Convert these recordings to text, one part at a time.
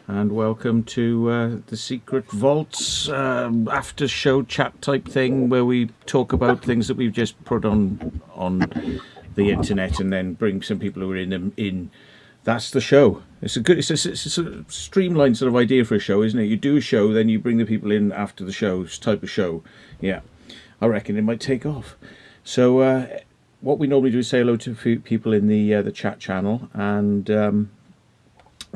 and welcome to the Secret Vaults after show chat type thing, where we talk about things that we've just put on the internet, and then bring some people who are in them in. That's the show. It's a streamlined sort of idea for a show, isn't it? You do a show, then you bring the people in after the show type of show. Yeah, I reckon it might take off. So what we normally do is say hello to people in the chat channel, and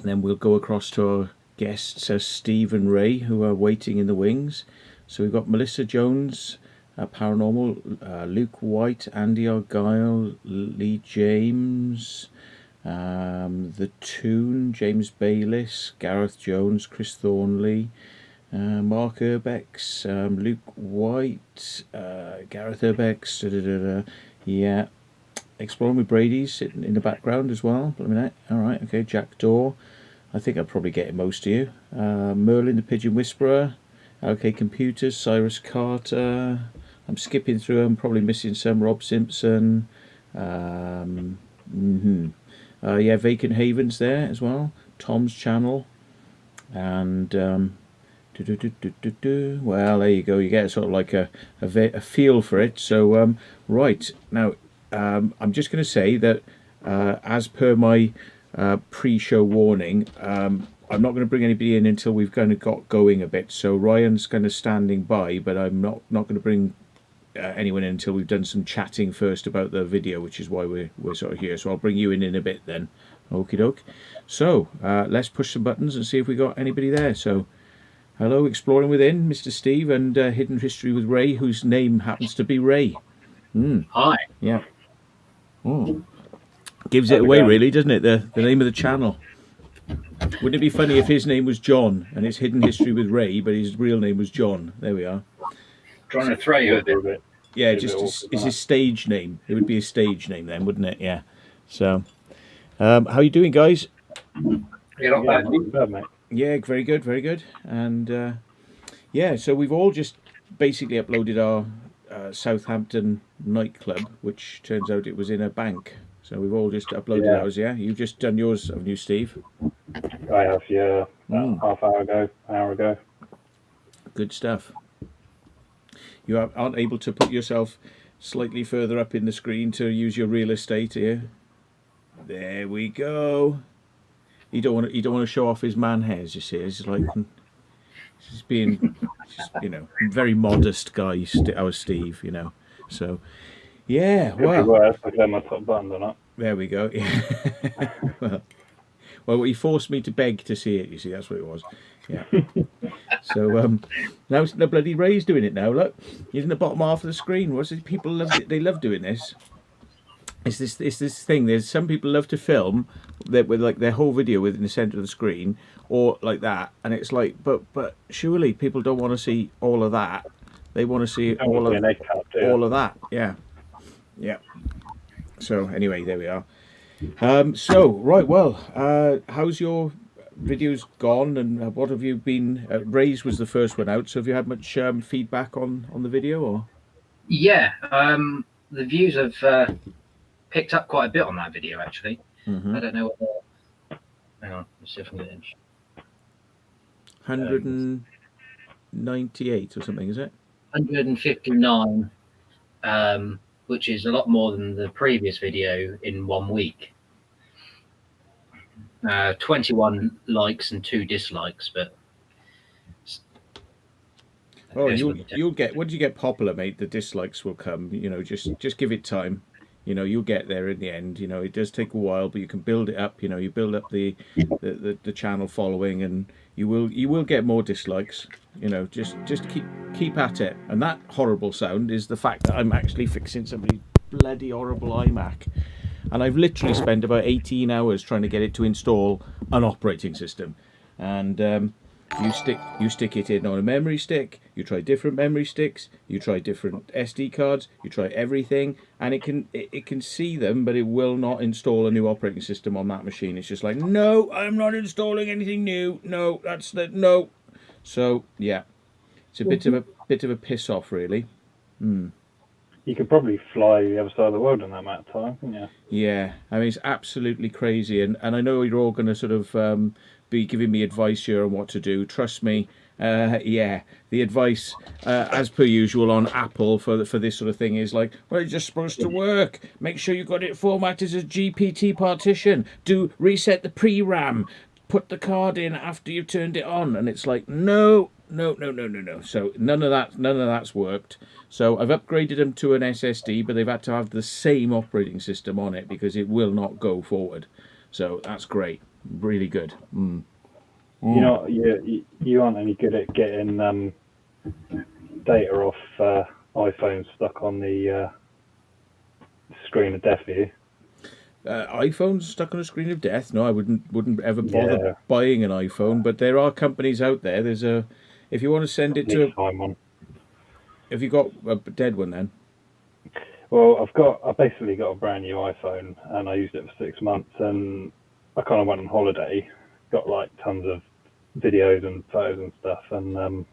then we'll go across to our guests, Steve and Ray, who are waiting in the wings. So we've got Melissa Jones, Paranormal, Luke White, Andy Argyle, Lee James, The Toon, James Bayliss, Gareth Jones, Chris Thornley, Mark Urbex, Luke White, Gareth Urbex, yeah. Exploring with Brady's sitting in the background as well. All right, okay. Jack Dorr. I think I'll probably get most of you. Merlin the Pigeon Whisperer. OK Computers. Cyrus Carter. I'm skipping through. I'm probably missing some. Rob Simpson. Yeah, Vacant Havens there as well. Tom's channel. And well, there you go. You get sort of like a feel for it. So right now. I'm just going to say that as per my pre-show warning, I'm not going to bring anybody in until we've kind of got going a bit. So Ryan's kind of standing by, but I'm not going to bring anyone in until we've done some chatting first about the video, which is why we're sort of here. So I'll bring you in a bit then. Okie doke. So let's push some buttons and see if we got anybody there. So hello, Exploring Within, Mr. Steve, and Hidden History with Ray, whose name happens to be Ray. Hi. Yeah. Oh. Gives it away, really, doesn't it? The name of the channel. Wouldn't it be funny if his name was John and it's Hidden History with Ray, but his real name was John? There we are. Trying to throw you a bit. Yeah, just it's his stage name. It would be a stage name then, wouldn't it? Yeah. So, how you doing, guys? Yeah, not bad, mate. Yeah, very good, very good. And yeah, so we've all just basically uploaded our Southampton Nightclub, which turns out it was in a bank. So we've all just uploaded ours, yeah? You've just done yours, haven't you, Steve? I have, yeah. Half an hour ago. Good stuff. You aren't able to put yourself slightly further up in the screen to use your real estate here. There we go. You don't want to show off his man hairs, you see. It's like he's being, very modest guy, our Steve, So, yeah, well. My top button or not. There we go. well, he forced me to beg to see it. You see, that's what it was. Yeah. So now the bloody Ray's doing it now. Look, he's in the bottom half of the screen. What's it? People love it. They love doing this. It's this thing. There's some people love to film with like their whole video within the center of the screen, or like that, and it's like, but surely people don't want to see all of that. They want to see all of that. Yeah. So anyway, there we are. So right, well, how's your videos gone, and what have you been? Ray's was the first one out. So have you had much feedback on the video, or? Yeah, the views have picked up quite a bit on that video actually. I don't know what. Hang on, let's see if I can get it. 198 or something, is it? 159, which is a lot more than the previous video in 1 week. 21 likes and 2 dislikes, but you'll get, once you get popular, mate, the dislikes will come. Just give it time. You'll get there in the end. It does take a while, but you can build it up. You build up the channel following, and you will get more dislikes. Just keep at it. And that horrible sound is the fact that I'm actually fixing somebody's bloody horrible iMac, and I've literally spent about 18 hours trying to get it to install an operating system. And you stick it in on a memory stick, you try different memory sticks, you try different SD cards, you try everything, and it can see them, but it will not install a new operating system on that machine. It's just like, no, I'm not installing anything new. No, no. So yeah, it's a bit of a piss off, really. You could probably fly the other side of the world in that amount of time, couldn't you? Yeah, I mean, it's absolutely crazy, and I know you're all going to sort of be giving me advice here on what to do. Trust me. The advice, as per usual on Apple for this sort of thing is like, well, it's just supposed to work. Make sure you got it formatted as GPT partition. Reset the pre-RAM. Put the card in after you've turned it on. And it's like, no. So none of that's worked. So I've upgraded them to an SSD, but they've had to have the same operating system on it because it will not go forward. So that's great. Really good. You aren't any good at getting data off iPhones stuck on the screen of death, are you? iPhones stuck on a screen of death? No, I wouldn't ever bother buying an iPhone. But there are companies out there. If you want to send it to. Have you got a dead one then? Well, I basically got a brand new iPhone, and I used it for 6 months, and I kind of went on holiday, got like tons of videos and photos and stuff, and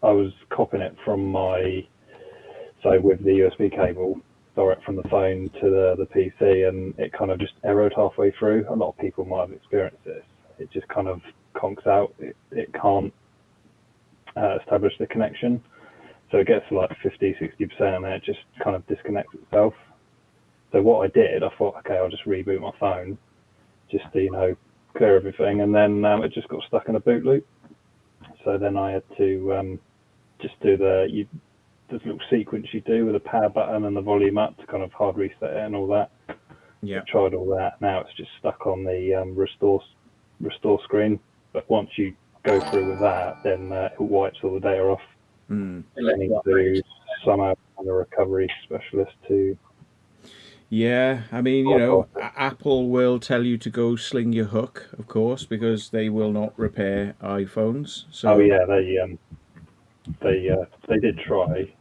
I was copying it from with the USB cable direct from the phone to the PC, and it kind of just errored halfway through. A lot of people might have experienced this. It just kind of conks out. It can't establish the connection. So it gets to like 50-60% and then it just kind of disconnects itself. So what I did, I thought, okay, I'll just reboot my phone just to, clear everything. And then it just got stuck in a boot loop. So then I had to just do this little sequence you do with the power button and the volume up to kind of hard reset it and all that. Yeah. I tried all that. Now it's just stuck on the restore screen. But once you go through with that, then it wipes all the data off. I need to somehow find a recovery specialist to. Yeah, I mean, Apple will tell you to go sling your hook, of course, because they will not repair iPhones. So. Oh yeah, they did try.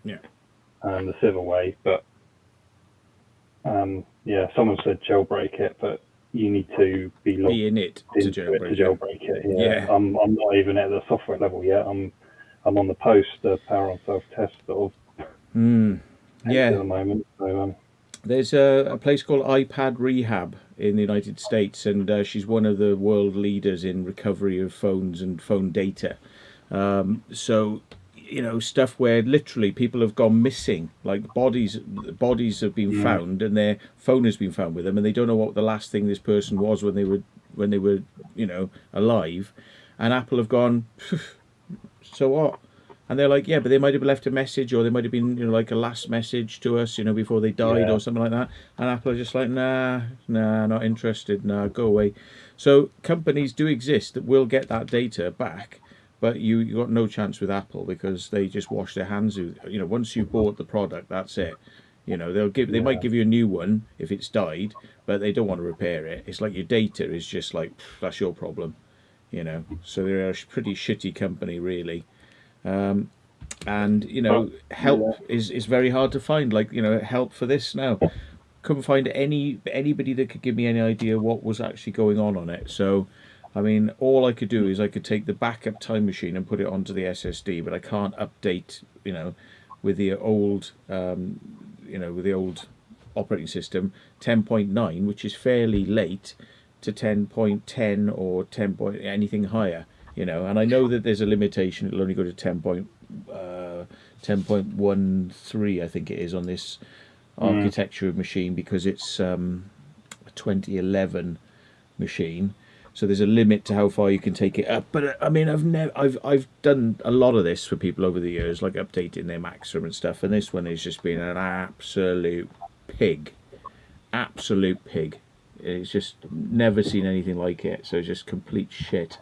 Yeah. The civil way, but someone said jailbreak it, but you need to be in it to jailbreak it. Yeah. I'm not even at the software level yet. I'm on the post power on self test sort of. At the moment. So, there's a place called iPad Rehab in the United States, and she's one of the world leaders in recovery of phones and phone data. So, stuff where literally people have gone missing, like bodies have been found, and their phone has been found with them, and they don't know what the last thing this person was when they were alive, and Apple have gone, so what? And they're like, yeah, but they might have left a message, or they might have been, like a last message to us, before they died or something like that. And Apple are just like, nah, not interested. Nah, go away. So companies do exist that will get that data back, but you got no chance with Apple because they just wash their hands. Once you've bought the product, that's it. They might give you a new one if it's died, but they don't want to repair it. It's like your data is just like, that's your problem. So they're a pretty shitty company, really. Help is very hard to find. Like, help for this now. Couldn't find anybody that could give me any idea what was actually going on it. So, I mean, all I could do is I could take the backup time machine and put it onto the SSD, but I can't update, with the old, with the old operating system 10.9, which is fairly late, to 10.10 or 10. Anything higher. And I know that there's a limitation. It'll only go to 10.13, I think it is, on this architecture of machine, because it's a 2011 machine. So there's a limit to how far you can take it up. But I mean, I've done a lot of this for people over the years, like updating their Maxim and stuff. And this one has just been an absolute pig. It's just never seen anything like it. So it's just complete shit.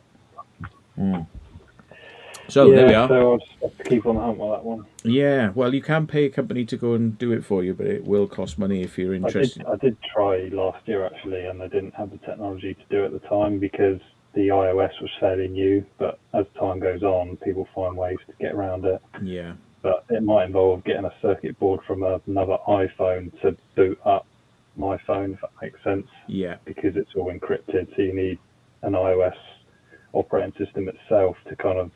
So there we are. So I'll just have to keep on the hunt with that one. Yeah, well, you can pay a company to go and do it for you, but it will cost money if you're interested. I did try last year actually, and they didn't have the technology to do it at the time because the iOS was fairly new. But as time goes on, people find ways to get around it. Yeah. But it might involve getting a circuit board from another iPhone to boot up my phone, if that makes sense. Yeah. Because it's all encrypted, so you need an iOS operating system itself to kind of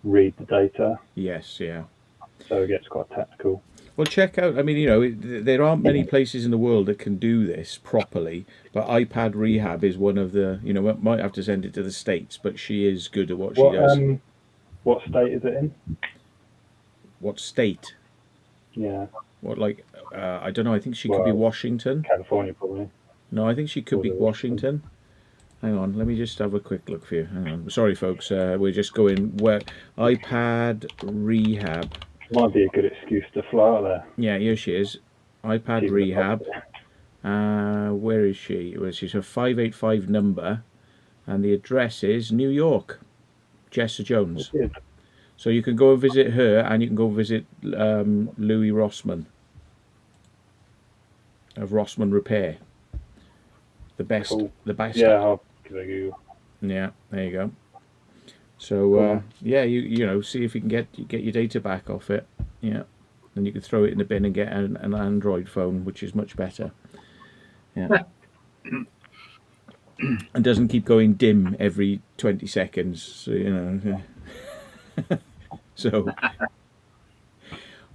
read the data. Yes, yeah. So it gets quite technical. Well, check out. I mean, you know, there aren't many places in the world that can do this properly. But iPad Rehab is one of the. You know, we might have to send it to the States, but she is good at what she does. What state is it in? What state? Yeah. What like? I don't know. I think she could be Washington. California, probably. No, I think she could be Washington. Hang on, let me just have a quick look for you. Hang on. Sorry, folks. We're just going where iPad Rehab. Might be a good excuse to fly out there. Yeah, here she is. iPad Rehab. Where is she? Well, she's a 585 number, and the address is New York. Jessa Jones. So you can go and visit her, and you can go visit Louis Rossman of Rossman Repair. The best. Cool. The best. Yeah, I'll give it a Google. Yeah, there you go. So yeah, you know, see if you can get your data back off it. Yeah, then you can throw it in the bin and get an Android phone, which is much better. Yeah, and doesn't keep going dim every 20 seconds. So you know. So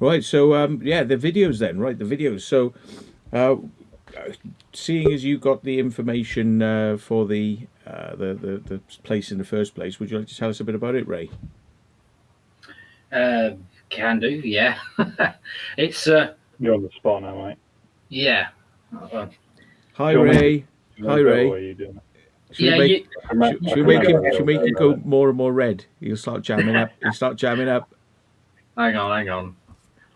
right, so yeah, the videos then, right? The videos. So seeing as you got the information for the place in the first place, would you like to tell us a bit about it, Ray? Can do, yeah. It's You're on the spot now, mate. yeah. Hi, Ray. Hi, Ray. What are you doing? Should we make it go more and more red? You'll start jamming up. Hang on.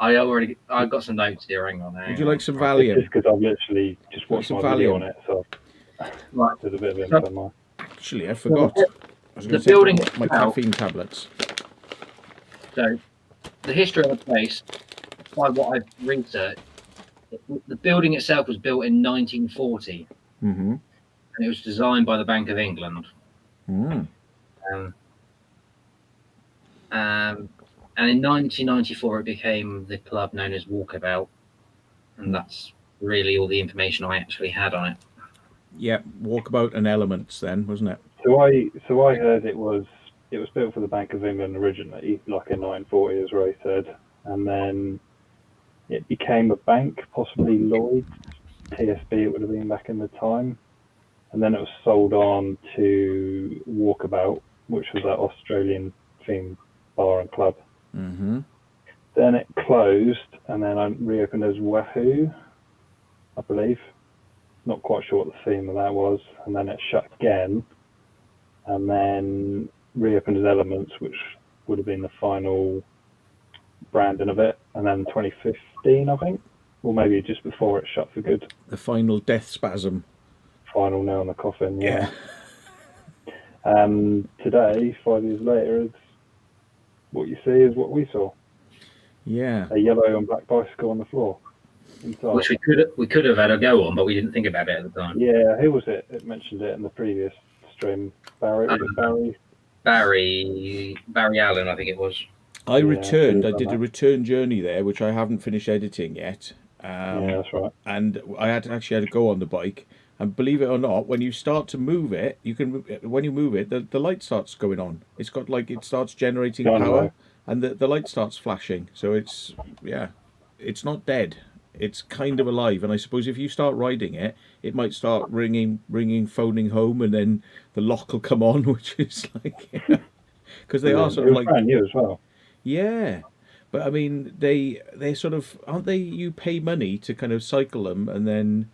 I've got some notes here. Hang on. Would you like some Valium? Just because I've literally just watched my video on it, so right. There's a bit of info on mine. Actually, I forgot. I was going to building take my caffeine tablets. So, the history of the place, by what I've researched, the building itself was built in 1940. Mm-hmm. And it was designed by the Bank of England. Mm. And in 1994, it became the club known as Walkabout. And that's really all the information I actually had on it. Yeah, Walkabout and Elements then, wasn't it? So I heard it was built for the Bank of England originally, like in 1940, as Ray said, and then it became a bank, possibly Lloyd's, TSB it would have been back in the time, and then it was sold on to Walkabout, which was that Australian themed bar and club. Mm-hmm. Then it closed, and then I reopened as Wahoo, I believe. Not quite sure what the theme of that was, and then it shut again, and then reopened as Elements, which would have been the final branding of it, and then 2015, I think, or maybe just before it shut for good. The final death spasm. Final nail in the coffin, yeah. And today, 5 years later, it's what you see is what we saw. Yeah. A yellow and black bicycle on the floor. Inside. Which we could have had a go on, but we didn't think about it at the time. Yeah, who was it? It mentioned it in the previous stream. Barry. Barry Allen, I think it was. I returned. I did a return journey there, which I haven't finished editing yet. Yeah, that's right. And I had to go on the bike. And believe it or not, when you start to move it, when you move it, the light starts going on. It's got it starts generating power, and the light starts flashing. So it's not dead. It's kind of alive. And I suppose if you start riding it, it might start ringing, phoning home, and then the lock will come on, which is like, because they are sort of like brand new as well. Yeah, but I mean they're sort of, aren't they? You pay money to kind of cycle them, and then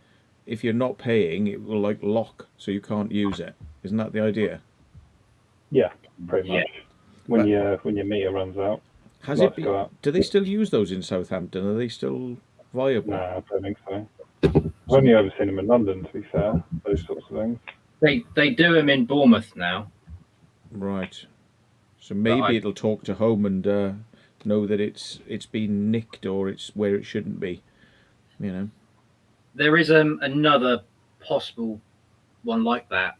if you're not paying, it will like lock, so you can't use it. Isn't that the idea? Yeah, pretty much. When your meter runs out. Has it been, do they still use those in Southampton? Are they still viable? No, I don't think so. I've only ever seen them in London, to be fair, those sorts of things. They do them in Bournemouth now. Right. So maybe it'll talk to home and know that it's been nicked or it's where it shouldn't be. You know. There is another possible one like that,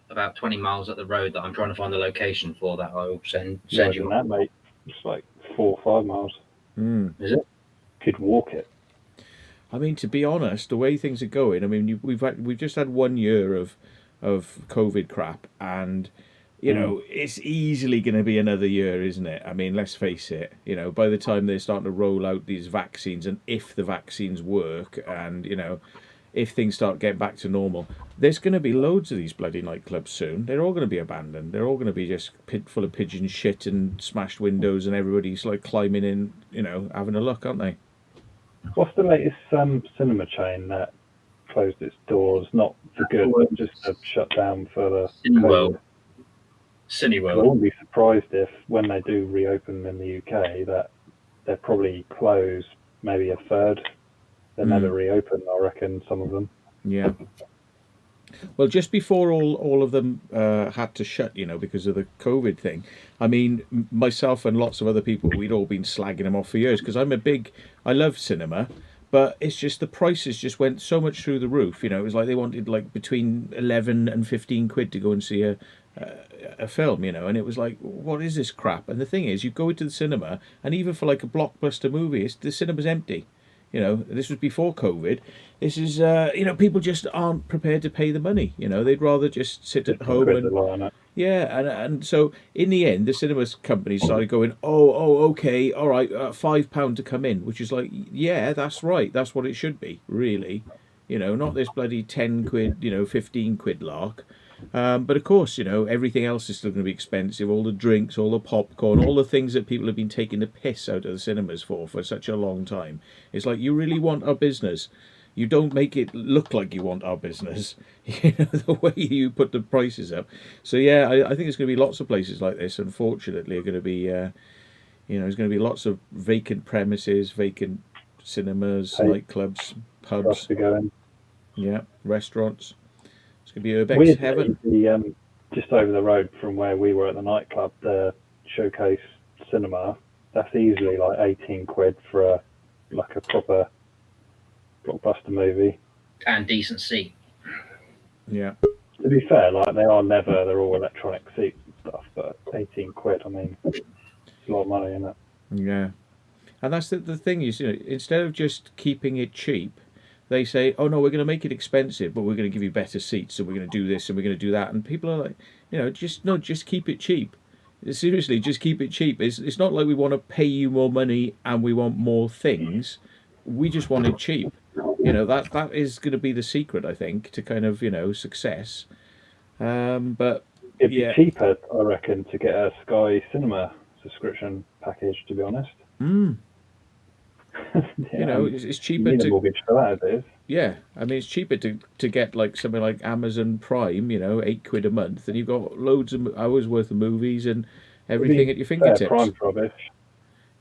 about 20 miles up the road that I'm trying to find the location for. That I'll send you. That, mate. It's like 4 or 5 miles. Is it? Could walk it. I mean, to be honest, the way things are going, I mean, we've just had 1 year of COVID crap, and you know, it's easily going to be another year, isn't it? I mean, let's face it, you know, by the time they're starting to roll out these vaccines, and if the vaccines work, and, you know, if things start getting back to normal, there's going to be loads of these bloody nightclubs soon. They're all going to be abandoned. They're all going to be just full of pigeon shit and smashed windows, and everybody's like climbing in, you know, having a look, aren't they? What's the latest cinema chain that closed its doors, not for good, but just shut down for the Cineworld. COVID? I Cineworld. wouldn't be surprised if, when they do reopen in the UK, that they'll probably close maybe a third. They never reopen, I reckon, some of them. Yeah. Well, just before all of them had to shut, you know, because of the COVID thing, I mean, myself and lots of other people, we'd all been slagging them off for years, because I love cinema, but it's just the prices just went so much through the roof. You know, it was like they wanted like between 11 and 15 quid to go and see a film, you know, and it was like, what is this crap? And the thing is, you go into the cinema, and even for like a blockbuster movie, the cinema's empty. You know, this was before COVID. This is, you know, people just aren't prepared to pay the money. You know, they'd rather just sit at home and yeah, and so in the end, the cinema companies started going, okay, all right, £5 to come in, which is like, yeah, that's right, that's what it should be, really. You know, not this bloody 10 quid, you know, 15 quid lark. But of course, you know, everything else is still going to be expensive. All the drinks, all the popcorn, all the things that people have been taking the piss out of the cinemas for such a long time. It's like, you really want our business. You don't make it look like you want our business. You know, the way you put the prices up. So yeah, I think there's going to be lots of places like this. Unfortunately, are going to be, you know, there's going to be lots of vacant premises, vacant cinemas, nightclubs, pubs. Yeah, restaurants. It's going to be urbex heaven. Just over the road from where we were at the nightclub, the Showcase Cinema, that's easily like 18 quid for a proper blockbuster movie. And decent seat. Yeah. To be fair, like, they are leather, they're all electronic seats and stuff, but 18 quid, I mean, it's a lot of money, isn't it? Yeah. And that's the thing is, you know, instead of just keeping it cheap, they say, oh no, we're going to make it expensive, but we're going to give you better seats, and we're going to do this and we're going to do that. And people are like, you know, just keep it cheap. Seriously, just keep it cheap. It's not like we want to pay you more money and we want more things. We just want it cheap. You know, that is going to be the secret, I think, to kind of, you know, success. But it'd be cheaper, I reckon, to get a Sky Cinema subscription package, to be honest. Yeah, you know, it's cheaper you need to a mortgage for that, it is. Yeah, I mean, it's cheaper to get like something like Amazon Prime, you know, £8 a month, and you've got loads of hours worth of movies and everything at your fingertips. Prime's rubbish.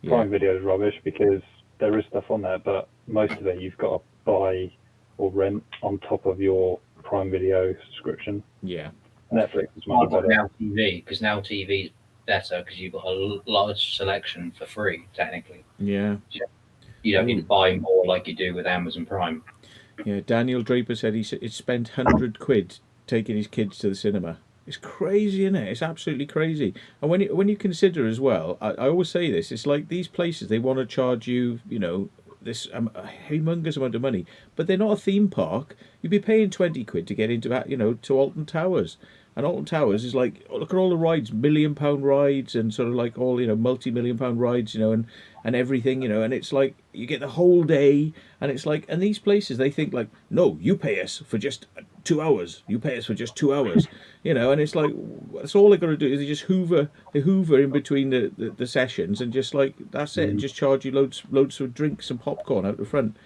Prime Video is rubbish because there is stuff on there, but most of it you've got to buy or rent on top of your Prime Video subscription. Yeah. Netflix is much better. Now TV, because Now TV is better because you've got a large selection for free, technically. Yeah. You don't need to buy more like you do with Amazon Prime. Yeah, Daniel Draper said he spent £100 taking his kids to the cinema. It's crazy, isn't it? It's absolutely crazy. And when you consider as well, I always say this, it's like these places, they want to charge you, you know, this a humongous amount of money, but they're not a theme park. You'd be paying £20 to get into, you know, to Alton Towers. And Alton Towers is like, look at all the rides, £1 million rides, and sort of like all, you know, multi-million pound rides, you know, and everything, you know, and it's like you get the whole day, and it's like, and these places, they think like, no, you pay us for just 2 hours, you pay us for just 2 hours, you know, and it's like, that's all they've got to do is they just hoover in between the sessions, and just like, that's it, and just charge you loads of drinks and popcorn out the front.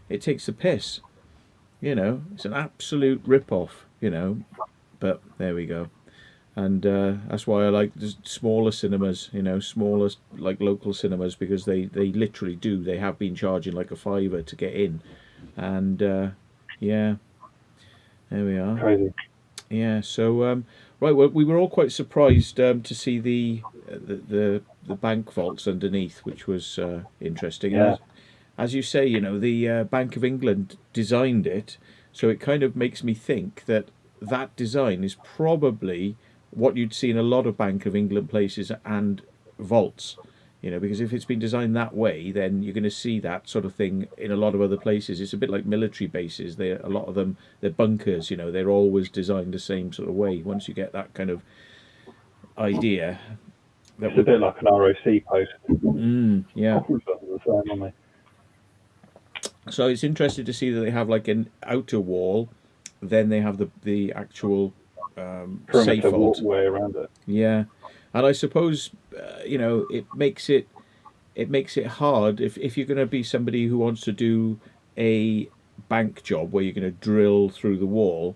It takes the piss, you know, it's an absolute rip-off, you know. But there we go. And that's why I like the smaller cinemas, you know, smaller, like local cinemas, because they literally do. They have been charging like £5 to get in. And yeah, there we are. Crazy. Yeah, so, right, well, we were all quite surprised to see the bank vaults underneath, which was interesting. Yeah. As you say, you know, the Bank of England designed it, so it kind of makes me think that design is probably what you'd see in a lot of Bank of England places and vaults, you know, because if it's been designed that way, then you're going to see that sort of thing in a lot of other places. It's a bit like military bases. A lot of them, they're bunkers, you know, they're always designed the same sort of way. Once you get that kind of idea. It's a bit like an ROC post. Yeah. All of them are the same, aren't So it's interesting to see that they have like an outer wall, then they have the actual they? safe Perimeter vault. way around it. Yeah, and I suppose it makes it hard if you're going to be somebody who wants to do a bank job where you're going to drill through the wall.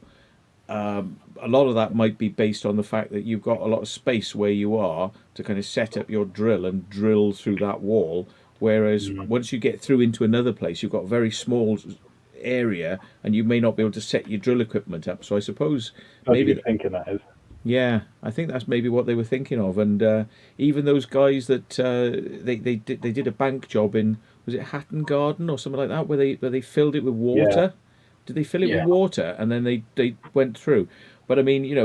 A lot of that might be based on the fact that you've got a lot of space where you are to kind of set up your drill and drill through that wall. Whereas once you get through into another place, you've got a very small area and you may not be able to set your drill equipment up. So I suppose What are maybe you thinking that is? yeah, I think that's maybe what they were thinking of. And even those guys that they did a bank job in, was it Hatton Garden or something like that, where they filled it with water. Did they fill it with water and then they went through? But I mean,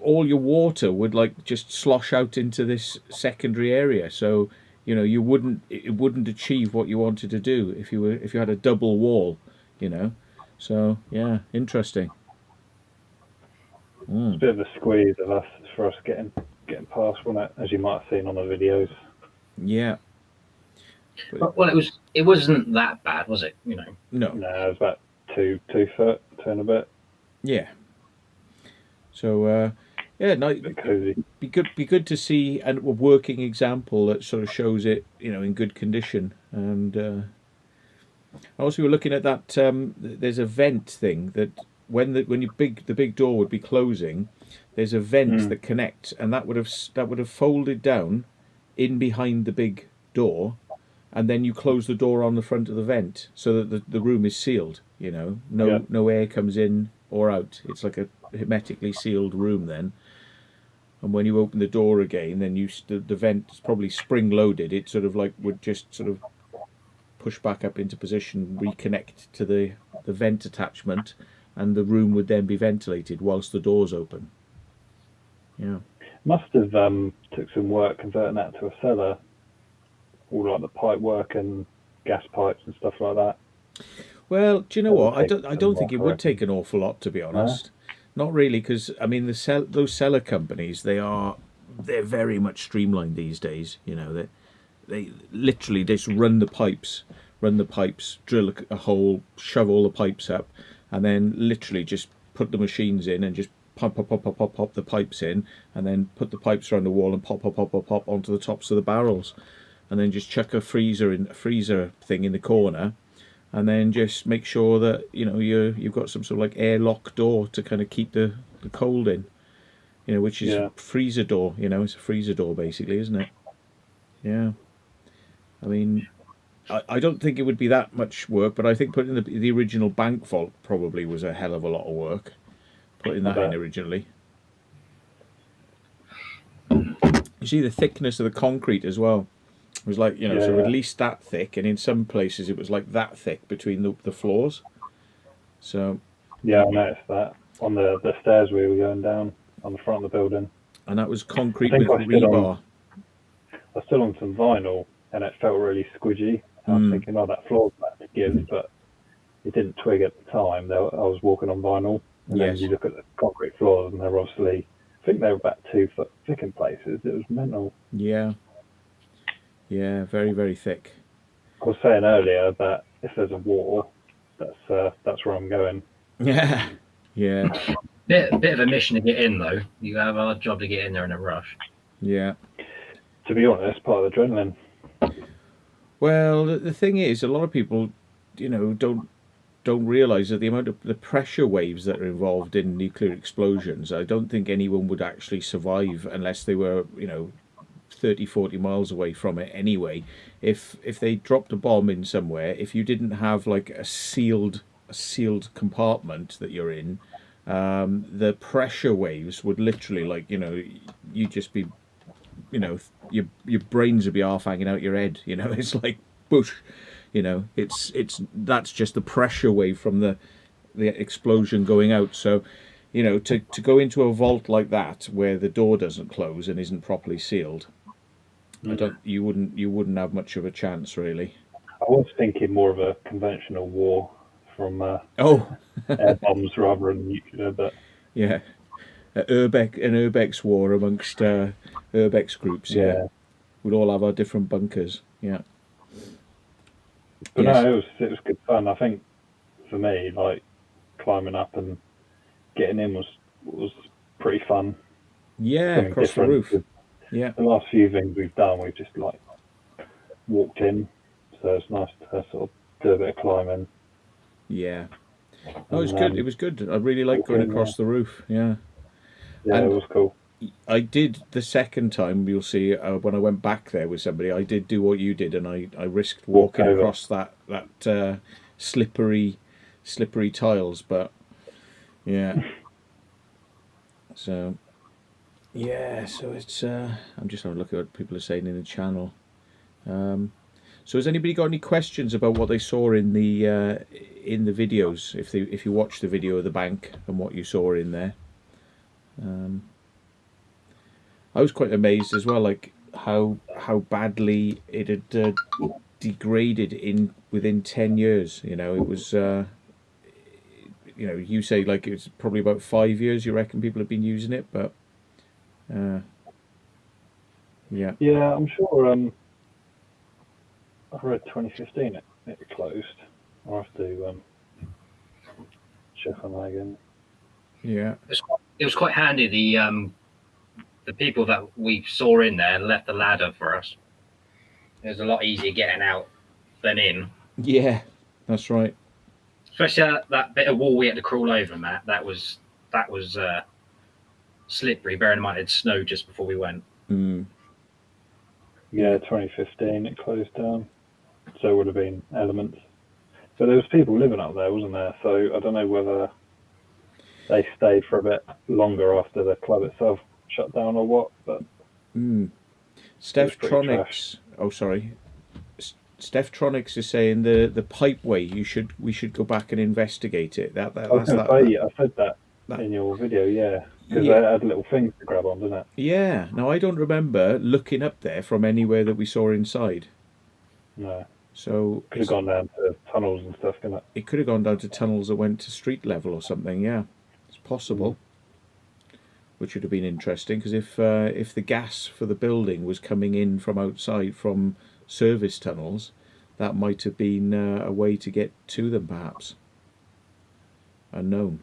all your water would like just slosh out into this secondary area. So it wouldn't achieve what you wanted to do if you had a double wall. So yeah, interesting. It's a bit of a squeeze of us for us getting past, wasn't it? As you might have seen on the videos. Yeah. Well, it wasn't that bad, was it? No. No, it was about 2 foot, 2 and a bit. Yeah. So no, Cozy. be good to see a working example that sort of shows it, in good condition. And also we were looking at that. There's a vent thing that when the big door would be closing, there's a vent that connects, and that would have folded down in behind the big door, and then you close the door on the front of the vent so that the room is sealed. No air comes in or out. It's like a hermetically sealed room then. And when you open the door again, then the vent is probably spring loaded. It sort of like would just sort of push back up into position, reconnect to the vent attachment, and the room would then be ventilated whilst the door's open. Yeah. Must have took some work converting that to a cellar. All like the pipe work and gas pipes and stuff like that. Well, do you know what? I don't some think it work, would take an awful lot, to be honest. Not really, because I mean those cellar companies, they're very much streamlined these days. They literally just run the pipes, drill a hole, shove all the pipes up, and then literally just put the machines in and just pop the pipes in, and then put the pipes around the wall and pop onto the tops of the barrels, and then just chuck a freezer thing in the corner, and then just make sure that you've got some sort of like airlock door to kind of keep the cold in, which is a freezer door. It's a freezer door basically, isn't it? Yeah. I mean, I don't think it would be that much work, but I think putting the original bank vault probably was a hell of a lot of work. Putting that in originally. You see the thickness of the concrete as well. It was like, so at least that thick, and in some places it was like that thick between the floors. So yeah, I noticed that on the stairs we were going down on the front of the building. And that was concrete with rebar. I stood on some vinyl and it felt really squidgy. I was thinking, that floor's about to give, but it didn't twig at the time. I was walking on vinyl, and then you look at the concrete floors, and they're obviously, I think they were about 2 foot thick in places. It was mental. Yeah. Yeah, very, very thick. I was saying earlier that if there's a war, that's where I'm going. Yeah. Yeah. Bit of a mission to get in, though. You have a hard job to get in there in a rush. Yeah. To be honest, part of the adrenaline. Well, the thing is, a lot of people, don't realise that the pressure waves that are involved in nuclear explosions. I don't think anyone would actually survive unless they were, 30, 40 miles away from it anyway. If they dropped a bomb in somewhere, if you didn't have like a sealed compartment that you're in, the pressure waves would literally you'd just be, your brains would be half hanging out your head. It's like bush. That's just the pressure wave from the explosion going out. So, to go into a vault like that where the door doesn't close and isn't properly sealed, you wouldn't have much of a chance really. I was thinking more of a conventional war from air bombs rather than nuclear, but yeah. An Urbex war amongst the Urbex groups, yeah. We'd all have our different bunkers, yeah. But Yes. no, it was good fun. I think for me, like climbing up and getting in was pretty fun. Yeah, Something across the different. roof. Yeah. The last few things we've done, we've just like walked in, so it's nice to sort of do a bit of climbing. Yeah. No, it was And good. It was good. I really liked walk going in, across the roof, yeah. yeah, it And was cool. I did the second time, you'll see, when I went back there with somebody, I did do what you did, and I risked Walk walking over. across that slippery tiles, but yeah. So yeah, so it's I'm just having a look at what people are saying in the channel. So has anybody got any questions about what they saw in the videos? If you watched the video of the bank and what you saw in there, I was quite amazed as well, like how badly it had degraded in within 10 years. You know, it was. You know, you say like it's probably about 5 years. You reckon people have been using it, but yeah, Yeah, I'm sure. I read 2015 it closed. I'll have to check on that again. yeah, It was quite handy. The people that we saw in there left the ladder for us. It was a lot easier getting out than in. yeah. That's right. Especially that bit of wall we had to crawl over, Matt. That was slippery. Bearing in mind it had snowed just before we went. Yeah, 2015 it closed down. So it would have been Elements. But there was people living up there, wasn't there? So I don't know whether they stayed for a bit longer after the club itself shut down or what. But Steph pretty Tronics. Oh, sorry. Steph Tronics is saying the pipeway. We should go back and investigate it. I was going to say, I said that in your video, yeah, because Yeah. they had little things to grab on, didn't it? Yeah. Now I don't remember looking up there from anywhere that we saw inside. No, So could have gone down to tunnels and stuff, couldn't it? it could have gone down to tunnels that went to street level or something. Yeah, it's possible. Which would have been interesting because if the gas for the building was coming in from outside from service tunnels, that might have been a way to get to them, perhaps. Unknown.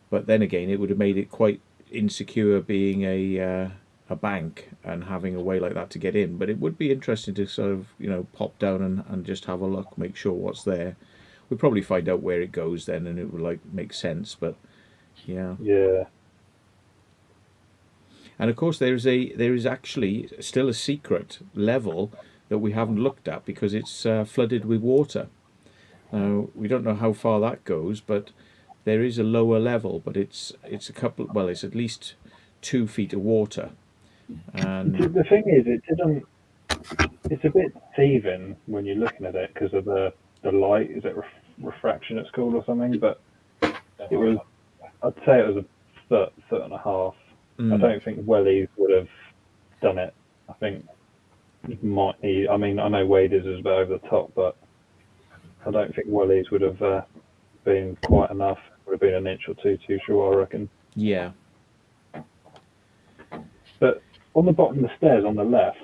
But then again, it would have made it quite insecure being a bank and having a way like that to get in. But it would be interesting to sort of pop down and just have a look, make sure what's there. We'd probably find out where it goes then, and it would make sense. But yeah. Yeah. And of course, there is actually still a secret level that we haven't looked at because it's flooded with water. Now we don't know how far that goes, but there is a lower level. But it's a couple. Well, it's at least 2 feet of water. And the thing is, it didn't. It's a bit deceiving when you're looking at it because of the light. Is it refraction at school or something? But it was. I'd say it was a foot and a half. I don't think wellies would have done it. I think you might need. I mean, I know waders is a bit over the top, but I don't think wellies would have been quite enough. Would have been an inch or two too short, I reckon. yeah, But on the bottom of the stairs on the left,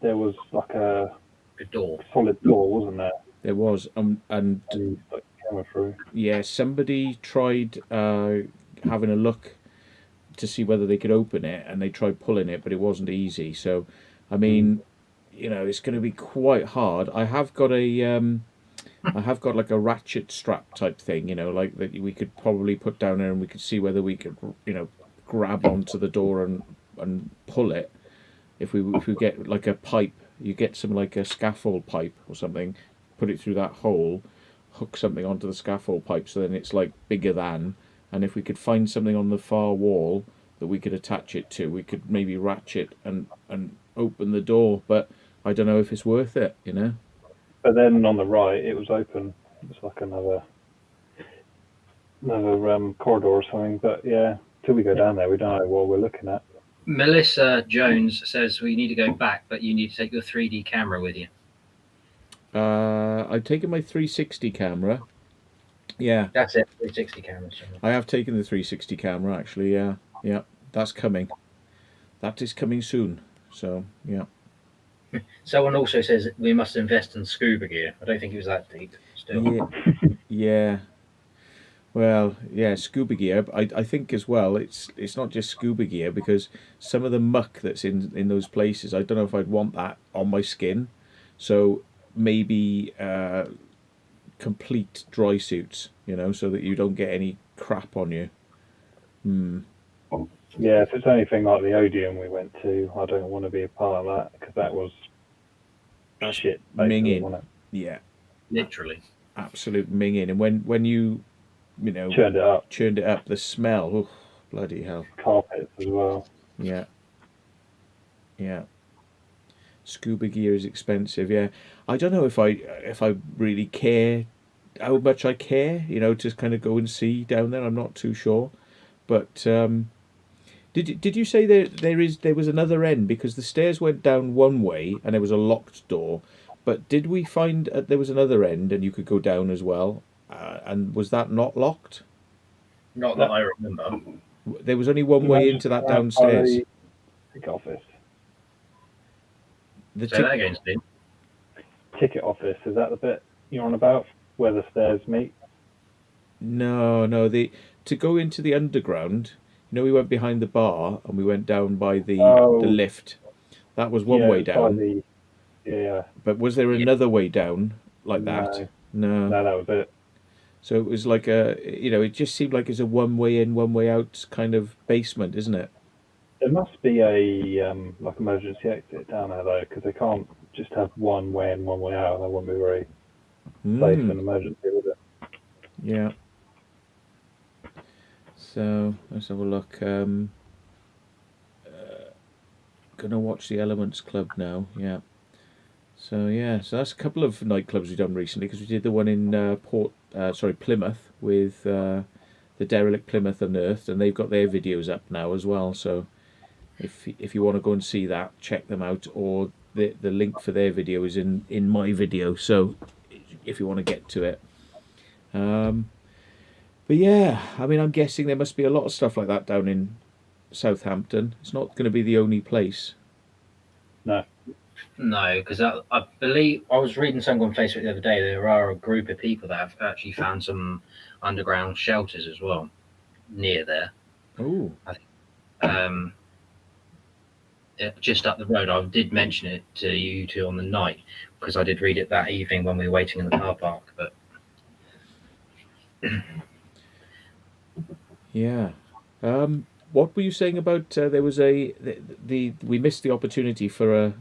there was like a door, solid door, wasn't there? there was. And Like camera through. yeah, somebody tried having a look to see whether they could open it, and they tried pulling it, but it wasn't easy. So, I mean, it's going to be quite hard. I have got like a ratchet strap type thing, like that we could probably put down there, and we could see whether we could, grab onto the door and pull it. If we get like a pipe, you get some like a scaffold pipe or something, put it through that hole, hook something onto the scaffold pipe, so then it's like bigger than. And if we could find something on the far wall that we could attach it to, we could maybe ratchet and open the door. But I don't know if it's worth it, But then on the right, it was open. It's like another corridor or something. But yeah, till we go down there, we don't know what we're looking at. Melissa Jones says we need to go back, but you need to take your 3D camera with you. I've taken my 360 camera. Yeah. That's it, 360 camera. Sorry. I have taken the 360 camera, actually, yeah. Yeah, that's coming. That is coming soon. So yeah. Someone also says we must invest in scuba gear. I don't think it was that deep. Still, Yeah, yeah. Well, yeah, scuba gear. I think as well. It's not just scuba gear because some of the muck that's in those places. I don't know if I'd want that on my skin. So maybe complete dry suits. So that you don't get any crap on you. Hmm. Yeah, if it's anything like the Odeon we went to, I don't want to be a part of that because that was That's shit, basically, minging. wasn't it? Yeah, literally. absolute minging. And when you know Turned it up, churned it up, the smell. Oh, bloody hell. carpets as well. Yeah, yeah. Scuba gear is expensive. Yeah, I don't know if I really care how much I care. To kind of go and see down there. I'm not too sure. But did you say there was another end because the stairs went down one way and there was a locked door, but did we find there was another end and you could go down as well? And was that not locked? Not that That I remember. There was only one way imagine into that around by downstairs. the ticket office. The Say that again, Steve. Ticket office, is that the bit you're on about where the stairs meet? No, no. To go into the underground, we went behind the bar and we went down by the Oh, lift. That was one yeah, way it's by down. the yeah. But was there Yeah, another way down like that? No, No. no, that was it. So it was like it just seemed like it's a one way in, one way out kind of basement, isn't it? There must be a like emergency exit down there though, because they can't just have one way in, one way out. That wouldn't be very safe in Mm, an emergency, would it? yeah. So let's have a look. Gonna watch the Elements Club now. Yeah. So yeah, so that's a couple of nightclubs we've done recently because we did the one in Plymouth with the Derelict Plymouth Unearthed, and they've got their videos up now as well. So if you want to go and see that, check them out, or the link for their video is in my video. So if you want to get to it, but yeah, I mean, I'm guessing there must be a lot of stuff like that down in Southampton. It's not going to be the only place. No. no, because I believe I was reading something on Facebook the other day. There are a group of people that have actually found some underground shelters as well near there. Oh, Um, just up the road. I did mention it to you two on the night because I did read it that evening when we were waiting in the car park. But yeah. What were you saying about there was we missed the opportunity for a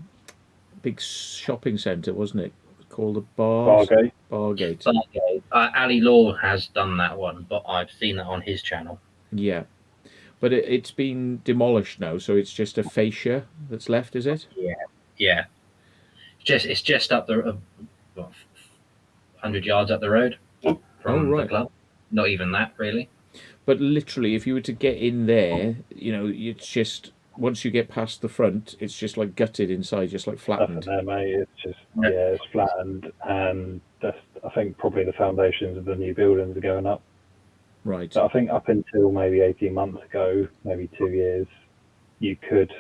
big shopping centre, wasn't it? Called a Bargate. Bargate. Ali Law has done that one, but I've seen that on his channel. Yeah, but it's been demolished now, so it's just a fascia that's left, is it? Yeah, it's just up the 100 yards up the road Oh, from the right. club. Not even that, really. But literally, if you were to get in there, it's just once you get past the front, it's just like gutted inside, just like Nothing flattened. there, mate. It's just Yeah. it's flattened, and that's I think probably the foundations of the new buildings are going up. Right. But I think up until maybe 18 months ago, maybe 2 years,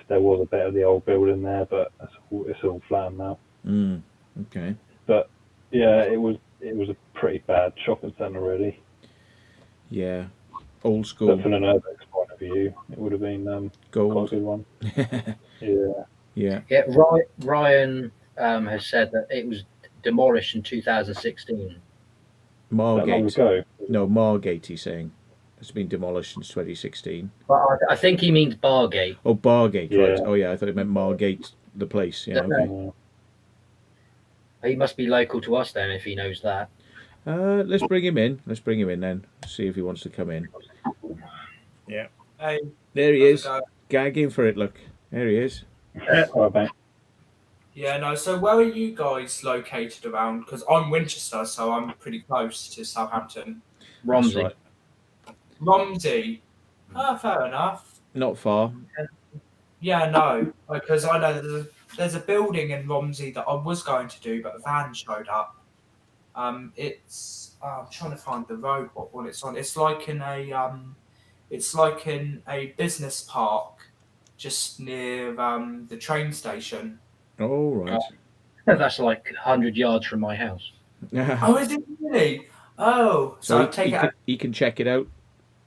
there was a bit of the old building there, but it's all flattened now. Mm, okay. But yeah, it was a pretty bad shopping centre, really. Yeah. Old But school from an urbex point of view, it would have been quite a gold. good one. Yeah. Yeah. Yeah, Ryan has said that it was demolished in 2016. That long Margate. ago. No, Margate, he's saying. It's been demolished since 2016. But I think he means Bargate. Oh, Bargate, right. Yeah. Oh, yeah, I thought it meant Margate, the place. Yeah, okay. He must be local to us then if he knows that. Let's bring him in. Let's bring him in then. See if he wants to come in. Yeah. Hey, There he how's it is. going? Gagging for it, look. There he is. All right, mate. Yeah, no. So where are you guys located around? Because I'm Winchester, so I'm pretty close to Southampton. Romsey. That's right. Romsey. Fair enough. Not far. Yeah, no, because I know there's a building in Romsey that I was going to do, but a van showed up. I'm trying to find the road what it's on. It's like in a business park. just near the train station. Oh, right. That's like 100 yards from my house. Oh, is it really? Oh, So I take it. he can check it out.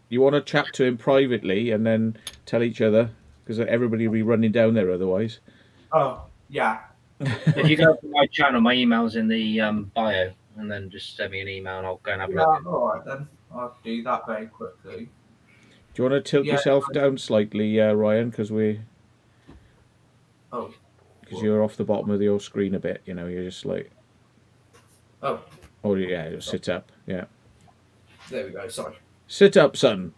You want to chat to him privately and then tell each other, because everybody will be running down there otherwise. Oh, yeah. If you go to my channel, my email's in the bio, and then just send me an email and I'll go and have a Yeah, look. all right then. I'll do that very quickly. Do you want to tilt Yeah. yourself down slightly, Ryan, because Oh. you're off the bottom of your screen a bit. You know, you're just like. Oh. Oh yeah, just sit up. Yeah. There we go. Sorry. Sit up, son.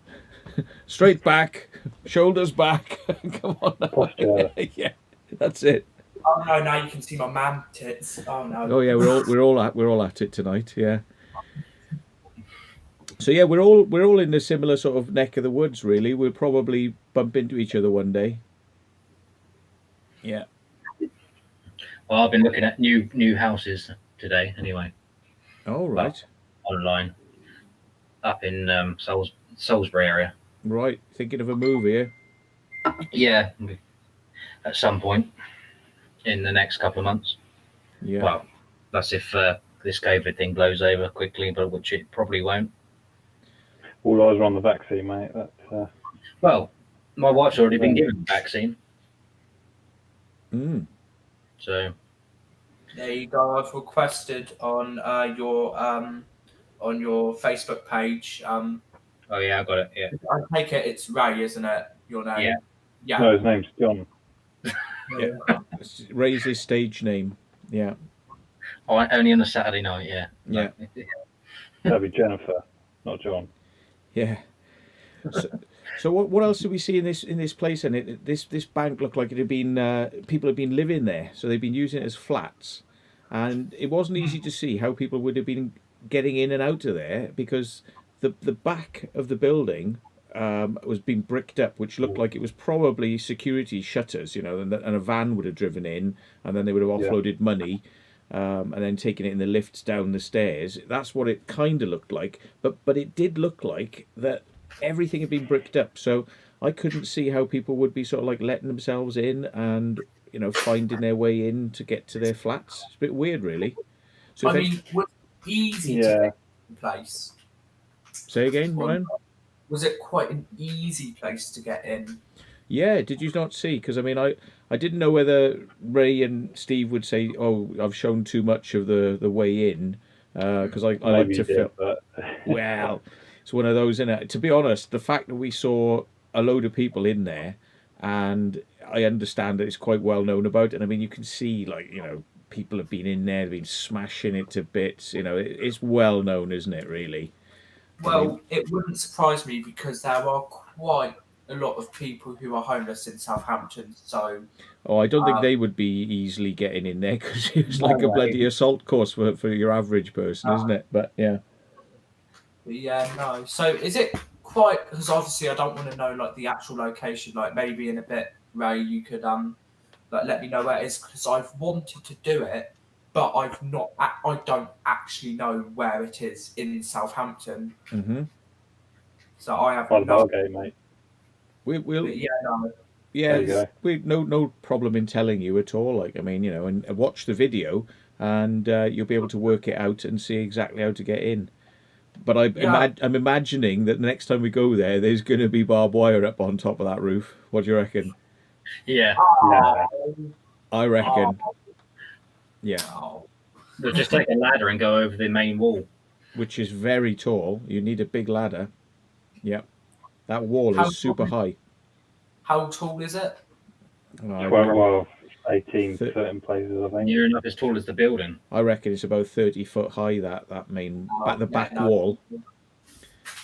Straight back, shoulders back. Come on. Posture. Yeah, that's it. Oh no! Now you can see my man tits. Oh no. Oh yeah, we're all at it tonight. Yeah. So yeah, we're all in a similar sort of neck of the woods. Really, we'll probably bump into each other one day. Yeah. Well, I've been looking at new houses today, anyway, Oh right. online, up in Salisbury area. Right. Thinking of a move here. Yeah, at some point in the next couple of months. Yeah. Well, that's if this COVID thing blows over quickly, but which it probably won't. All eyes are on the vaccine, mate. That's Well, my wife's already been given the vaccine, Mm. so There you go. I've requested on your Facebook page. oh yeah, I got it. Yeah, I take it it's Ray, isn't it? Your name. Yeah. Yeah. no, his name's John. Raise his stage name. Yeah. oh, only on a Saturday night. Yeah, Yeah. That'd be Jennifer, not John. Yeah. So what else did we see in this place? And this bank looked like it had been people had been living there, so they've been using it as flats, and it wasn't easy to see how people would have been getting in and out of there because the back of the building was being bricked up, which looked like it was probably security shutters, you know, and a van would have driven in, and then they would have offloaded money. And then taking it in the lifts down the stairs. That's what it kind of looked like. But it did look like that everything had been bricked up. So I couldn't see how people would be sort of like letting themselves in and, you know, finding their way in to get to their flats. It's a bit weird, really. So I mean, was it easy to Yeah. get in place? say again, Ryan? Was it quite an easy place to get in? Yeah, did you not see? Because I mean, I didn't know whether Ray and Steve would say, "Oh, I've shown too much of the way in," because I like Maybe to you film. did, but Well, it's one of those, isn't it? To be honest, the fact that we saw a load of people in there, and I understand that it's quite well known about, and I mean, you can see, like, you know, people have been in there, they've been smashing it to bits. You know, it's well known, isn't it? Really. Well, it wouldn't surprise me because there are quite a lot of people who are homeless in Southampton. So, Oh, I don't think they would be easily getting in there because it's like a bloody assault course for your average person, isn't it? But yeah. yeah, no. So, is it quite? Because obviously, I don't want to know like the actual location. Like maybe in a bit, Ray, you could like let me know where it is because I've wanted to do it, but I've not. I don't actually know where it is in Southampton. Mm-hmm. So I have by the no. Bargate, mate. We'll Yeah, no. yeah, There you go. we no problem in telling you at all. Like, I mean, you know, and watch the video, and you'll be able to work it out and see exactly how to get in. But I'm imagining that the next time we go there, there's going to be barbed wire up on top of that roof. What do you reckon? yeah. Nah. I reckon. Yeah, Oh. We'll just take a ladder and go over the main wall. which is very tall. You need a big ladder. Yeah, that wall How is super high. How tall is it? 12, 18 Thir- foot in places, I think. Near enough as tall as the building. I reckon it's about 30 foot high. That main the back no. wall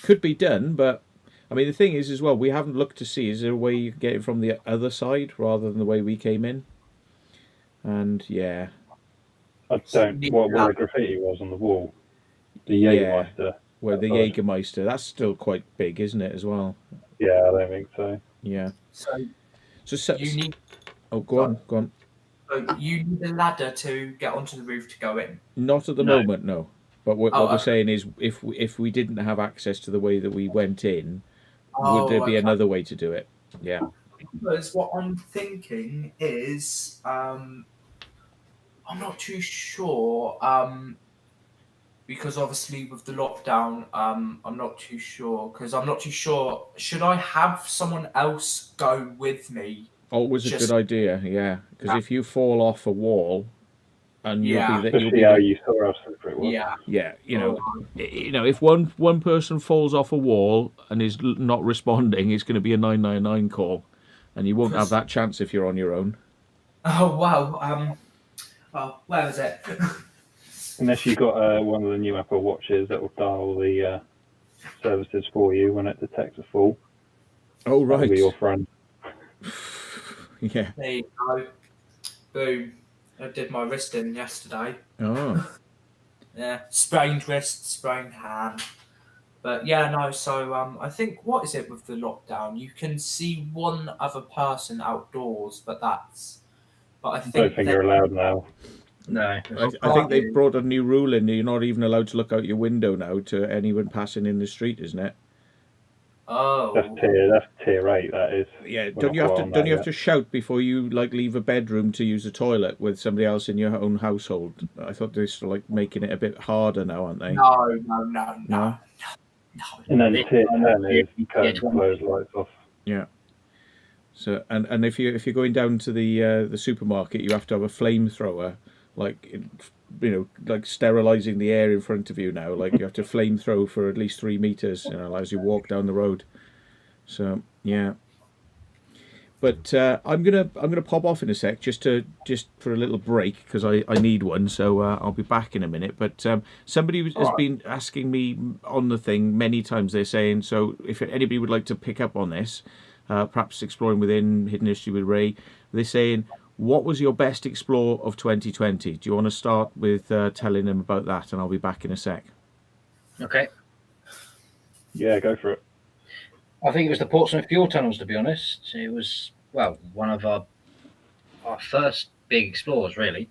could be done, but I mean the thing is as well, we haven't looked to see is there a way you can get it from the other side rather than the way we came in. And yeah, I don't. What where the graffiti was on the wall? The Jägermeister. where the Outside. Jägermeister, that's still quite big, isn't it, as well? Yeah, I don't think so. Yeah. So you need go on. so you need a ladder to get onto the roof to go in. Not at the No. moment, no. But what we're Okay. saying is, if we didn't have access to the way that we went in, Oh, would there be okay. another way to do it? Yeah. Because what I'm thinking is, I'm not too sure. Because obviously with the lockdown, I'm not too sure. Because I'm not too sure. Should I have someone else go with me? Always a good idea, yeah. Because if you fall off a wall, and you'll be Yeah, the, you'll Especially be how the, you saw how slippery it was. yeah. yeah, Oh, if one person falls off a wall and is not responding, it's going to be a 999 call, and you won't have that chance if you're on your own. Oh wow. Well, where is it? Unless you got one of the new Apple Watches that will dial the services for you when it detects a fall. Oh That'll right, be your friend. yeah. There you go. Boom. I did my wrist in yesterday. Oh, Yeah, sprained wrist, sprained hand. But yeah, no. So I think what is it with the lockdown? You can see one other person outdoors, but that's. But I I don't think think that you're allowed now. No. I think they've brought a new rule in. You're not even allowed to look out your window now to anyone passing in the street, isn't it? That's oh tier 8. That is. Yeah. We're not quite on Don't that you have yet. to shout before you like leave a bedroom to use a toilet with somebody else in your own household? I thought they're sort of like making it a bit harder now, aren't they? no. And then This tier time 10 of is year, curtains 20. closed, lights off. Yeah. So and if you're going down to the supermarket, you have to have a flamethrower, like like sterilizing the air in front of you now. Like you have to flamethrow for at least 3 meters, as you walk down the road. So yeah. But I'm gonna pop off in a sec just for a little break because I need one. So I'll be back in a minute. But somebody has been asking me on the thing many times. They're saying, so if anybody would like to pick up on this, perhaps exploring within Hidden History with Ray, they're saying, what was your best explore of 2020? Do you want to start with telling them about that? And I'll be back in a sec. Okay. Yeah, go for it. I think it was the Portsmouth fuel tunnels, to be honest. It was, well, one of our first big explores, really.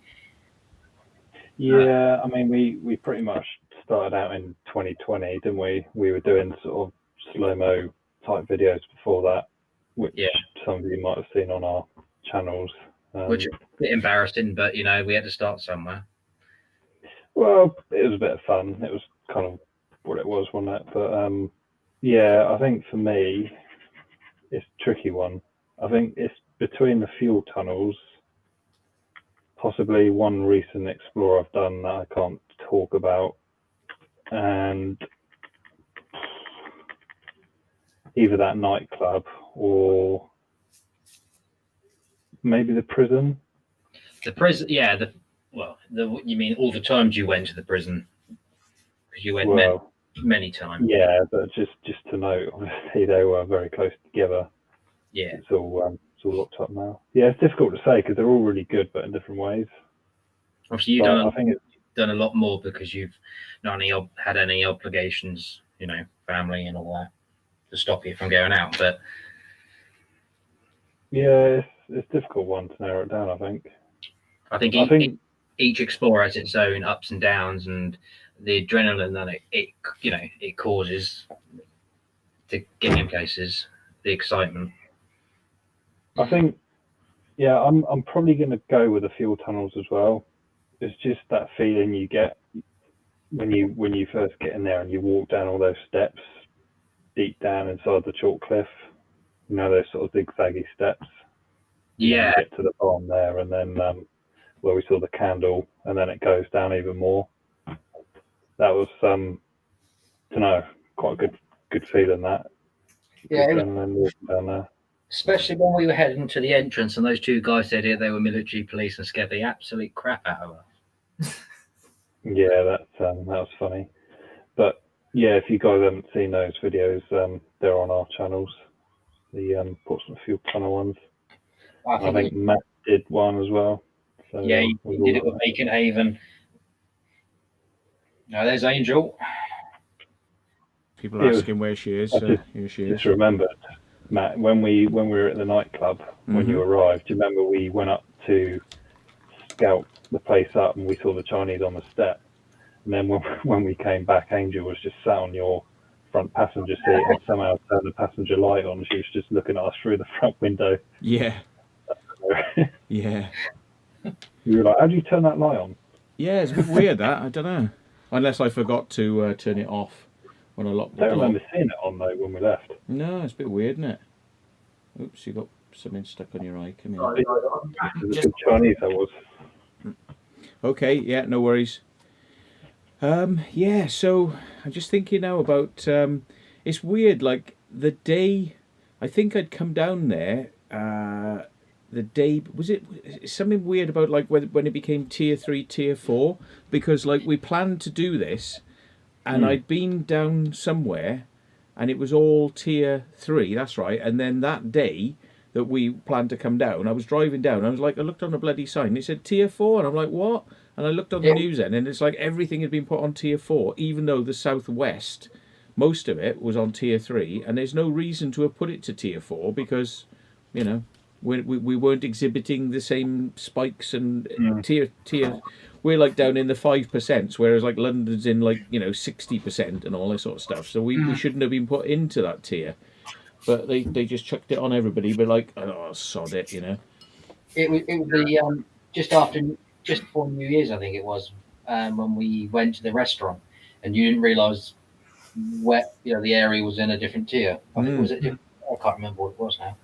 Yeah, I mean, we pretty much started out in 2020, didn't we? We were doing sort of slow-mo type videos before that, which Yeah. some of you might have seen on our channels. Which is a bit embarrassing, but, we had to start somewhere. Well, it was a bit of fun. It was kind of what it was, wasn't it? But yeah, I think for me, it's a tricky one. I think it's between the fuel tunnels, possibly one recent explore I've done that I can't talk about, and either that nightclub or maybe the prison. The prison, yeah. You mean all the times you went to the prison? Because you went many times. Yeah, but just to note, obviously they were very close together. Yeah. It's all locked up now. Yeah, it's difficult to say because they're all really good, but in different ways. Obviously, I think it's done a lot more because you've not only had any obligations, family and all that, to stop you from going out. But yeah, it's a difficult one to narrow it down. I think each explorer has its own ups and downs, and the adrenaline that it causes to get in places, the excitement. I think, yeah, I'm probably going to go with the fuel tunnels as well. It's just that feeling you get when you first get in there and you walk down all those steps deep down inside the chalk cliff. Those sort of zigzaggy steps. Yeah. You get to the bottom there, and then where we saw the candle, and then it goes down even more. That was quite a good feeling. That and then walking down there. Especially when we were heading to the entrance and those two guys said they were military police and scared the absolute crap out of us. Yeah, that was funny. But yeah, if you guys haven't seen those videos, they're on our channels, the Portsmouth Fuel Tunnel ones. I think Matt did one as well. So, yeah, he did it with Beacon Haven. Now there's Angel. People asking where she is. Here she is. Just remembered, Matt, when we were at the nightclub, when you arrived, do you remember we went up to scout the place up and we saw the Chinese on the step? And then when we came back, Angel was just sat on your front passenger seat and somehow turned the passenger light on. She was just looking at us through the front window. Yeah. Yeah. We were like, how do you turn that light on? Yeah, it's a bit weird that. I don't know. Unless I forgot to turn it off when I locked the I door. don't remember seeing it on though when we left. No, it's a bit weird, isn't it? Oops, you got something stuck on your eye. Come here. Right, It was a good Chinese, that was. Okay, yeah, no worries. Yeah, so I'm just thinking now about it's weird, like the day I think I'd come down there, the day was it something weird about like when it became tier 3, tier 4, because like we planned to do this and I'd been down somewhere and it was all tier 3, that's right, and then that day that we planned to come down, I was driving down, I was like, I looked on a bloody sign, it said tier 4, and I'm like, what? And I looked on the news then, and it's like everything had been put on tier 4, even though the southwest, most of it was on tier 3, and there's no reason to have put it to tier 4 because, you know, we weren't exhibiting the same spikes and tier. We're like down in the 5%, whereas like London's in like 60% and all this sort of stuff. So we shouldn't have been put into that tier. But they just chucked it on everybody, but like, oh, sod it, you know. It was the just before New Year's, I think it was, when we went to the restaurant, and you didn't realise where the area was in a different tier. I think was it different? I can't remember what it was now.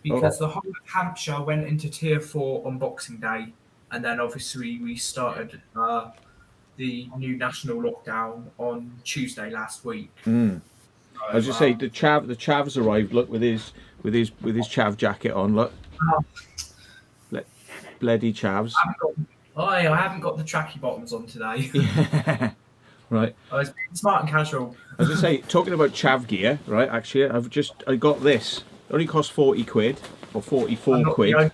Because the whole of Hampshire went into tier 4 on Boxing Day, and then obviously we started the new national lockdown on Tuesday last week. I was just saying the chav's arrived. Look with his chav jacket on. Look, bloody chavs. I haven't got the tracky bottoms on today. Yeah. Right. I was smart and casual. I was just say, talking about chav gear, right? Actually, I got this. It only cost 40 quid or 44 quid.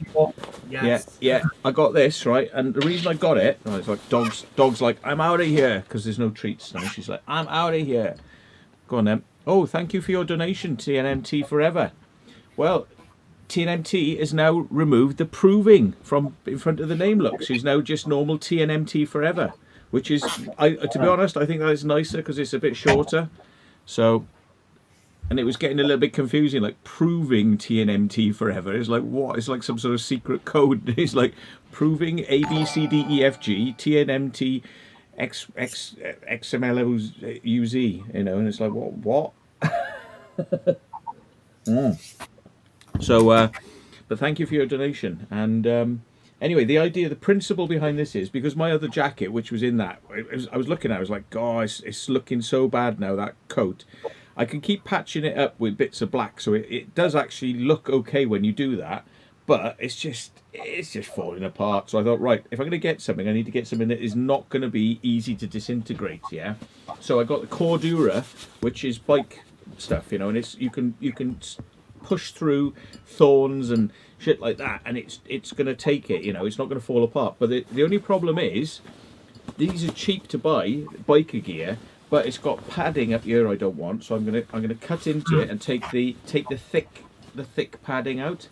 Yes. Yeah. I got this, right? And the reason I got it, right, it's like dog's like, I'm out of here because there's no treats now. She's like, I'm out of here. Go on then. Oh, thank you for your donation, TNMT Forever. Well, TNMT has now removed the proving from in front of the name. Look, so it's now just normal TNMT Forever, which is, to be honest, I think that is nicer because it's a bit shorter. So, and it was getting a little bit confusing, like proving TNMT Forever. It's like, what? It's like some sort of secret code. It's like proving ABCDEFG TNMT XMLUZ, and it's like, what? So, but thank you for your donation. And anyway, the principle behind this is because my other jacket, which was in that, I was looking at it, I was like, God, it's looking so bad now, that coat. I can keep patching it up with bits of black, so it does actually look okay when you do that, but it's just falling apart. So I thought, right, if I'm going to get something, I need to get something that is not going to be easy to disintegrate, yeah? So I got the Cordura, which is bike stuff, and it's you can push through thorns and shit like that, and it's going to take it, it's not going to fall apart. But the only problem is, these are cheap to buy, biker gear, but it's got padding up here I don't want, so I'm gonna cut into it and take the thick padding out,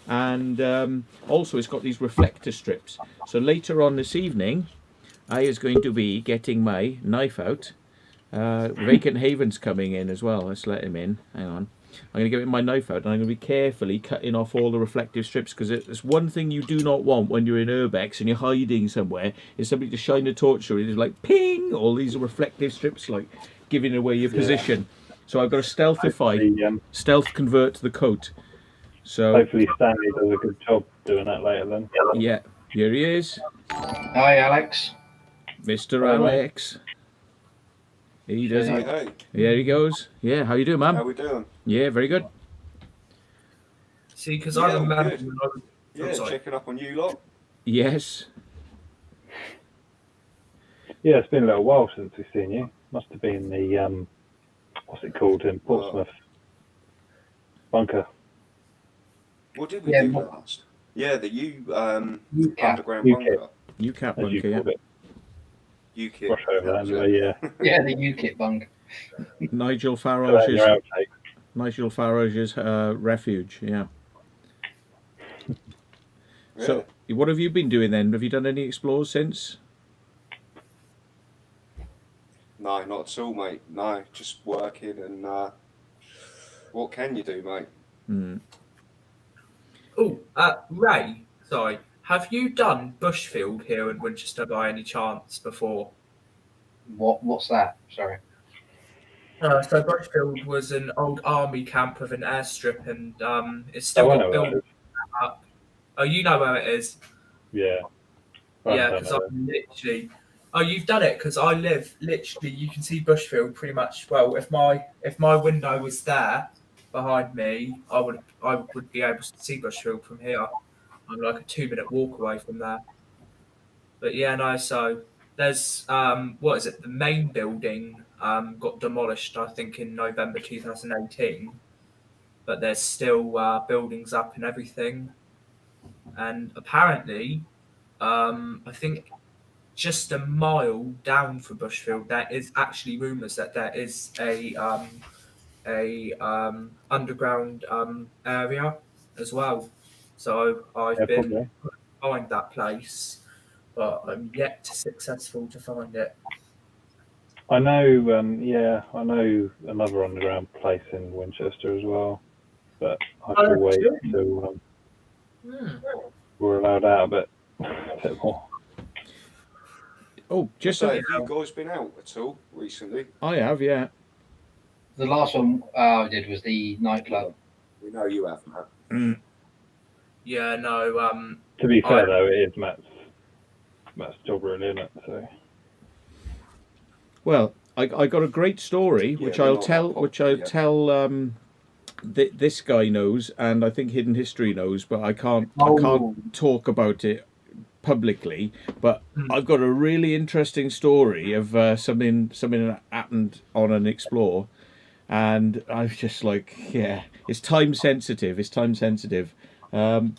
and also it's got these reflector strips. So later on this evening, I is going to be getting my knife out. Vacant Haven's coming in as well. Let's let him in. Hang on. I'm going to get my knife out and I'm going to be carefully cutting off all the reflective strips, because it's one thing you do not want when you're in urbex and you're hiding somewhere is somebody to shine a torch through it. It's like ping, all these reflective strips like giving away your position. So I've got to stealth convert the coat. So hopefully Stanley does a good job doing that later then. Yeah, here he is. Hi, Alex. Mr. Alex. He does it. Hey. There he goes. Yeah, how you doing, man? How we doing? Yeah, very good. See, because I remember... Checking up on you lot. Yes. Yeah, it's been a little while since we've seen you. Must have been the, what's it called in Portsmouth? Bunker. What did we do last? Yeah, the underground bunker. UCAP bunker, yeah. UKIP. Brush over anyway, yeah. Yeah, the UKIP bunk. Nigel Farage's refuge, yeah. So, what have you been doing then? Have you done any explores since? No, not at all, mate. No, just working and what can you do, mate? Oh, Ray, sorry. Have you done Bushfield here in Winchester by any chance before? What's that? Sorry. So Bushfield was an old army camp with an airstrip, and it's still got buildings up. Oh, you know where it is? Yeah. Yeah, because I'm literally. Oh, you've done it because I live literally. You can see Bushfield pretty much. Well, if my window was there behind me, I would be able to see Bushfield from here. I'm like a 2-minute walk away from there. But yeah, no. So there's what is it? The main building got demolished, I think, in November 2018. But there's still buildings up and everything. And apparently, I think just a mile down from Bushfield, there is actually rumours that there is a underground area as well. So I've been trying to find that place, but I'm yet to successful to find it. I know. I know another underground place in Winchester as well, but I have to wait until we're allowed out a bit more. Oh, just so have you guys been out at all recently? I have, yeah. The last one I did was the Nightclub. We know you have, Matt. Yeah, no. To be fair, though, it is Matt's job, really, isn't it? So. Well, I got a great story, which I'll tell. This guy knows, and I think Hidden History knows, but I can't talk about it publicly. But I've got a really interesting story of something that happened on an Explore, and I was just like, yeah, it's time sensitive.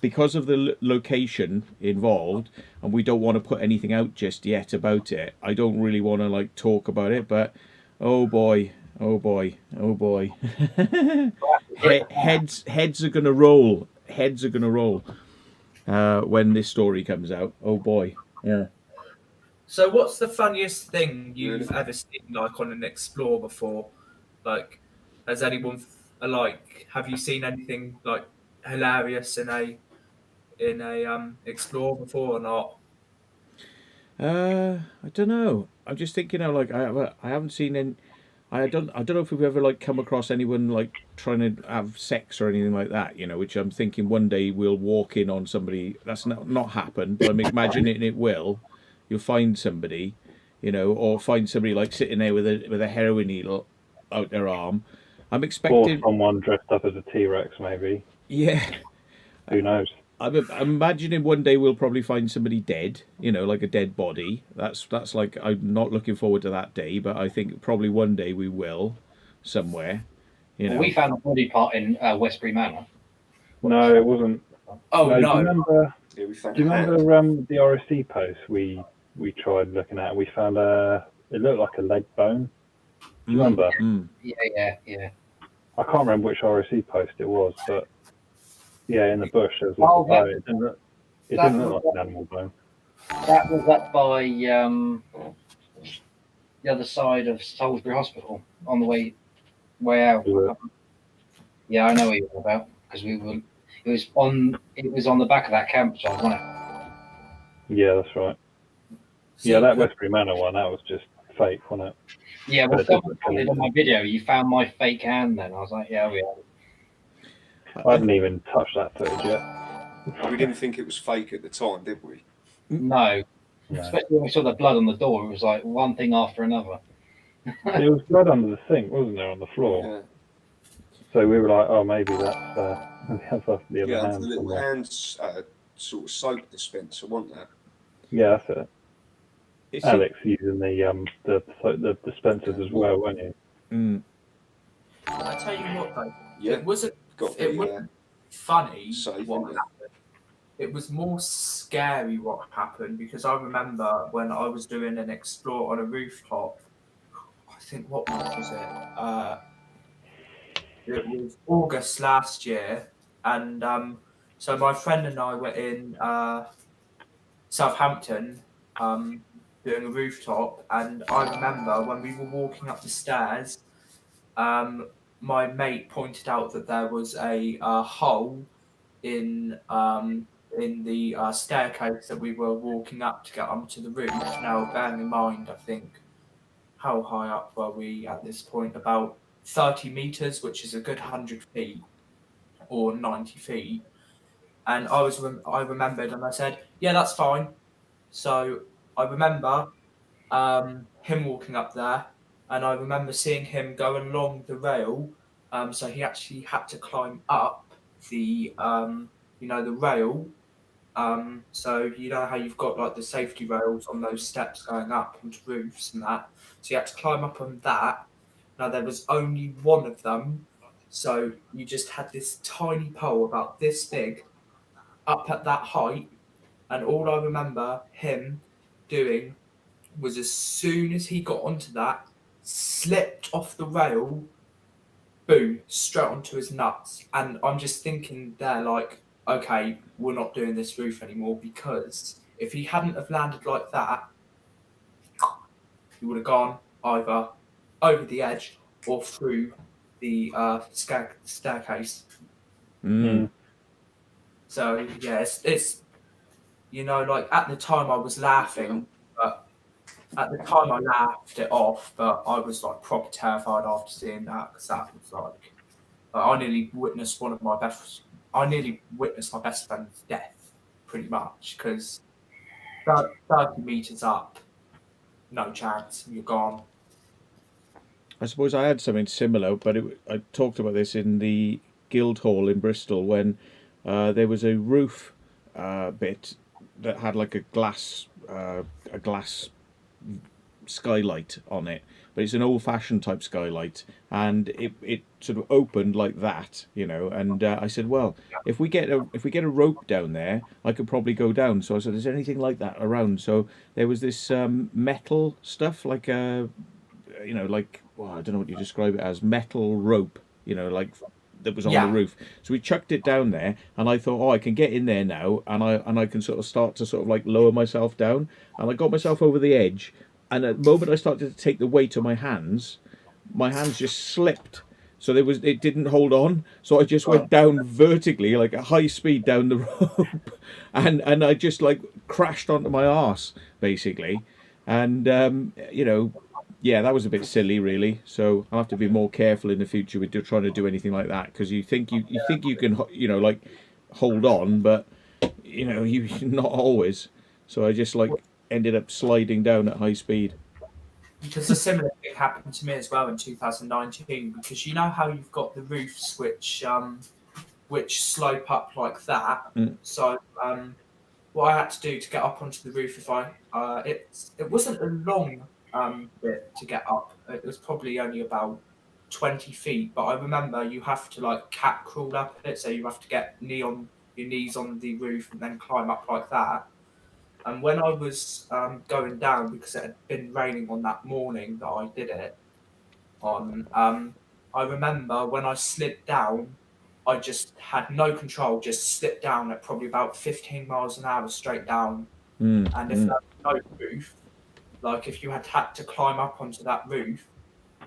Because of the location involved, and we don't want to put anything out just yet about it. I don't really want to talk about it, but oh boy. Heads are gonna roll. When this story comes out. Oh boy, yeah. So, what's the funniest thing you've ever seen on an Explore before? Has anyone have you seen anything hilarious in a Explore before or not? I don't know. I'm just thinking now. I haven't seen any. I don't know if we've ever come across anyone trying to have sex or anything like that. Which I'm thinking one day we'll walk in on somebody. That's not happened, but I'm imagining it will. You'll find somebody, or find somebody sitting there with a heroin needle out their arm. I'm expecting or someone dressed up as a T-Rex, maybe. Yeah. Who knows? I'm imagining one day we'll probably find somebody dead, like a dead body. That's I'm not looking forward to that day, but I think probably one day we will, somewhere. Well, we found a body part in Westbury Manor. No, it wasn't. Oh no! Do you remember the RSC post we tried looking at? We found it looked like a leg bone. Do you remember? Yeah. I can't remember which RSC post it was, but yeah, in the bush there was a bone. It didn't look like an animal bone. That was up by the other side of Salisbury Hospital on the way out. Yeah, I know what you're about because it was on the back of that campsite, wasn't it? Yeah, that's right. Yeah, that Westbury Manor one, that was just fake, wasn't it? Yeah, well, someone commented on my video, you found my fake hand then. I was like, yeah, we have. I haven't even touched that footage yet. We didn't think it was fake at the time, did we? No. Especially when we saw the blood on the door, it was like one thing after another. There was blood under the sink, wasn't there, on the floor? Yeah. So we were like, oh, maybe that's the other hand. The little hands sort of soap dispenser, wasn't that? Yeah, that's it. Alex using the dispensers as well, weren't you? I tell you what, though, yeah. it wasn't funny what happened. It was more scary what happened because I remember when I was doing an Explore on a rooftop. I think what month was it? It was August last year, and so my friend and I were in Southampton. doing a rooftop, and I remember when we were walking up the stairs, my mate pointed out that there was a hole in the staircase that we were walking up to get onto the roof. Now, bearing in mind, I think, how high up were we at this point? About 30 meters, which is a good 100 feet or 90 feet. And I remembered, and I said, "Yeah, that's fine." So I remember him walking up there, and I remember seeing him go along the rail. So he actually had to climb up the the rail. So you know how you've got like the safety rails on those steps going up onto roofs and that. So you had to climb up on that. Now there was only one of them, so you just had this tiny pole about this big up at that height, and all I remember him doing was as soon as he got onto that, slipped off the rail, boom, straight onto his nuts. And I'm just thinking there, like, okay, we're not doing this roof anymore, because if he hadn't have landed like that, he would have gone either over the edge or through the staircase. Mm. So yeah, it's like at the time I was laughing, but at the time I laughed it off, but I was like proper terrified after seeing that, because that was like I nearly witnessed my best friend's death, pretty much, because 30 meters up, no chance, you're gone. I suppose I had something similar, but I talked about this in the Guildhall in Bristol when there was a roof bit that had like a glass skylight on it, but it's an old-fashioned type skylight, and it sort of opened like that, and I said, well, if we get a rope down there, I could probably go down. So I said, is there anything like that around? So there was this metal stuff, like I don't know what you describe it as, metal rope, like that was on the roof. So we chucked it down there, and I thought, I can get in there now, and I can sort of start to sort of like lower myself down, and I got myself over the edge, and at the moment I started to take the weight on my hands just slipped. So it didn't hold on, so I just went down vertically, like at high speed down the rope, and I just like crashed onto my arse basically, and yeah, that was a bit silly, really. So I'll have to be more careful in the future with trying to do anything like that, because you think you can, like hold on, but you not always. So I just like ended up sliding down at high speed. Because a similar thing happened to me as well in 2019. Because you know how you've got the roofs which slope up like that. So what I had to do to get up onto the roof, it wasn't a long bit to get up. It was probably only about 20 feet, but I remember you have to like cat crawl up it, so you have to get your knees on the roof and then climb up like that. And when I was going down, because it had been raining on that morning that I did it on, I remember when I slid down, I just had no control, just slipped down at probably about 15 miles an hour straight down. And if there was no roof, like if you had to climb up onto that roof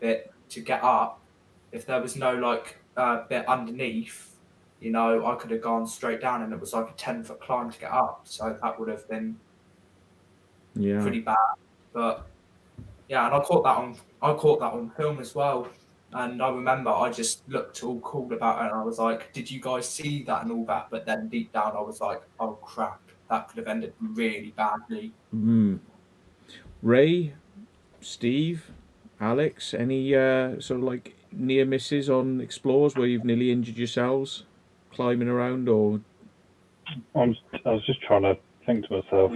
bit to get up, if there was no like bit underneath, I could have gone straight down, and it was like a 10-foot climb to get up. So that would have been pretty bad. But yeah, and I caught that on film as well. And I remember I just looked all cool about it, and I was like, "Did you guys see that and all that?" But then deep down, I was like, "Oh crap, that could have ended really badly." Ray, Steve, Alex, any sort of like near misses on explores where you've nearly injured yourselves climbing around, or? I was just trying to think to myself.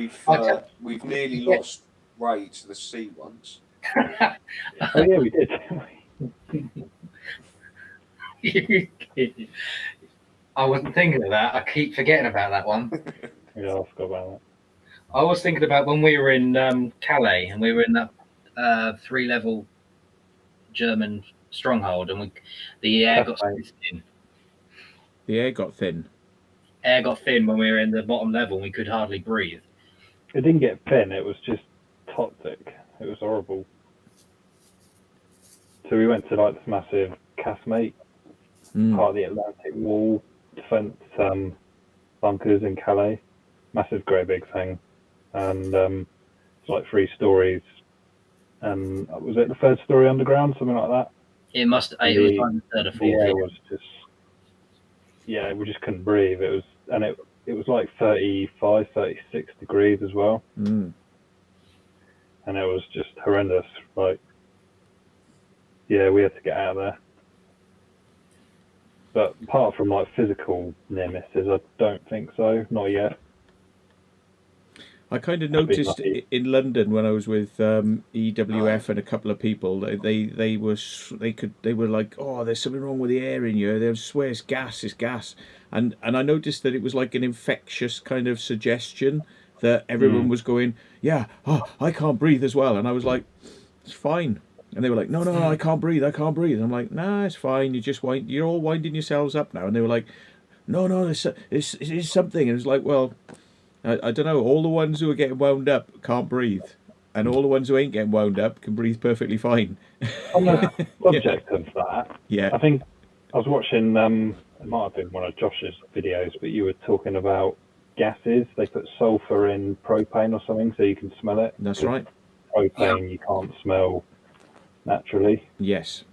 We've nearly lost Ray to the sea once. Oh yeah, we did. I wasn't thinking of that. I keep forgetting about that one. Yeah, I forgot about that. I was thinking about when we were in Calais, and we were in that 3-level German stronghold, and the air got thin. The air got thin. Air got thin when we were in the bottom level, and we could hardly breathe. It didn't get thin. It was just toxic. It was horrible. So we went to like this massive casemate, part of the Atlantic Wall defence bunkers in Calais. Massive, great big thing. And it's like 3 stories. And was it the 3rd story underground, something like that? It was like the 3rd or 4th. The air was just, yeah, we just couldn't breathe. It was like 35, 36 degrees as well. And it was just horrendous. Like, yeah, we had to get out of there. But apart from like physical near misses, I don't think so. Not yet. I kind of noticed in London when I was with EWF and a couple of people, they were like, oh, there's something wrong with the air in here. They swear it's gas, and I noticed that it was like an infectious kind of suggestion that everyone was going, yeah, oh, I can't breathe as well, and I was like, it's fine. And they were like, no, I can't breathe. And I'm like, nah, it's fine. You're all winding yourselves up now. And they were like, no, it's something. And it was like, well, I don't know. All the ones who are getting wound up can't breathe, and all the ones who ain't getting wound up can breathe perfectly fine. On the subject of that, yeah, I think I was watching. It might have been one of Josh's videos, but you were talking about gases. They put sulfur in propane or something, so you can smell it. That's right. Propane you can't smell naturally. Yes.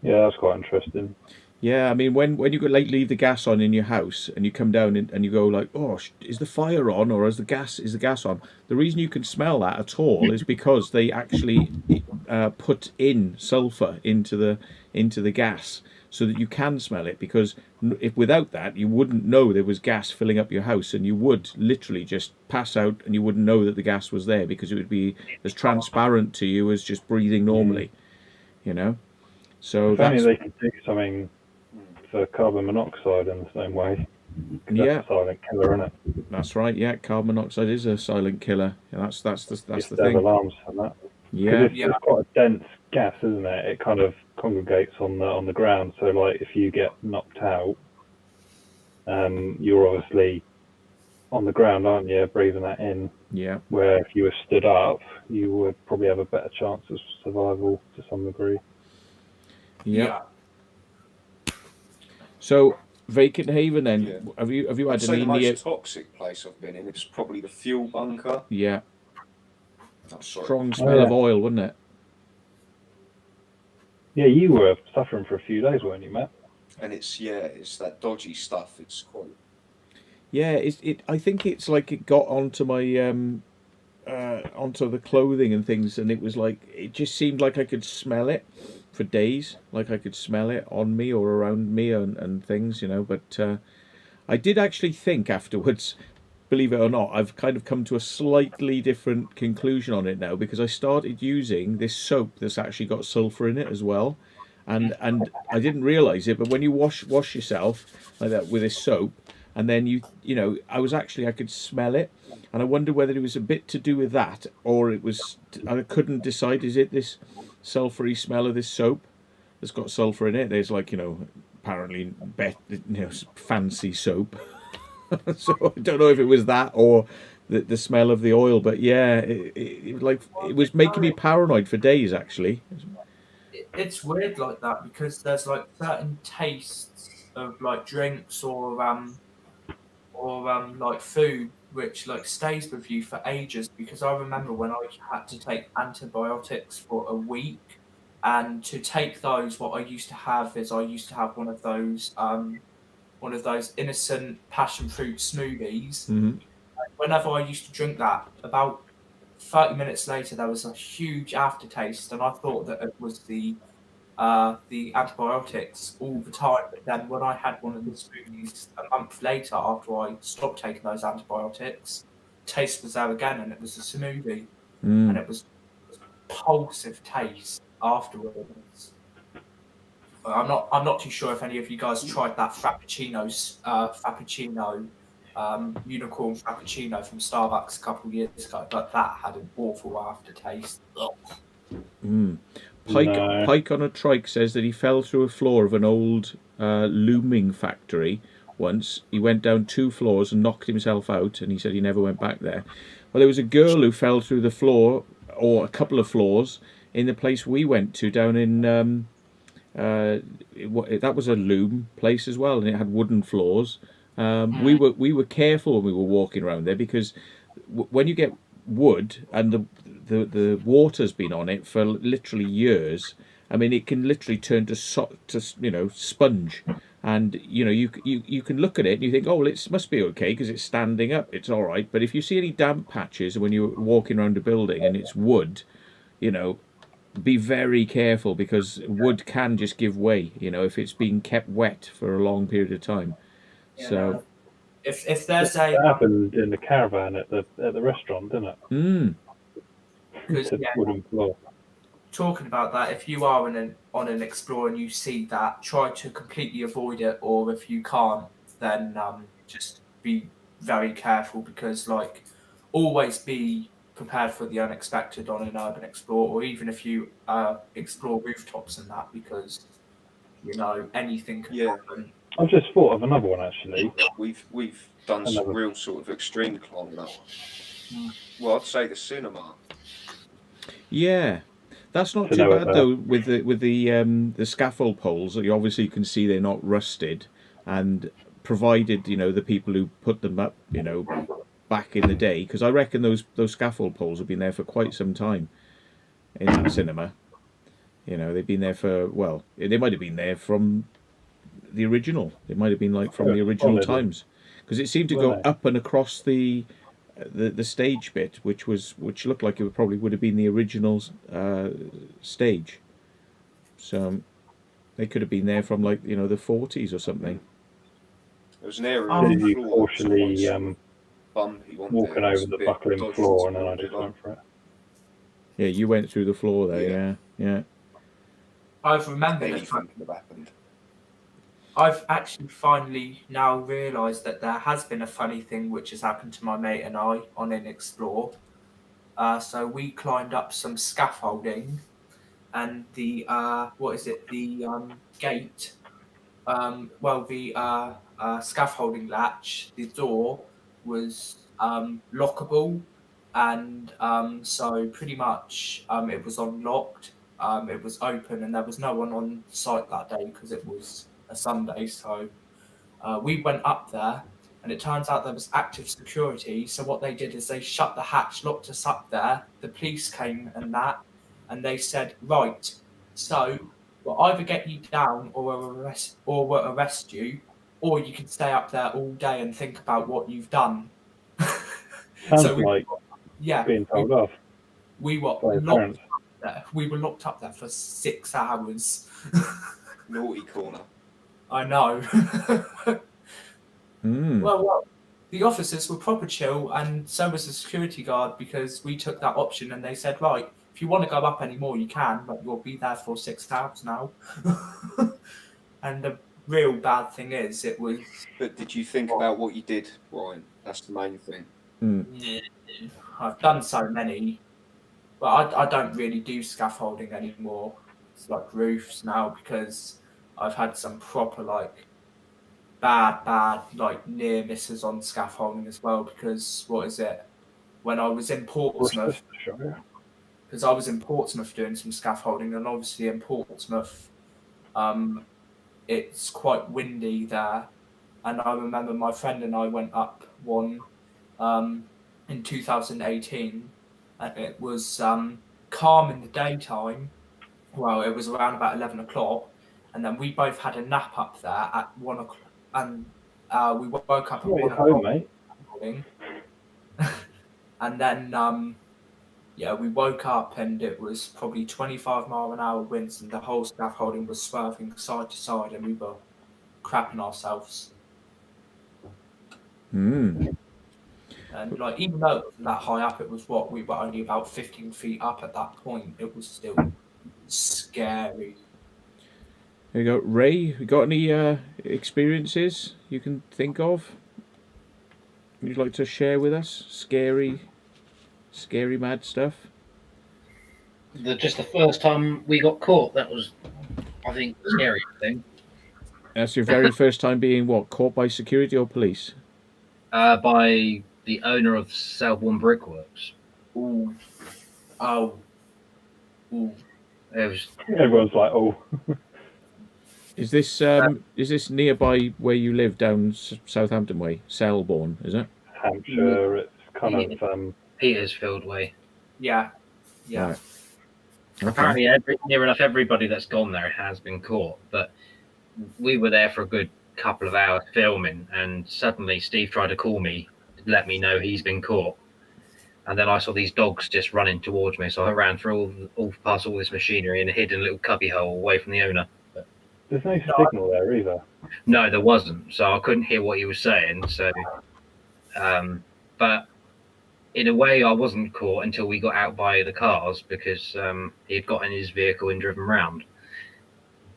Yeah, that's quite interesting. Yeah, I mean, when you go leave the gas on in your house and you come down and you go like, oh, is the fire on or is the gas on? The reason you can smell that at all is because they actually put in sulfur into the gas so that you can smell it. Because if without that, you wouldn't know there was gas filling up your house, and you would literally just pass out and you wouldn't know that the gas was there because it would be as transparent to you as just breathing normally. You know, so if only they could do something for carbon monoxide in the same way. That's a silent killer, isn't it? That's right. Yeah, carbon monoxide is a silent killer. Yeah, that's the thing. Alarms and that. Yeah, it's quite a dense gas, isn't it? It kind of congregates on the ground. So, like, if you get knocked out, you're obviously on the ground, aren't you? Breathing that in. Yeah. Where if you were stood up, you would probably have a better chance of survival to some degree. Yeah. So Vacant Haven, then have you had any near? The most toxic place I've been in is probably the fuel bunker. Yeah. Strong smell of oil, wasn't it? Yeah, you were suffering for a few days, weren't you, Matt? And it's that dodgy stuff. It's quite. Yeah, I think it's like it got onto my onto the clothing and things, and it was like it just seemed like I could smell it for days, like I could smell it on me or around me and things, you know. But I did actually think afterwards, believe it or not, I've kind of come to a slightly different conclusion on it now, because I started using this soap that's actually got sulfur in it as well, and I didn't realise it, but when you wash yourself like that with this soap, and then you know, I could smell it, and I wonder whether it was a bit to do with that, or it was, I couldn't decide, is it this sulfury smell of this soap that's got sulfur in it? There's like, you know, apparently fancy soap. So I don't know if it was that or the smell of the oil, but yeah, it was making me paranoid for days, actually. It's weird like that, because there's like certain tastes of like drinks or like food which like stays with you for ages. Because I remember when I had to take antibiotics for a week, and to take those, what I used to have is one of those innocent passion fruit smoothies. Mm-hmm. Whenever I used to drink that, about 30 minutes later there was a huge aftertaste, and I thought that it was the antibiotics all the time. But then when I had one of the smoothies a month later, after I stopped taking those antibiotics, taste was there again, and it was a smoothie, and it was repulsive taste afterwards. I'm not too sure if any of you guys tried that Frappuccino unicorn Frappuccino from Starbucks a couple of years ago, but that had an awful aftertaste. Pike on a Trike says that he fell through a floor of an old looming factory once. He went down 2 floors and knocked himself out, and he said he never went back there. Well, there was a girl who fell through the floor, or a couple of floors, in the place we went to down in. That was a loom place as well, and it had wooden floors. We were careful when we were walking around there because when you get wood and the water's been on it for literally years, I mean, it can literally turn to sponge, and you can look at it and you think, oh, well, it must be okay because it's standing up, it's all right. But if you see any damp patches when you're walking around a building and it's wood, be very careful because wood can just give way, if it's being kept wet for a long period of time. Yeah, So if there's It happened in the caravan at the restaurant, didn't it? Because wooden floor. Talking about that, if you are on an Explorer and you see that, try to completely avoid it, or if you can't, then just be very careful because, like, always be prepared for the unexpected on an urban Explorer, or even if you explore rooftops and that, because anything can happen. I've just thought of another one actually. We've done some real sort of extreme climbing up. Well, I'd say the cinema. Yeah, that's not too bad though. With the scaffold poles, you obviously can see they're not rusted, and provided the people who put them up, back in the day, because I reckon those scaffold poles have been there for quite some time in that cinema. They've been there for, well, they might have been there from the original. It might have been like from the original times, because it seemed to go up and across the stage bit, which looked like it probably would have been the original stage. So they could have been there from like the 40s or something. There was an area partially bumpy, walking over the buckling floor, and then I just went for it. Yeah, you went through the floor there. Yeah. I've remembered anything could have happened. I've actually finally now realised that there has been a funny thing which has happened to my mate and I on an Explore. So we climbed up some scaffolding, and the gate. The scaffolding latch, the door was lockable, and so pretty much it was unlocked. It was open, and there was no one on site that day because it was a Sunday. So we went up there, and it turns out there was active security. So what they did is they shut the hatch, locked us up there. The police came and they said, right, so we'll either get you down or we'll arrest you, or you can stay up there all day and think about what you've done. Sounds like being told off. We were locked up there. We were locked up there for 6 hours. Naughty corner. I know. Well, the officers were proper chill, and so was the security guard, because we took that option and they said, right, if you want to go up anymore, you can, but you'll be there for 6 hours now. And the real bad thing is, it was... But did you think about what you did, Ryan? That's the main thing. I've done so many, but I don't really do scaffolding anymore. It's like roofs now, because I've had some proper, like, bad, like, near misses on scaffolding as well, because, when I was in Portsmouth... Because I was in Portsmouth doing some scaffolding, and obviously in Portsmouth, it's quite windy there. And I remember my friend and I went up one in 2018, and it was calm in the daytime. Well, it was around about 11 o'clock, and then we both had a nap up there at 1 o'clock, and we woke up at 1 o'clock. Mate. And then... we woke up and it was probably 25-mile-an-hour winds, and the whole scaffolding was swerving side to side, and we were crapping ourselves. And like, even though it wasn't that high up, it was we were only about 15 feet up at that point. It was still scary. There you go, Ray. You got any experiences you can think of you'd like to share with us? Scary mad stuff. Just the first time we got caught, that was, I think, the scary thing. That's your very first time being caught by security or police? By the owner of Selborne Brickworks. Ooh. Oh. Ooh. It was. Everyone's like, oh. Is this nearby where you live down Southampton way? Selborne, is it? Hampshire. It's kind of Petersfield way. Yeah. Yeah. Right. Apparently, near enough everybody that's gone there has been caught. But we were there for a good couple of hours filming, and suddenly Steve tried to call me to let me know he's been caught. And then I saw these dogs just running towards me, so I ran through all past all this machinery and hid in a little cubby hole away from the owner. But there's no signal there either. no, there wasn't, so I couldn't hear what he was saying. So, but in a way, I wasn't caught until we got out by the cars because he had got in his vehicle and driven round.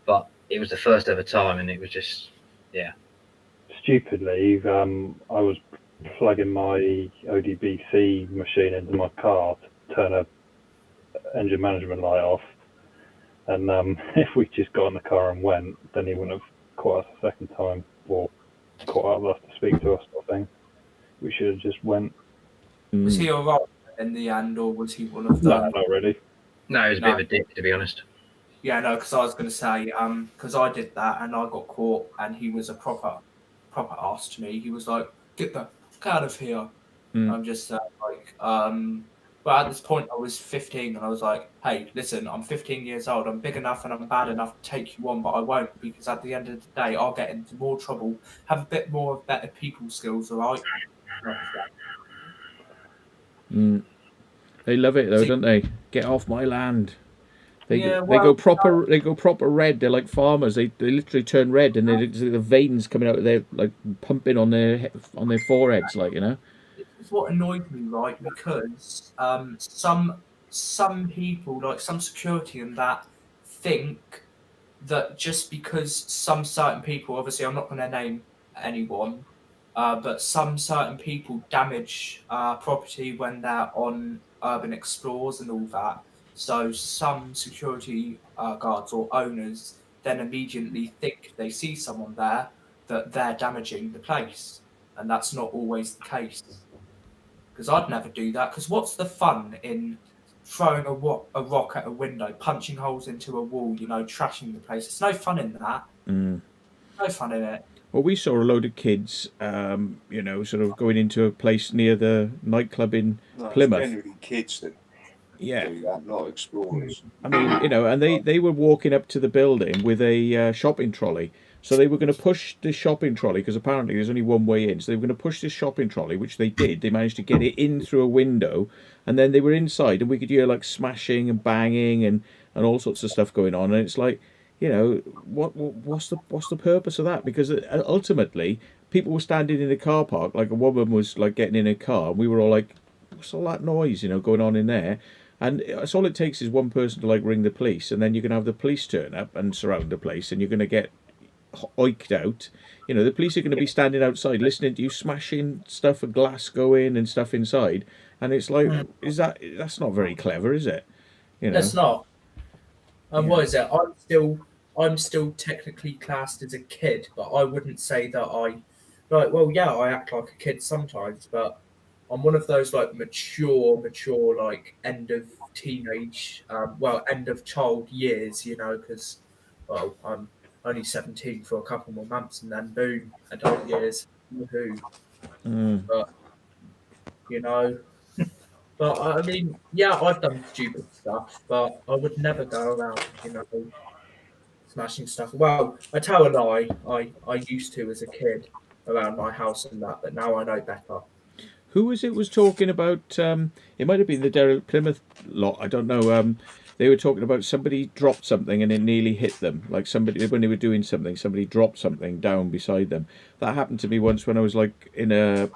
But it was the first ever time, and it was just, yeah. Stupidly, I was plugging my ODBC machine into my car to turn a engine management light off, and if we just got in the car and went, then he wouldn't have caught us a second time or caught up with us to speak to us, sort of thing. We should have just went. Was he alright in the end, or was he one of them? No, not really. No, he was a bit of a dick, to be honest. Yeah, no, because I was going to say, because I did that and I got caught, and he was a proper ass to me. He was like, "Get the fuck out of here!" I'm just but at this point I was 15, and I was like, "Hey, listen, I'm 15 years old. I'm big enough and I'm bad enough to take you on, but I won't, because at the end of the day, I'll get into more trouble. Have a bit more of better people skills, all right?" They love it though, don't they? Get off my land. They go proper red. They're like farmers. They literally turn red, and the veins coming out of their, like, pumping on their foreheads, like, you know. It's what annoyed me, right? Because some people, like some security and that, think that just because some certain people, obviously I'm not going to name anyone, but some certain people damage property when they're on urban explorers and all that. So some security guards or owners then immediately think if they see someone there that they're damaging the place, and that's not always the case. Because I'd never do that. Because what's the fun in throwing a rock at a window, punching holes into a wall, trashing the place? There's no fun in that. No fun in it. Well, we saw a load of kids, sort of going into a place near the nightclub in Plymouth. It's generally kids that do that, not explorers. I mean, and they were walking up to the building with a shopping trolley. So they were going to push the shopping trolley, because apparently there's only one way in. So they were going to push this shopping trolley, which they did. They managed to get it in through a window, and then they were inside, and we could hear like smashing and banging and all sorts of stuff going on. And it's like, what's the purpose of that? Because ultimately, people were standing in the car park, like a woman was like getting in a car, and we were all like, what's all that noise, going on in there? And it's all it takes is one person to like ring the police, and then you can have the police turn up and surround the place, and you're going to get oiked out. The police are going to be standing outside listening to you smashing stuff and glass going and stuff inside, and it's like, that's not very clever, is it? That's not. And what is it? I'm still technically classed as a kid, but I wouldn't say that I act like a kid sometimes, but I'm one of those like mature, like end of teenage, end of child years, because, I'm only 17 for a couple more months, and then boom, adult years. Woohoo. But, but I mean, I've done stupid stuff, but I would never go around, smashing stuff. Well, I tell a lie. I used to as a kid around my house and that, but now I know better. Who was talking about? It might have been the Derek Plymouth lot. I don't know. They were talking about somebody dropped something and it nearly hit them. Like somebody, when they were doing something, somebody dropped something down beside them. That happened to me once when I was like in a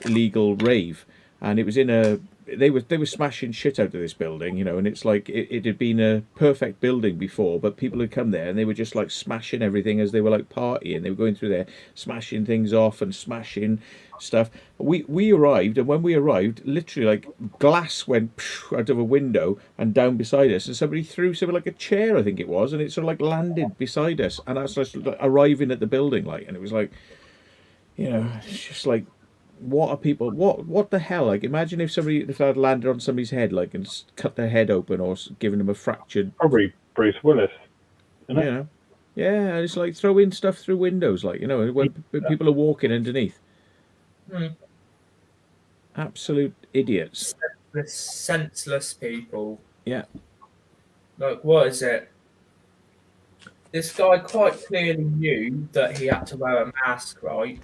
illegal rave, and it was in a. They were smashing shit out of this building, and it's like it had been a perfect building before, but people had come there and they were just like smashing everything as they were like partying. They were going through there, smashing things off and smashing stuff. We arrived, and when we arrived, literally like glass went out of a window and down beside us, and somebody threw something like a chair, I think it was, and it sort of like landed beside us, and that's just like arriving at the building, like, and it was like, it's just like, what are people? What the hell? Like, imagine if that landed on somebody's head, like, and cut their head open, or given them a fractured. Probably Bruce Willis, isn't it? You know, yeah. It's like throwing stuff through windows, like when people are walking underneath. Absolute idiots. Senseless people. Yeah. Like, what is it? This guy quite clearly knew that he had to wear a mask, right,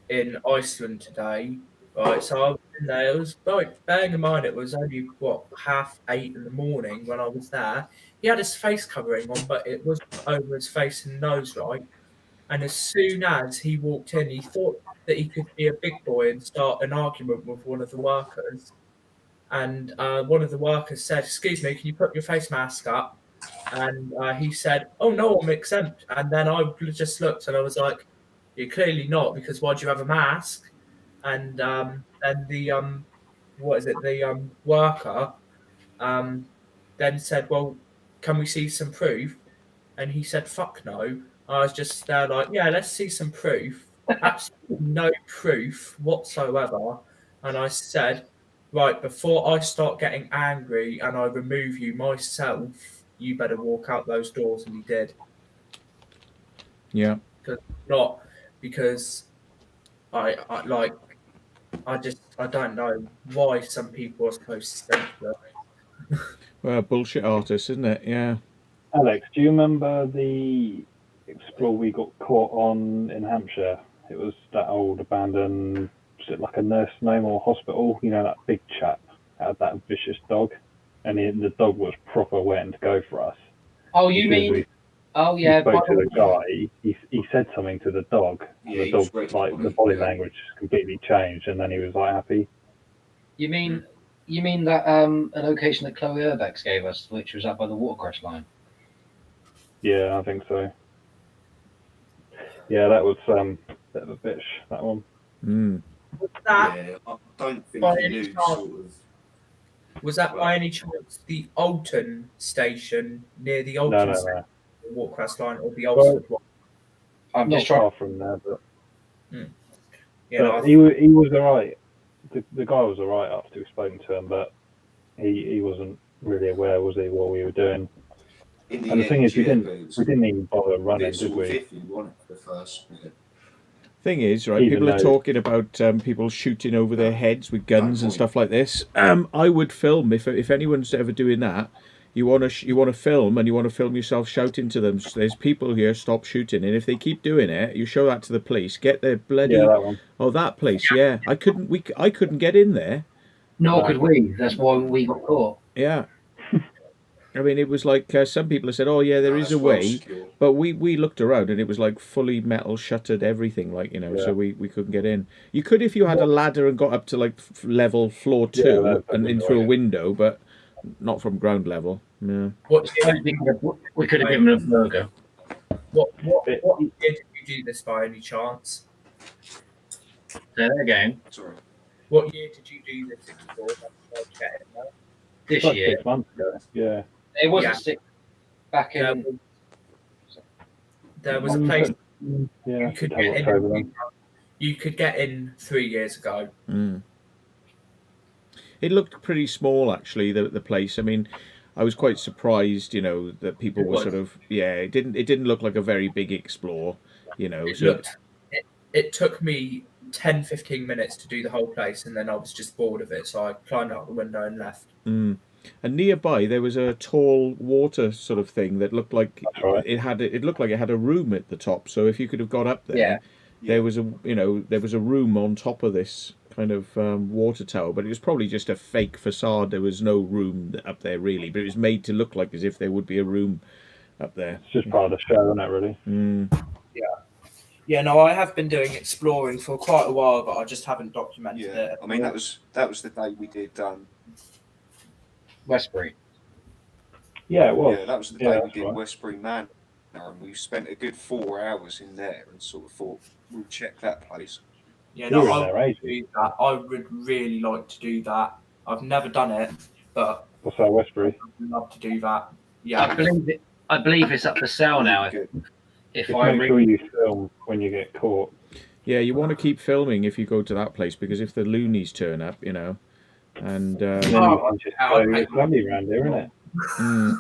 in Iceland today, right? So I was in there. It was like, bearing in mind, it was only 8:30 in the morning when I was there. He had his face covering on, but it was over his face and nose, right? And as soon as he walked in, he thought that he could be a big boy and start an argument with one of the workers. And one of the workers said, "Excuse me, can you put your face mask up?" And he said, "Oh no, I'm exempt." And then I just looked and I was like, "You're clearly not, because why do you have a mask?" And the worker then said, "Well, can we see some proof?" And he said, "Fuck no." I was just there like, "Yeah, let's see some proof." Absolutely no proof whatsoever. And I said, "Right, before I start getting angry and I remove you myself, you better walk out those doors." And he did. Yeah. Because I don't know why some people are so senseless. Well, bullshit artist, isn't it? Yeah. Alex, do you remember the explore we got caught on in Hampshire? It was that old abandoned, was it like a nursing home or hospital? You know, that big chap had that vicious dog, and the dog was proper waiting to go for us. Oh, you mean? We spoke to the guy. He said something to the dog. Yeah, the dog, like the body language completely changed, and then he was like happy. You mean that a location that Chloe Urbex gave us, which was up by the watercress line? Yeah, I think so. Yeah, that was a bit of a bitch, that one. Was that, yeah, I don't think by he any knew chance, sort of. was that by any chance the Alton station near the Alton station, the Watercress line, or the Oxford one? I'm Not just trying. far from there, but, Yeah, but he was alright. The guy was alright after we spoken to him, but he wasn't really aware, was he, what we were doing? And the thing is, we didn't even bother running, did we? Thing is, right, Even people are though- talking about people shooting over their heads with guns and stuff like this. I would film if anyone's ever doing that. You want to film, and you want to film yourself shouting to them. There's people here. Stop shooting. And if they keep doing it, you show that to the police. Get their bloody that one. Oh, that place. Yeah, I couldn't get in there. Nor could we. That's why we got caught. Yeah. I mean, it was like some people have said, "Oh, yeah, there is a way," but we looked around and it was like fully metal shuttered everything, like so we couldn't get in. You could if you had a ladder and got up to like level floor 2 and in through a window, but not from ground level. Yeah. We could have given them a burger. What year did you do this by any chance? Say that again. Sorry. What year did you do this explore? This Like year. 6 months ago. Yeah. It wasn't sick back in. There was a place Yeah. you could get in. You could get in 3 years ago. It looked pretty small, actually. The place. I mean, I was quite surprised, that people were sort of It didn't look like a very big explore, It took me 10-15 minutes to do the whole place, and then I was just bored of it, so I climbed out the window and left. And nearby there was a tall water sort of thing that looked like it looked like it had a room at the top. So if you could have got up there, there was a room on top of this kind of water tower, but it was probably just a fake facade. There was no room up there really, but it was made to look like as if there would be a room up there. It's just part of the show, isn't it, really? Yeah, no, I have been doing exploring for quite a while, but I just haven't documented it. I mean, that was the day we did Westbury. Yeah, it was. Yeah, that was the day we did Westbury Manor, and we spent a good 4 hours in there and sort of thought we'll check that place. Yeah, no, I would really like to do that. I've never done it, but what's that, Westbury? I'd love to do that. Yeah, I believe it's up for sale now. If Just make sure you film when you get caught. Yeah, you want to keep filming if you go to that place, because if the loonies turn up, and And then you can just go, it's lovely around here, isn't it?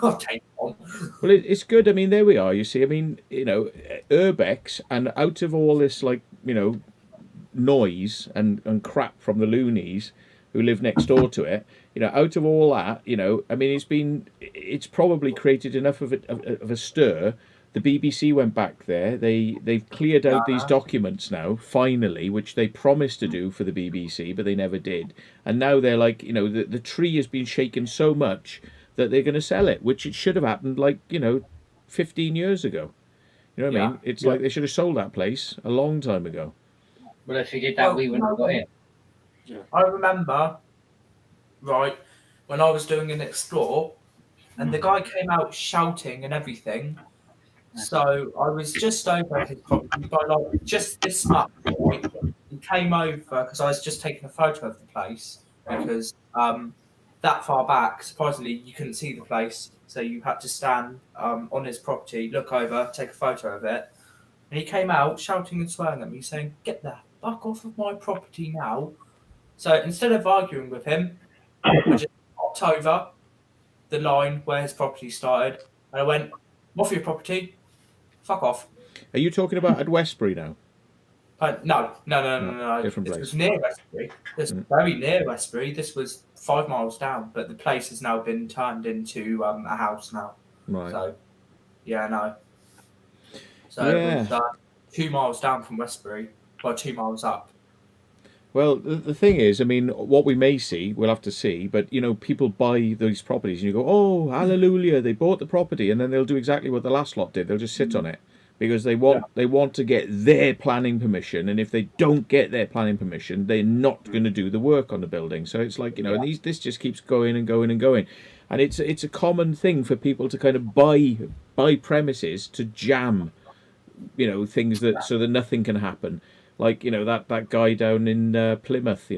I'll take one. well, it's good. I mean, there we are. You see, I mean, urbex, and out of all this, like, noise and crap from the loonies who live next door to it, out of all that, I mean, it's probably created enough of a stir. The BBC went back there. They've cleared out these documents now, finally, which they promised to do for the BBC, but they never did. And now they're like, the tree has been shaken so much that they're going to sell it, which it should have happened, like, 15 years ago. You know what I mean? It's like they should have sold that place a long time ago. Well, if you did that, we wouldn't have got in. Yeah. I remember, right, when I was doing an explore, and the guy came out shouting and everything. So I was just over his property by like just this much. Right? He came over because I was just taking a photo of the place because that far back, surprisingly, you couldn't see the place, so you had to stand on his property, look over, take a photo of it. And he came out shouting and swearing at me, saying, "Get the fuck off of my property now." So instead of arguing with him, I just hopped over the line where his property started, and I went, "I'm off your property. Fuck off." Are you talking about at Westbury now? No. Different This place. was near Westbury. This was very near Westbury. This was 5 miles down, but the place has now been turned into a house now. Right. So, yeah, no. So Yeah. it was 2 miles down from Westbury, well, 2 miles up. Well, the thing is, I mean, what we may see, we'll have to see, but, people buy these properties and you go, oh, hallelujah, they bought the property, and then they'll do exactly what the last lot did. They'll just sit on it because they want to get their planning permission, and if they don't get their planning permission, they're not going to do the work on the building. So it's like, and this just keeps going and going and going. And it's a common thing for people to kind of buy premises to jam, things so that nothing can happen. Like, that guy down in Plymouth, he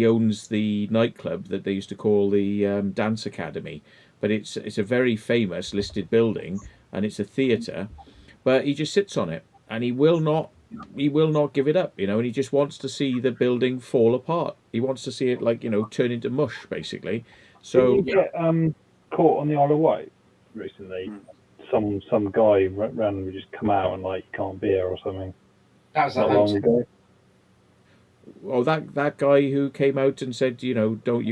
owns the nightclub that they used to call the Dance Academy, but it's a very famous listed building, and it's a theatre, but he just sits on it, and he will not give it up, and he just wants to see the building fall apart. He wants to see it, like, turn into mush, basically. So did you get caught on the Isle of Wight recently? Some guy randomly just come out and like can't be here or something. That was Not long ago. Oh, that guy who came out and said, you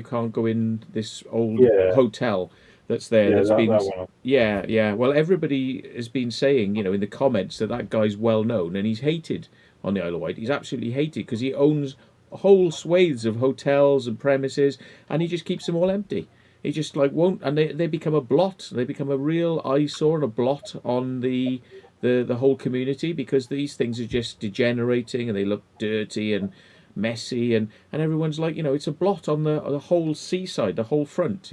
can't go in this old hotel that's there. Yeah, That's that been, one. yeah. Well, everybody has been saying, in the comments that guy's well known and he's hated on the Isle of Wight. He's absolutely hated because he owns whole swathes of hotels and premises, and he just keeps them all empty. He just won't, and they become a blot. They become a real eyesore and a blot on the whole community, because these things are just degenerating and they look dirty and messy, and everyone's like, it's a blot on the whole seaside, the whole front,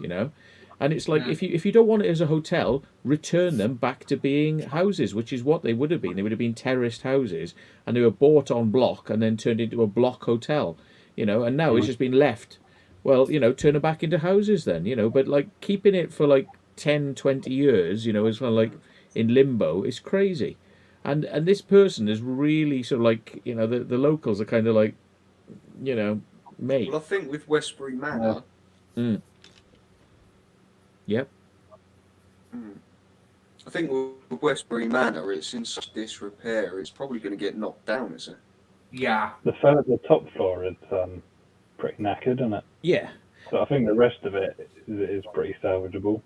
and it's like, if you don't want it as a hotel, return them back to being houses, which is what they would have been. They would have been terraced houses, and they were bought en bloc and then turned into a block hotel, and now it's just been left. Well, turn it back into houses then, but keeping it for 10, 20 years, is kind of in limbo, is crazy. And this person is really sort of the locals are kind of mate. Well, I think with Westbury Manor. Yep. I think with Westbury Manor, it's in such disrepair, it's probably going to get knocked down, isn't it? Yeah. The top floor is pretty knackered, isn't it? Yeah. So I think the rest of it is pretty salvageable.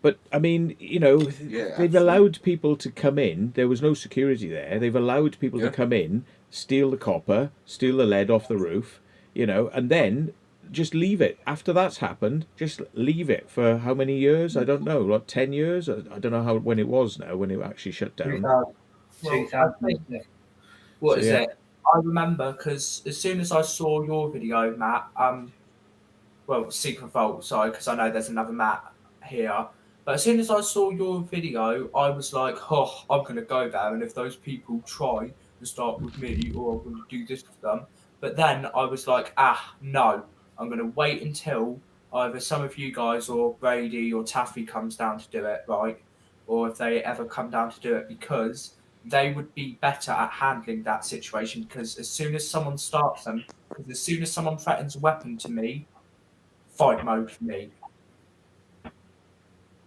But, I mean, they've allowed people to come in. There was no security there. They've allowed people to come in, steal the copper, steal the lead off the roof, and then just leave it. After that's happened, just leave it for how many years? I don't know, 10 years? I don't know when it was now, when it actually shut down. 2000. What is it? I remember because as soon as I saw your video, Matt, Secret Vault, sorry, because I know there's another Matt here. But as soon as I saw your video, I was like, oh, I'm going to go there. And if those people try to start with me, or I'm going to do this with them. But then I was like, no, I'm going to wait until either some of you guys or Brady or Taffy comes down to do it, right? Or if they ever come down to do it, because they would be better at handling that situation, because as soon as someone starts them, because as soon as someone threatens a weapon to me, fight mode for me.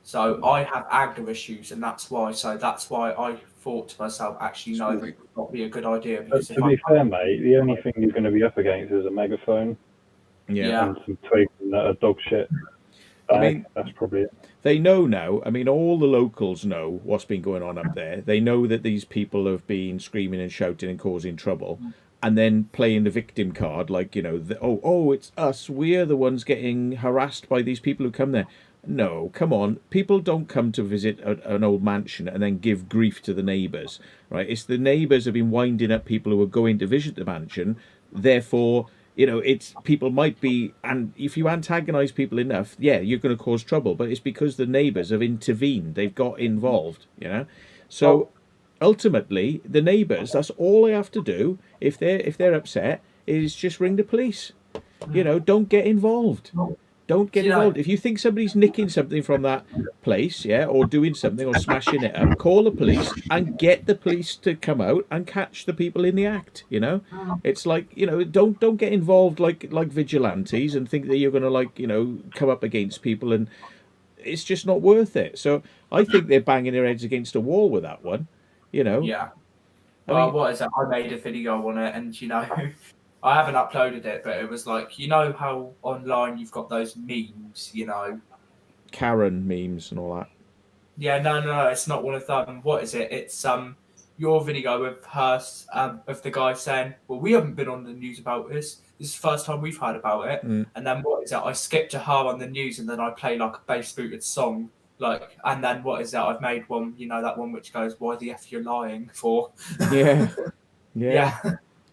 So I have anger issues, and that's why. So that's why I thought to myself, actually, no, that would not be a good idea. But Because to be fair, mate, the only thing you're going to be up against is a megaphone Yeah. and some twigs and a dog shit bag. I mean, that's probably it. They know now. I mean, all the locals know what's been going on up there. They know that these people have been screaming and shouting and causing trouble, and then playing the victim card, like, you know, oh, it's us. We're the ones getting harassed by these people who come there. No, come on. People don't come to visit an old mansion and then give grief to the neighbours, right? It's the neighbours have been winding up people who are going to visit the mansion. Therefore, you know, it's people might be, and if you antagonise people enough, yeah, you're going to cause trouble. But it's because the neighbours have intervened; they've got involved, you know. So ultimately, the neighbours, that's all they have to do if they're upset, is just ring the police. You know, don't get involved. Don't get involved. If you think somebody's nicking something from that place, yeah, or doing something or smashing it up, call the police and get the police to come out and catch the people in the act. You know, it's like, you know, don't get involved like vigilantes and think that you're going to, like, you know, come up against people, and it's just not worth it. So I think they're banging their heads against a wall with that one. You know. Yeah. Well, what is that? I made a video on it, and you know, I haven't uploaded it, but it was like, you know how online you've got those memes, you know, Karen memes and all that. Yeah, no, it's not one of them. What is it? It's your video of her of the guy saying, "Well, we haven't been on the news about this. This is the first time we've heard about it." And then what is it? I skip to her on the news, and then I play like a bass booted song, like, and then what is that? I've made one, you know, that one which goes, "Why the f you're lying for?" Yeah.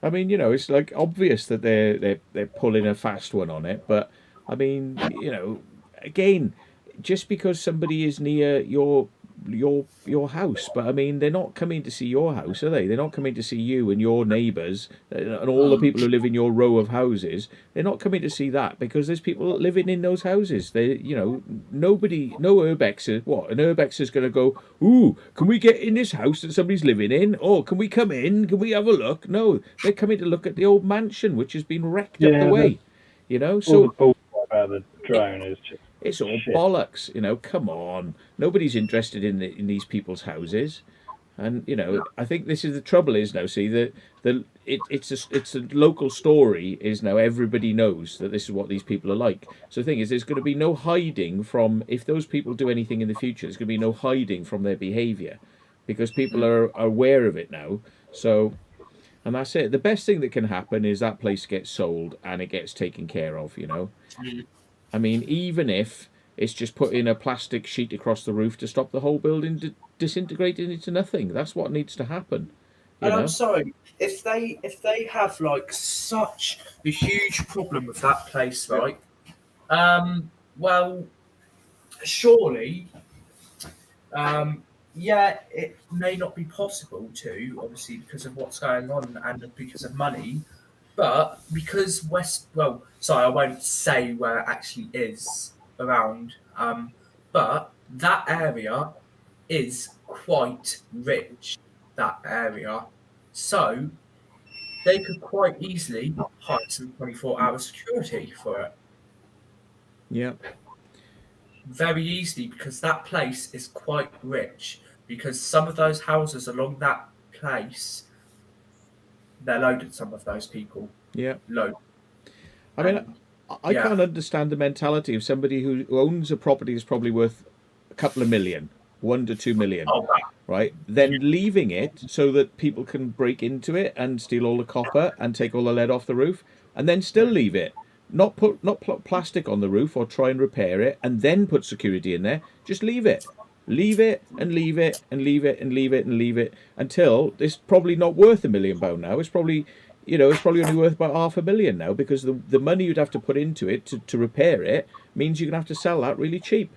I mean, you know, it's like obvious that they're pulling a fast one on it, but I mean, you know, again, just because somebody is near your house, but I mean, they're not coming to see your house, are they? They're not coming to see you and your neighbours and all the people who live in your row of houses. They're not coming to see that because there's people living in those houses. They, you know, no urbexer. What, an urbexer's going to go, ooh, can we get in this house that somebody's living in? Oh, can we come in? Can we have a look? No, they're coming to look at the old mansion, which has been wrecked up the way. You know, so all the bullshit about the drone is just. It's all shit. bollocks, you know. Come on, nobody's interested in these people's houses, and you know. I think this is the trouble is now. See it's a local story is now. Everybody knows that this is what these people are like. So the thing is, there's going to be no hiding from if those people do anything in the future. There's going to be no hiding from their behaviour because people are aware of it now. So, and that's it. The best thing that can happen is that place gets sold and it gets taken care of. You know. I mean, even if it's just putting a plastic sheet across the roof to stop the whole building disintegrating into nothing, that's what needs to happen. And I'm sorry, if they have like such a huge problem with that place, right? Well, surely, yeah, it may not be possible to, obviously, because of what's going on and because of money. But because I won't say where it actually is around, but that area is quite rich, that area. So they could quite easily hire some 24-hour security for it. Yeah. Very easily, because that place is quite rich, because some of those houses along that place, they're loaded, some of those people. Yeah. Loaded. I mean, I can't understand the mentality of somebody who owns a property that's probably worth a couple of million, 1 to 2 million, right? Then leaving it so that people can break into it and steal all the copper and take all the lead off the roof, and then still leave it. Not put plastic on the roof or try and repair it and then put security in there. Just leave it. Leave it and leave it and leave it and leave it and leave it until it's probably not worth £1 million now. It's probably, you know, it's probably only worth about £500,000 now because the money you'd have to put into it to repair it means you're going to have to sell that really cheap.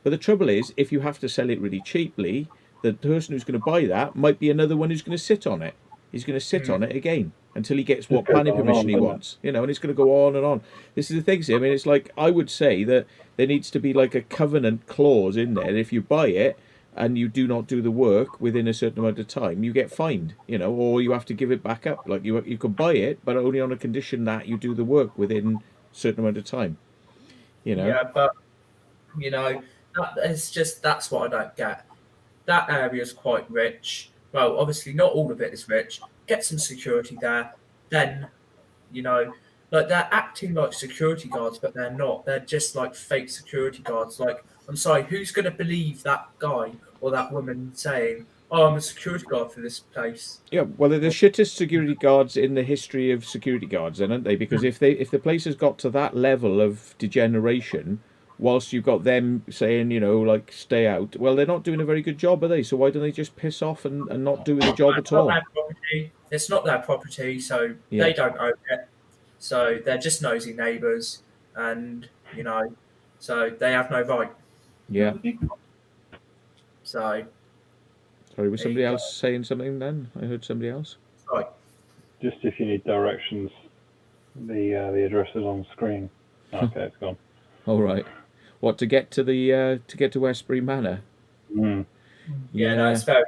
But the trouble is, if you have to sell it really cheaply, the person who's going to buy that might be another one who's going to sit on it. He's going to sit on it again until he gets what planning permission he wants, you know, and it's going to go on and on. This is the thing, see, I mean, it's like, I would say that there needs to be like a covenant clause in there. If you buy it, and you do not do the work within a certain amount of time, you get fined, or you have to give it back up. Like you could buy it, but only on a condition that you do the work within a certain amount of time. Yeah, but that's what I don't get. That area is quite rich. Well, obviously not all of it is rich. Get some security there, then you know, like they're acting like security guards, but they're not. They're just like fake security guards. Like, I'm sorry, who's going to believe that guy or that woman saying, "Oh, I'm a security guard for this place"? Yeah, well, they're the shittest security guards in the history of security guards, then, aren't they? Because if the place has got to that level of degeneration, whilst you've got them saying, like stay out, well, they're not doing a very good job, are they? So why don't they just piss off and not do the job at all? Their property. It's not their property, so Yeah. they don't own it. So they're just nosy neighbours, and so they have no right. Yeah. So Sorry, was somebody else saying something then? I heard somebody else. right. Just if you need directions, the address is on screen. Okay, it's gone. All right. What, to get to Westbury Manor? Mm. Yeah, no, it's very.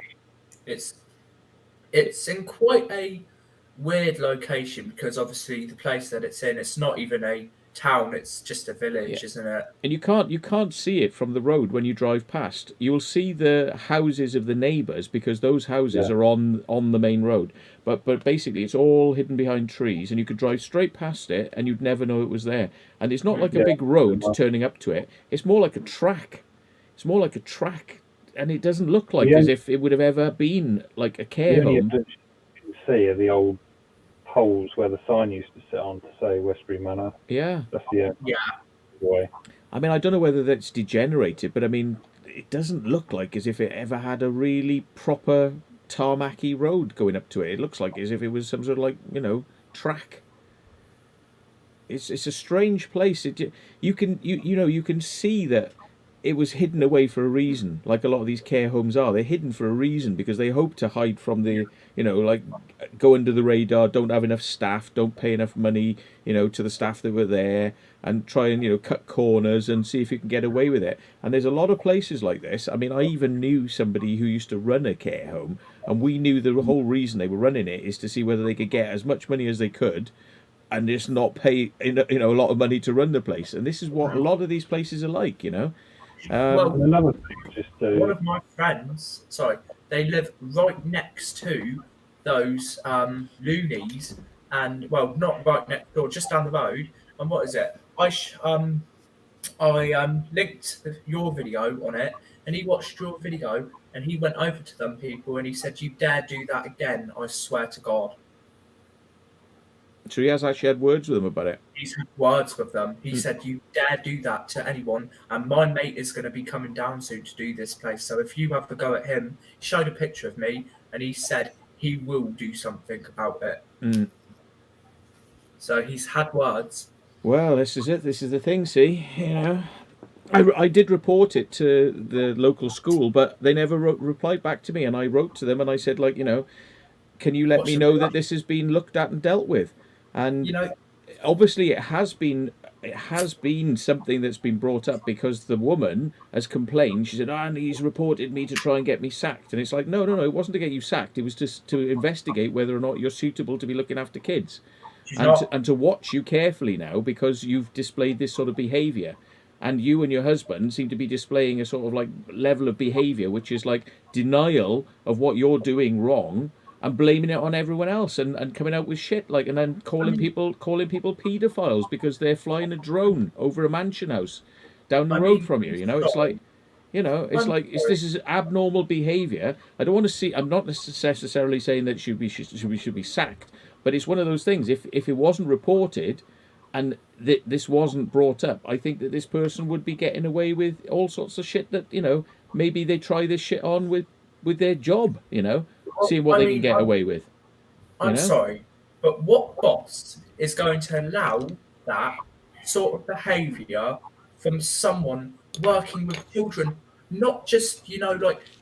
It's in quite a weird location because obviously the place that it's in, it's not even a town; it's just a village, isn't it? And you can't see it from the road when you drive past. You'll see the houses of the neighbours because those houses are on the main road. But basically it's all hidden behind trees, and you could drive straight past it and you'd never know it was there. And it's not like a big road turning up to it. It's more like a track. It's more like a track, and it doesn't look like as if it would have ever been like a care home. You can see are the old poles where the sign used to sit on to say Westbury Manor. Yeah. That's the way. I mean, I don't know whether that's degenerated, but I mean, it doesn't look like as if it ever had a really proper tarmacy road going up to it. It looks like as if it was some sort of track. It's a strange place. You can see that it was hidden away for a reason, like a lot of these care homes are. They're hidden for a reason because they hope to hide from the, go under the radar, don't have enough staff, don't pay enough money, to the staff that were there, and try and, cut corners and see if you can get away with it. And there's a lot of places like this. I mean, I even knew somebody who used to run a care home, and we knew the whole reason they were running it is to see whether they could get as much money as they could and just not pay, a lot of money to run the place. And this is what a lot of these places are like, Well, another thing, one of my friends, they live right next to those loonies, and well, not right next door, just down the road. And what is it? I linked your video on it, and he watched your video, and he went over to them people, and he said, "You dare do that again? I swear to God." So he has actually had words with them about it. He's had words with them. He said, "You dare do that to anyone, and my mate is going to be coming down soon to do this place. So if you have a go at him," he showed a picture of me, and he said he will do something about it. Mm. So he's had words. Well, this is it. This is the thing. See, I did report it to the local school, but they never replied back to me. And I wrote to them and I said, can you let me know that this has been looked at and dealt with? And obviously it has been something that's been brought up because the woman has complained. She said, and he's reported me to try and get me sacked. And it's like, no, it wasn't to get you sacked. It was just to investigate whether or not you're suitable to be looking after kids. And to watch you carefully now because you've displayed this sort of behaviour. And you and your husband seem to be displaying a sort of level of behaviour which is like denial of what you're doing wrong and blaming it on everyone else and coming out with shit and then calling people paedophiles because they're flying a drone over a mansion house down the road from you. It's like this is abnormal behaviour. I don't want to see. I'm not necessarily saying that should be sacked, but it's one of those things. If it wasn't reported and this wasn't brought up, I think that this person would be getting away with all sorts of shit that maybe they try this shit on with their job. Seeing what they can get away with. I'm sorry, but what boss is going to allow that sort of behaviour from someone working with children? Not just,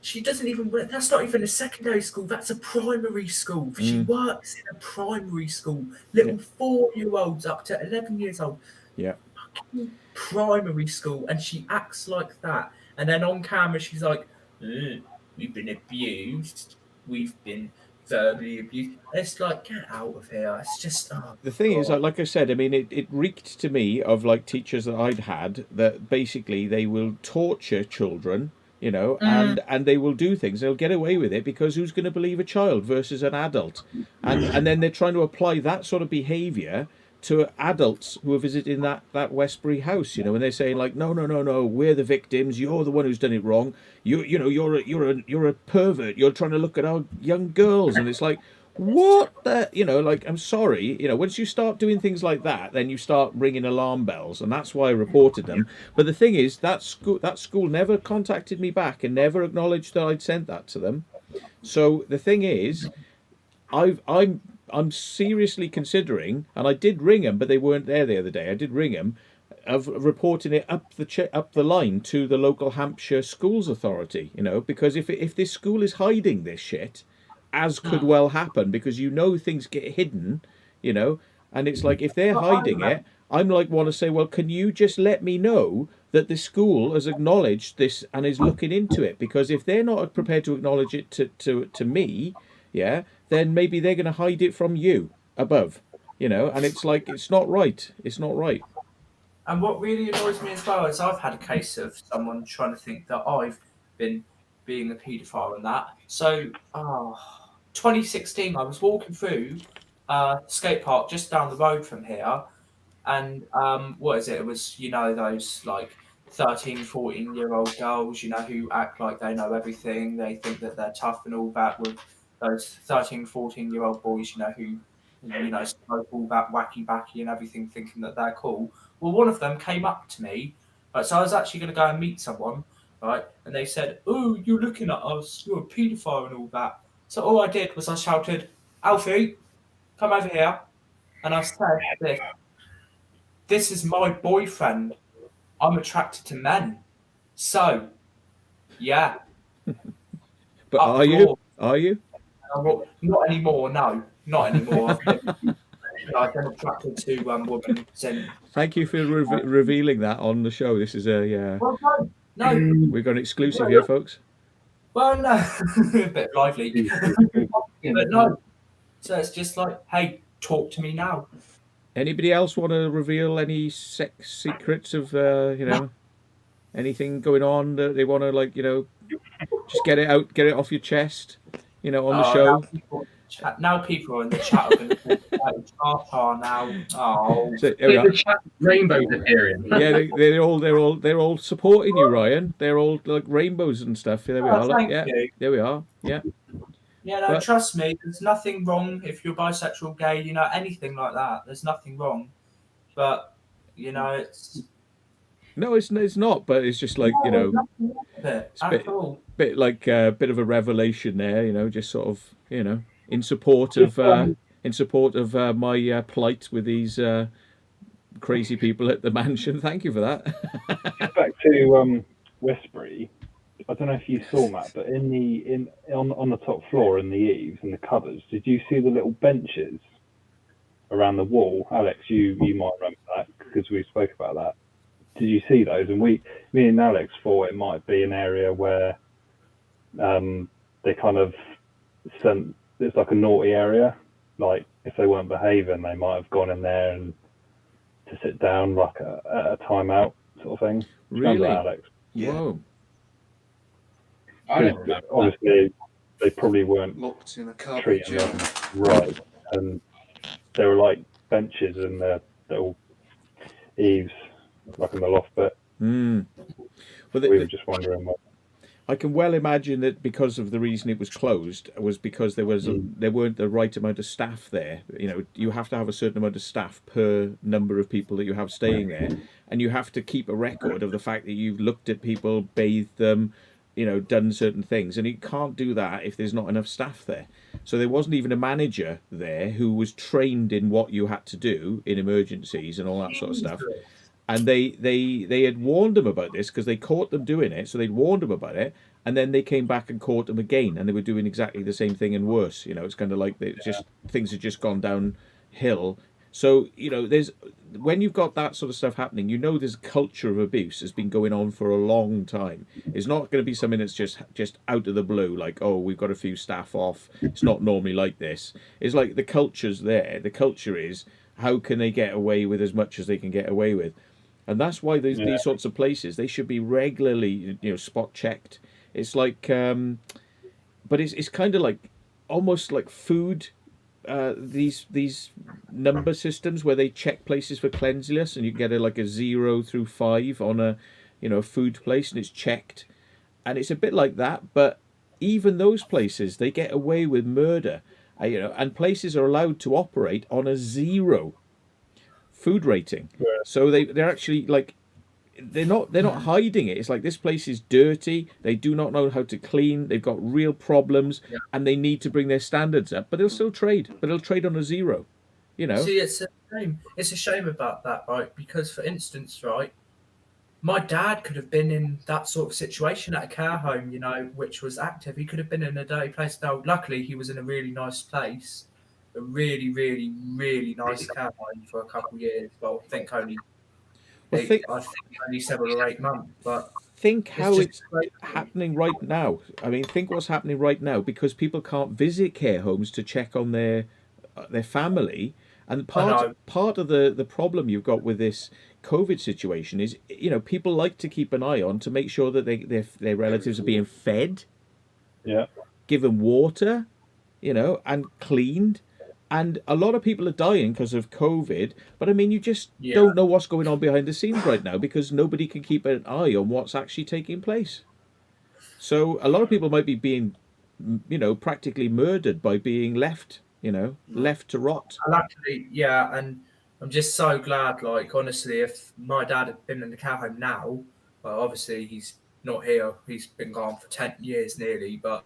she doesn't even, that's not even a secondary school, that's a primary school. She works in a primary school, little 4-year-olds up to 11 years old. Yeah. Primary school, and she acts like that. And then on camera, she's like, we've been abused, we've been verbally abused. It's like, get out of here. It's just, oh, The thing is, God. like I said, I mean, it reeked to me of like teachers that I'd had that basically they will torture children, you know, and they will do things. They'll get away with it because who's going to believe a child versus an adult? And then they're trying to apply that sort of behaviour to adults who are visiting that Westbury house, you know, and they're saying like, no, no, no, no, we're the victims. You're the one who's done it wrong. You know, you're a pervert. You're trying to look at our young girls, and it's like, what the, you know, like, I'm sorry, you know, once you start doing things like that, then you start ringing alarm bells, and that's why I reported them. But the thing is, that school never contacted me back and never acknowledged that I'd sent that to them. So the thing is, I'm seriously considering, and I did ring them, but they weren't there the other day. I did ring them, of reporting it up the line to the local Hampshire Schools Authority. You know, because if this school is hiding this shit, as could well happen, because you know things get hidden, you know, and it's like if they're hiding it, I'm like want to say, well, can you just let me know that the school has acknowledged this and is looking into it? Because if they're not prepared to acknowledge it to me, yeah, then maybe they're going to hide it from you above, you know, and it's like, it's not right. It's not right. And what really annoys me as well is I've had a case of someone trying to think that I've been being a paedophile and that. So, 2016, I was walking through a skate park just down the road from here, and what is it? It was, you know, those like 13, 14-year-old girls, you know, who act like they know everything. They think that they're tough and all that, with those 13, 14-year-old boys, you know, who, you know, smoke all that wacky backy and everything, thinking that they're cool. Well, one of them came up to me, right? So I was actually going to go and meet someone, right? And they said, "Oh, you're looking at us. You're a paedophile and all that." So all I did was I shouted, "Alfie, come over here." And I said this. This is my boyfriend. I'm attracted to men. So, yeah. But Up are you? floor. Are you? Not anymore, no. Not anymore. I've been attracted to women since. Thank you for revealing that on the show. This is a Well, no. we've got an exclusive here, folks. Well, no. A bit lively. But no. So it's just like, hey, talk to me now. Anybody else want to reveal any sex secrets of you know, anything going on that they want to, like, you know, just get it out, get it off your chest, you know, on the show? Now people in the chat are going to talk about now. Oh, So, The chat rainbows appearing. yeah, they're all supporting you, Ryan. They're all like rainbows and stuff. There we are. Look, thank yeah, you. there we are. Yeah. Yeah, no, But- trust me. There's nothing wrong if you're bisexual, gay, you know, anything like that. There's nothing wrong. But you know, it's No, it's not. But it's just like, you know, it's at all. bit like a bit of a revelation there. You know, just sort of, you know, in support of my plight with these crazy people at the mansion. Thank you for that. Back to Westbury. I don't know if you saw, Matt, but on the top floor in the eaves and the cupboards, did you see the little benches around the wall? Alex, you might remember that because we spoke about that. Did you see those? And me and Alex thought it might be an area where they kind of sent, it's like a naughty area. Like if they weren't behaving, they might have gone in there and to sit down like at a timeout sort of thing. Really? Alex? Yeah. Whoa. I don't remember. Obviously, they probably weren't Locked in a cupboard. treating Yeah. them right, and there were like benches in the little eaves, like in the loft bit. Mm. Well, We were just wondering what. I can well imagine that because of the reason it was closed was because there weren't the right amount of staff there. You know, you have to have a certain amount of staff per number of people that you have staying there, and you have to keep a record of the fact that you've looked at people, bathed them, you know, done certain things, and you can't do that if there's not enough staff there. So there wasn't even a manager there who was trained in what you had to do in emergencies and all that sort of stuff. And they had warned them about this because they caught them doing it, so they'd warned them about it, and then they came back and caught them again, and they were doing exactly the same thing and worse. You know, it's kind of like things had just gone downhill So, there's when you've got that sort of stuff happening, there's a culture of abuse has been going on for a long time. It's not going to be something that's just out of the blue, like, oh, we've got a few staff off. It's not normally like this. It's like the culture's there. The culture is, how can they get away with as much as they can get away with? And that's why these sorts of places, they should be regularly, spot checked. It's like, but it's kind of like almost like food. These number systems where they check places for cleanliness, and you get a 0 through 5 on a food place, and it's checked, and it's a bit like that. But even those places, they get away with murder, and places are allowed to operate on a 0 food rating. So they're actually like, they're not hiding it. It's like, this place is dirty. They do not know how to clean. They've got real problems, and they need to bring their standards up. But they'll still trade. But they'll trade on a 0. See, it's a shame. It's a shame about that, right? Because, for instance, right, my dad could have been in that sort of situation at a care home, which was active. He could have been in a dirty place. Now, luckily, he was in a really nice place, a really, really, really nice care home for a couple of years. Well, I think only. I think only 7 or 8 months, but think how it's happening right now. I mean, think what's happening right now, because people can't visit care homes to check on their family, and part of the problem you've got with this COVID situation is, people like to keep an eye on to make sure that their relatives are being fed, given water, and cleaned. And a lot of people are dying because of COVID, but I mean, you just don't know what's going on behind the scenes right now, because nobody can keep an eye on what's actually taking place. So a lot of people might be being, practically murdered by being left to rot. And actually, and I'm just so glad, like, honestly, if my dad had been in the care home now, well, obviously he's not here. He's been gone for 10 years nearly, but,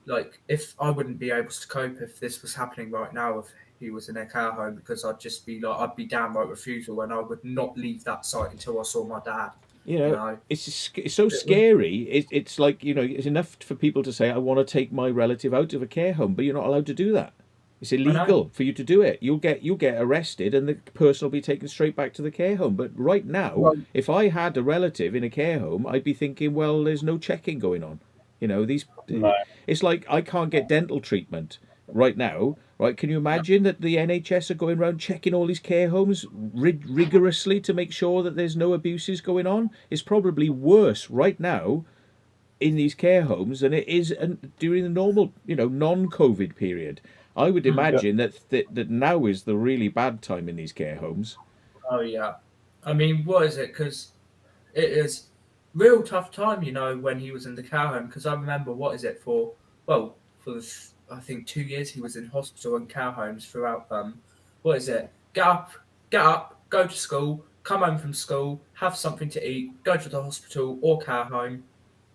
like, if I wouldn't be able to cope if this was happening right now, if he was in a care home, because I'd just be like, I'd be downright refusal, and I would not leave that site until I saw my dad. It's so scary. It's like, it's enough for people to say, I want to take my relative out of a care home, but you're not allowed to do that. It's illegal for you to do it. You'll get arrested, and the person will be taken straight back to the care home. But right now, if I had a relative in a care home, I'd be thinking, well, there's no checking going on. It's like, I can't get dental treatment right now, right? Can you imagine that the NHS are going around checking all these care homes rigorously to make sure that there's no abuses going on? It's probably worse right now in these care homes than it is during the normal, non-COVID period. I would imagine that now is the really bad time in these care homes. Oh, yeah. I mean, what is it? Because it is real tough time, when he was in the care home, because I remember, I think 2 years he was in hospital and care homes throughout get up, go to school, come home from school, have something to eat, go to the hospital or care home,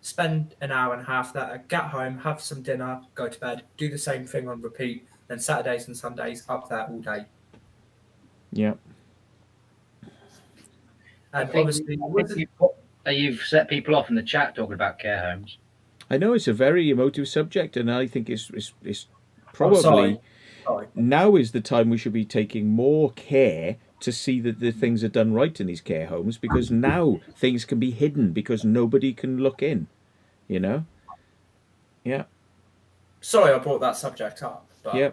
spend an hour and a half there, get home, have some dinner, go to bed, do the same thing on repeat, then Saturdays and Sundays up there all day. Yeah. And obviously, you've set people off in the chat talking about care homes. I know it's a very emotive subject, and I think it's probably now is the time we should be taking more care to see that the things are done right in these care homes, because now things can be hidden because nobody can look in, Yeah. Sorry, I brought that subject up. But, yeah.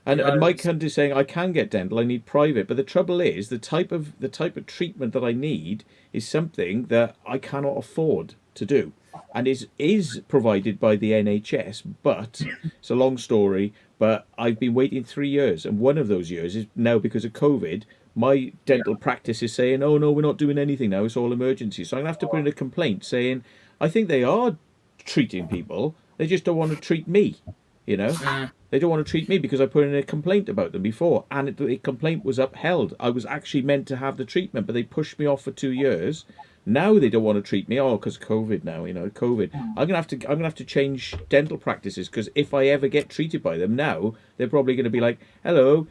And Mike Hunt is saying, I can get dental, I need private. But the trouble is, the type of treatment that I need is something that I cannot afford to do, and is provided by the NHS. But it's a long story. But I've been waiting 3 years, and one of those years is now because of COVID. My dental practice is saying, oh no, we're not doing anything now. It's all emergency. So I'm gonna have to put in a complaint saying, I think they are treating people. They just don't want to treat me. They don't want to treat me because I put in a complaint about them before, and the complaint was upheld. I was actually meant to have the treatment, but they pushed me off for 2 years. Now they don't want to treat me. Oh, because COVID now, COVID. I'm gonna have to change dental practices, because if I ever get treated by them now, they're probably going to be like, hello,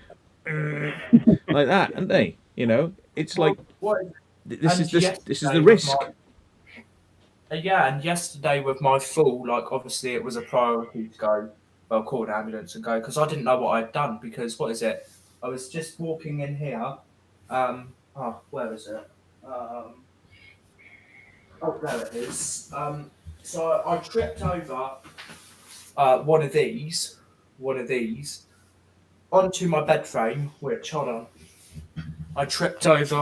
like that, aren't they? It's like this is the risk. And yesterday with my fall, like, obviously it was a priority to go, call an ambulance and go, because I didn't know what I'd done, because I was just walking in here. Where is it? Oh, there it is. So I tripped over one of these, onto my bed frame. Which, hold on, I tripped over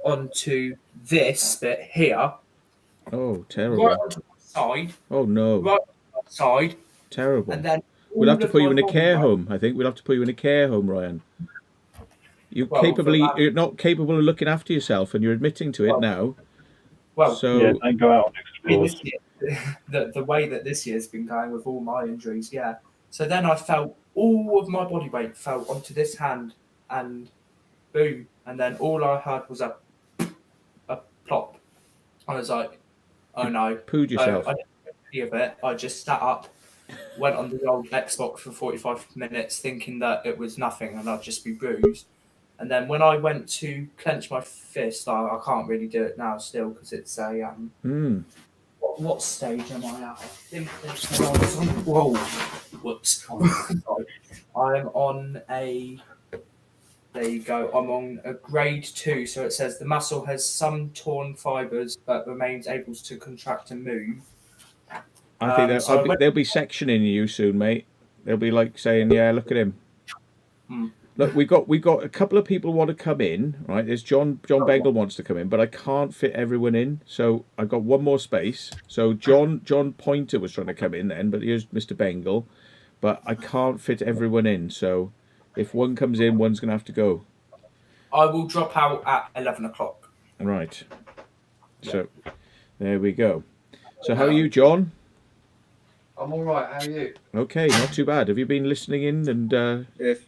onto this bit here. Oh, terrible. Right onto my side. Oh, no. Right on my side. Terrible. And then We'll have to put you in a body care weight- home. I think we'll have to put you in a care home, Ryan. You're Well, you're not capable of looking after yourself, and you're admitting to it Well, now. Well, So Yeah, don't go out on I mean, explores. this year, the way that this year's been going with all my injuries, yeah. So then I felt all of my body weight fell onto this hand, and boom, and then all I heard was a plop. I was like, oh no. pooed yourself. I didn't think any of it. I just sat up, went on the old Xbox for 45 minutes thinking that it was nothing and I'd just be bruised. And then when I went to clench my fist, I can't really do it now still because it's a what stage am I at? I think it's whoa, whoops. I'm on a. There you go. I'm on a grade 2, so it says the muscle has some torn fibres but remains able to contract and move. I think they'll be sectioning you soon, mate. They'll be like saying, "Yeah, look at him." Look, we got a couple of people want to come in, right? There's John Bengal wants to come in, but I can't fit everyone in, so I got one more space. So John Pointer was trying to come in then, but here's Mr. Bengal, but I can't fit everyone in. So if one comes in, one's gonna have to go. I will drop out at 11 o'clock. Right. So there we go. So how are you, John? I'm all right. How are you? Okay, not too bad. Have you been listening in and? If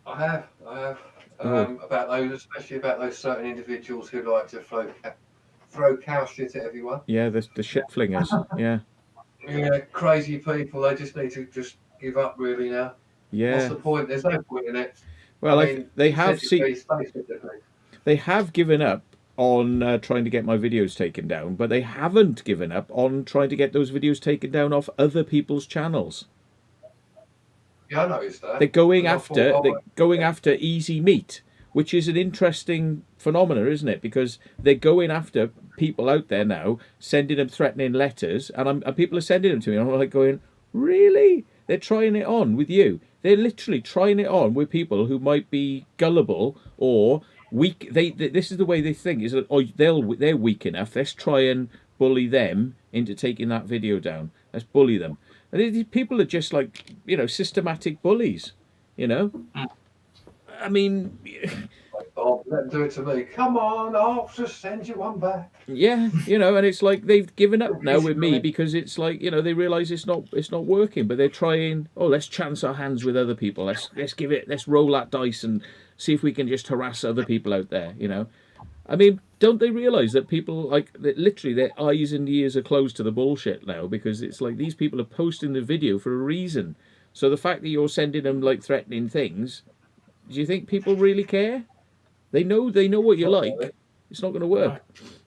I have. Good. About those, especially about those certain individuals who like to throw cow shit at everyone. Yeah, the shit flingers. Yeah. Yeah, crazy people. They just need to just give up really now. Yeah. What's the point? There's no point in it. Well, I mean, they have they have given up on trying to get my videos taken down, but they haven't given up on trying to get those videos taken down off other people's channels. Yeah, I noticed that. They're going after easy meat, which is an interesting phenomenon, isn't it? Because they're going after people out there now, sending them threatening letters, and people are sending them to me, and I'm like going, really? They're trying it on with you. They're literally trying it on with people who might be gullible or weak. This is the way they think, is that they're weak enough. Let's try and bully them into taking that video down. Let's bully them. And these people are just like, systematic bullies, I mean... Oh, let them do it to me. Come on, I'll just send you one back. Yeah, and it's like they've given up now with me because it's like, they realise it's not working, but they're trying, let's chance our hands with other people. Let's roll that dice and see if we can just harass other people out there, I mean, don't they realise that people, that literally their eyes and ears are closed to the bullshit now, because it's like these people are posting the video for a reason. So the fact that you're sending them threatening things, do you think people really care? They know what you're like. It's not going to work.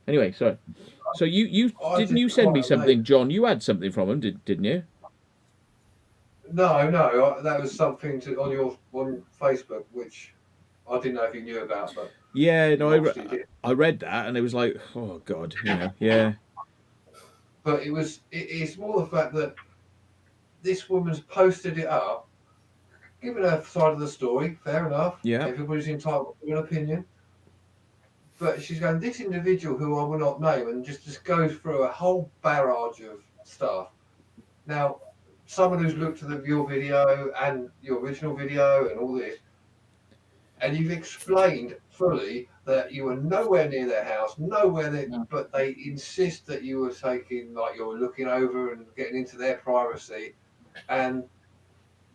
Anyway, sorry. So you didn't you send me something, John? You had something from him, didn't you? No, that was something on Facebook, which I didn't know if you knew about, but yeah, no, I read that, and it was like, oh God, yeah. But it's more the fact that this woman's posted it up, given her side of the story. Fair enough. Yeah. Everybody's entitled to an opinion. But she's going, this individual who I will not name, and just goes through a whole barrage of stuff. Now, someone who's looked at your video and your original video and all this, and you've explained fully that you were nowhere near their house, but they insist that you were you're looking over and getting into their privacy, and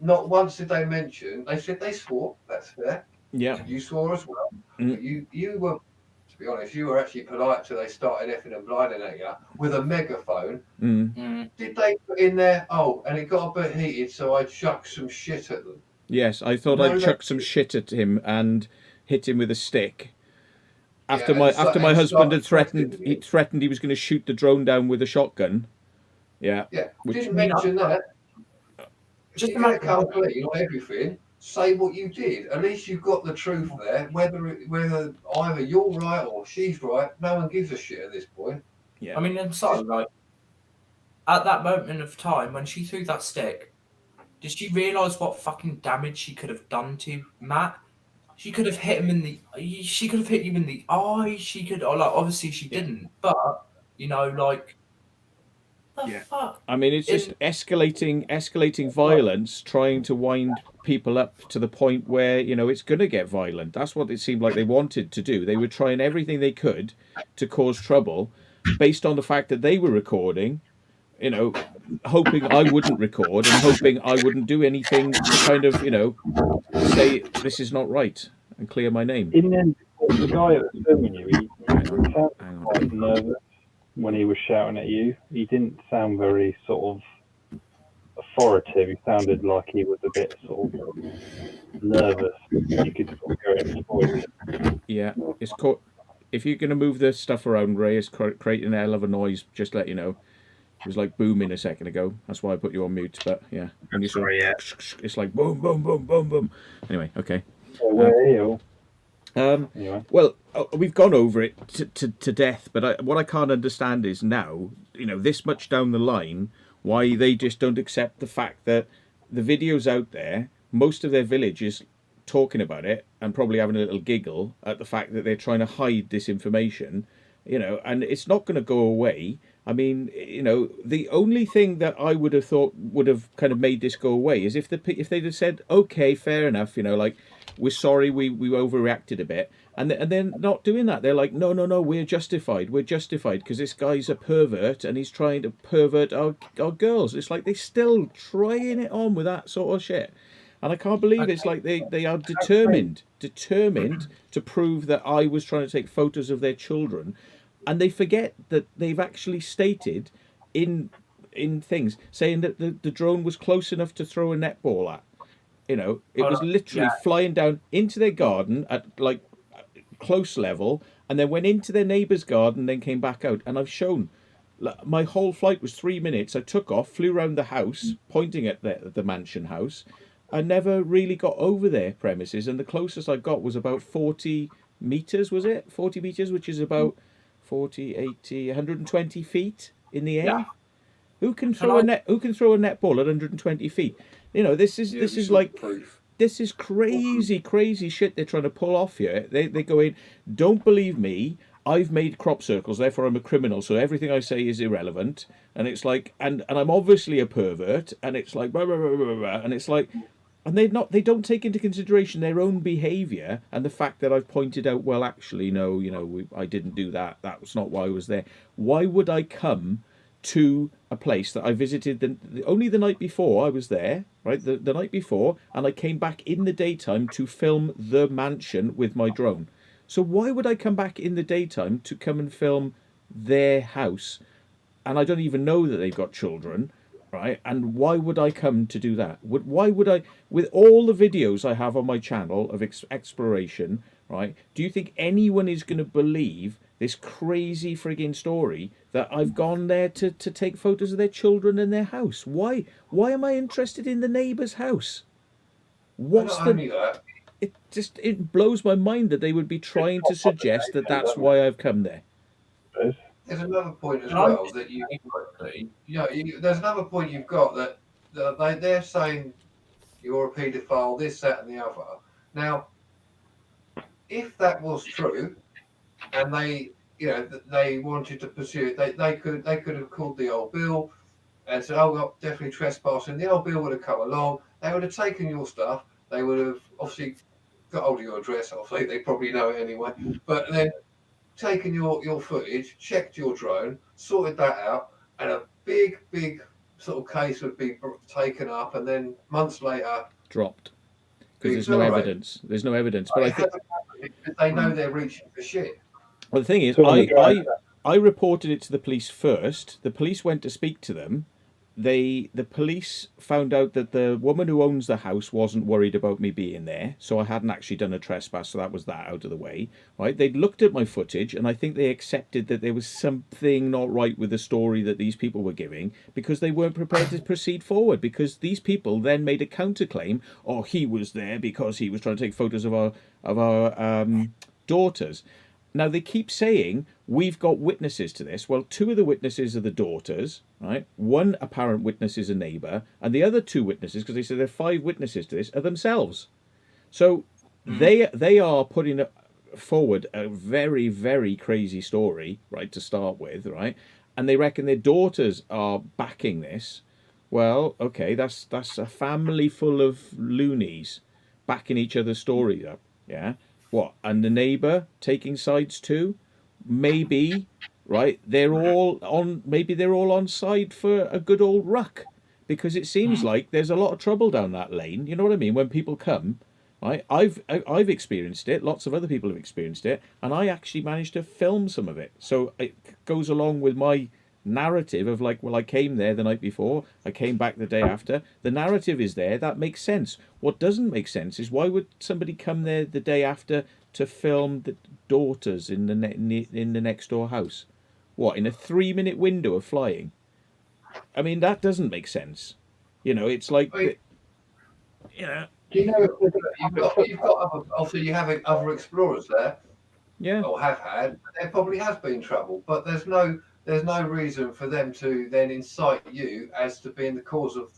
not once did they mention. They said they swore. That's fair. Yeah. You swore as well. But you were, to be honest, you were actually polite till they started effing and blinding at you with a megaphone. Did they put in there? Oh, and it got a bit heated, so I chucked some shit at them. Yes, I thought I'd chuck some shit at him and hit him with a stick. After my husband had threatened he was going to shoot the drone down with a shotgun. Yeah. Yeah. Didn't mention that. If Just you're going to imagine. come clean on everything, say what you did. At least you've got the truth there. Whether either you're right or she's right, no one gives a shit at this point. Yeah. I mean, and so like at that moment of time when she threw that stick, did she realise what fucking damage she could have done to Matt? She could have hit him in the. She could have hit you in the eye. She could. Like, obviously, she didn't. But you know, like, the fuck. I mean, it's just escalating violence, trying to wind people up to the point where, you know, it's going to get violent. That's what it seemed like they wanted to do. They were trying everything they could to cause trouble based on the fact that they were recording, you know, hoping I wouldn't record and hoping I wouldn't do anything to kind of, you know, say this is not right and clear my name. In the end, the guy that was filming you, he sounded Hang on. quite nervous when he was shouting at you. He didn't sound very sort of authoritative. He sounded like he was a bit sort of nervous. You could sort of hear it in his voice. Yeah, it's caught. If you're going to move the stuff around, Ray, it's creating a hell of a noise. Just to let you know. It was like booming a second ago. That's why I put you on mute. But yeah, when you Sorry, yeah. it's like boom, boom, boom, boom, boom. Anyway, okay. So where are you? Anyway. Well, we've gone over it to death. But what I can't understand is now, you know, this much down the line, why they just don't accept the fact that the video's out there. Most of their village is talking about it and probably having a little giggle at the fact that they're trying to hide this information, you know, and it's not going to go away. I mean, you know, the only thing that I would have thought would have kind of made this go away is if they'd have said, okay, fair enough, you know, like, we're sorry, we overreacted a bit, and they're not doing that. They're like, no, we're justified because this guy's a pervert and he's trying to pervert our girls. It's like they're still trying it on with that sort of shit. And I can't believe it's like they are determined to prove that I was trying to take photos of their children. And they forget that they've actually stated in things saying that the drone was close enough to throw a netball at. You know, it was literally flying down into their garden at like close level, and then went into their neighbour's garden, then came back out. And I've shown my whole flight was 3 minutes. I took off, flew around the house, pointing at the mansion house. I never really got over their premises, and the closest I got was about 40 meters. Was it 40 meters, which is about 40, 80, 120 feet in the air. Yeah. Who can throw a netball at 120 feet? You know, this is like proof. This is crazy shit they're trying to pull off here. They go in, don't believe me. I've made crop circles, therefore I'm a criminal, so everything I say is irrelevant. And it's like, and I'm obviously a pervert. And it's like, blah, blah, blah, blah, blah. And it's like, and they don't take into consideration their own behaviour and the fact that I've pointed out, well, actually, no, you know, I didn't do that. That was not why I was there. Why would I come to a place that I visited only the night before I was there, right? The night before, and I came back in the daytime to film the mansion with my drone. So why would I come back in the daytime to come and film their house? And I don't even know that they've got children. Right, and why would I come to do that? Why would I, with all the videos I have on my channel of exploration, right? Do you think anyone is going to believe this crazy frigging story that I've gone there to take photos of their children and their house? Why am I interested in the neighbour's house? It blows my mind that they would be trying to suggest that that's why I've come there. There's another point as well that there's another point you've got that they're saying you're a paedophile, this, that, and the other. Now, if that was true, and they wanted to pursue it, they could have called the old Bill and said, "Oh, well, definitely trespassing." The old Bill would have come along. They would have taken your stuff. They would have obviously got hold of your address. Obviously, they probably know it anyway. But then, taken your footage, checked your drone, sorted that out, and a big sort of case would be taken up, and then months later dropped because there's no evidence. There's no evidence. But I think they know they're reaching for shit. Well, the thing is, I reported it to the police first. The police went to speak to them, the police found out that the woman who owns the house wasn't worried about me being there, so I hadn't actually done a trespass, so that was that out of the way, right? They'd looked at my footage, and I think they accepted that there was something not right with the story that these people were giving, because they weren't prepared to proceed forward, because these people then made a counterclaim, oh, he was there because he was trying to take photos of our daughters. Now, they keep saying, we've got witnesses to this. Well, two of the witnesses are the daughters, right? One apparent witness is a neighbour, and the other two witnesses, because they said there are 5 witnesses to this, are themselves. So they are putting forward a very, very crazy story, right, to start with, right? And they reckon their daughters are backing this. Well, okay, that's a family full of loonies backing each other's stories up, yeah? What? And the neighbour taking sides too? Maybe, right? Maybe they're all on side for a good old ruck, because it seems like there's a lot of trouble down that lane. You know what I mean? When people come, right? I've experienced it. Lots of other people have experienced it, and I actually managed to film some of it. So it goes along with my narrative of like, well, I came there the night before, I came back the day after. The narrative is there. That makes sense. What doesn't make sense is, why would somebody come there the day after to film the daughters in the next door house? What, in a 3-minute window of flying? I mean, that doesn't make sense. You know, it's like, Wait. you know. Do you know you've got other, obviously you have other explorers there, Yeah. or have had. There probably has been trouble, but there's no reason for them to then incite you as to being the cause of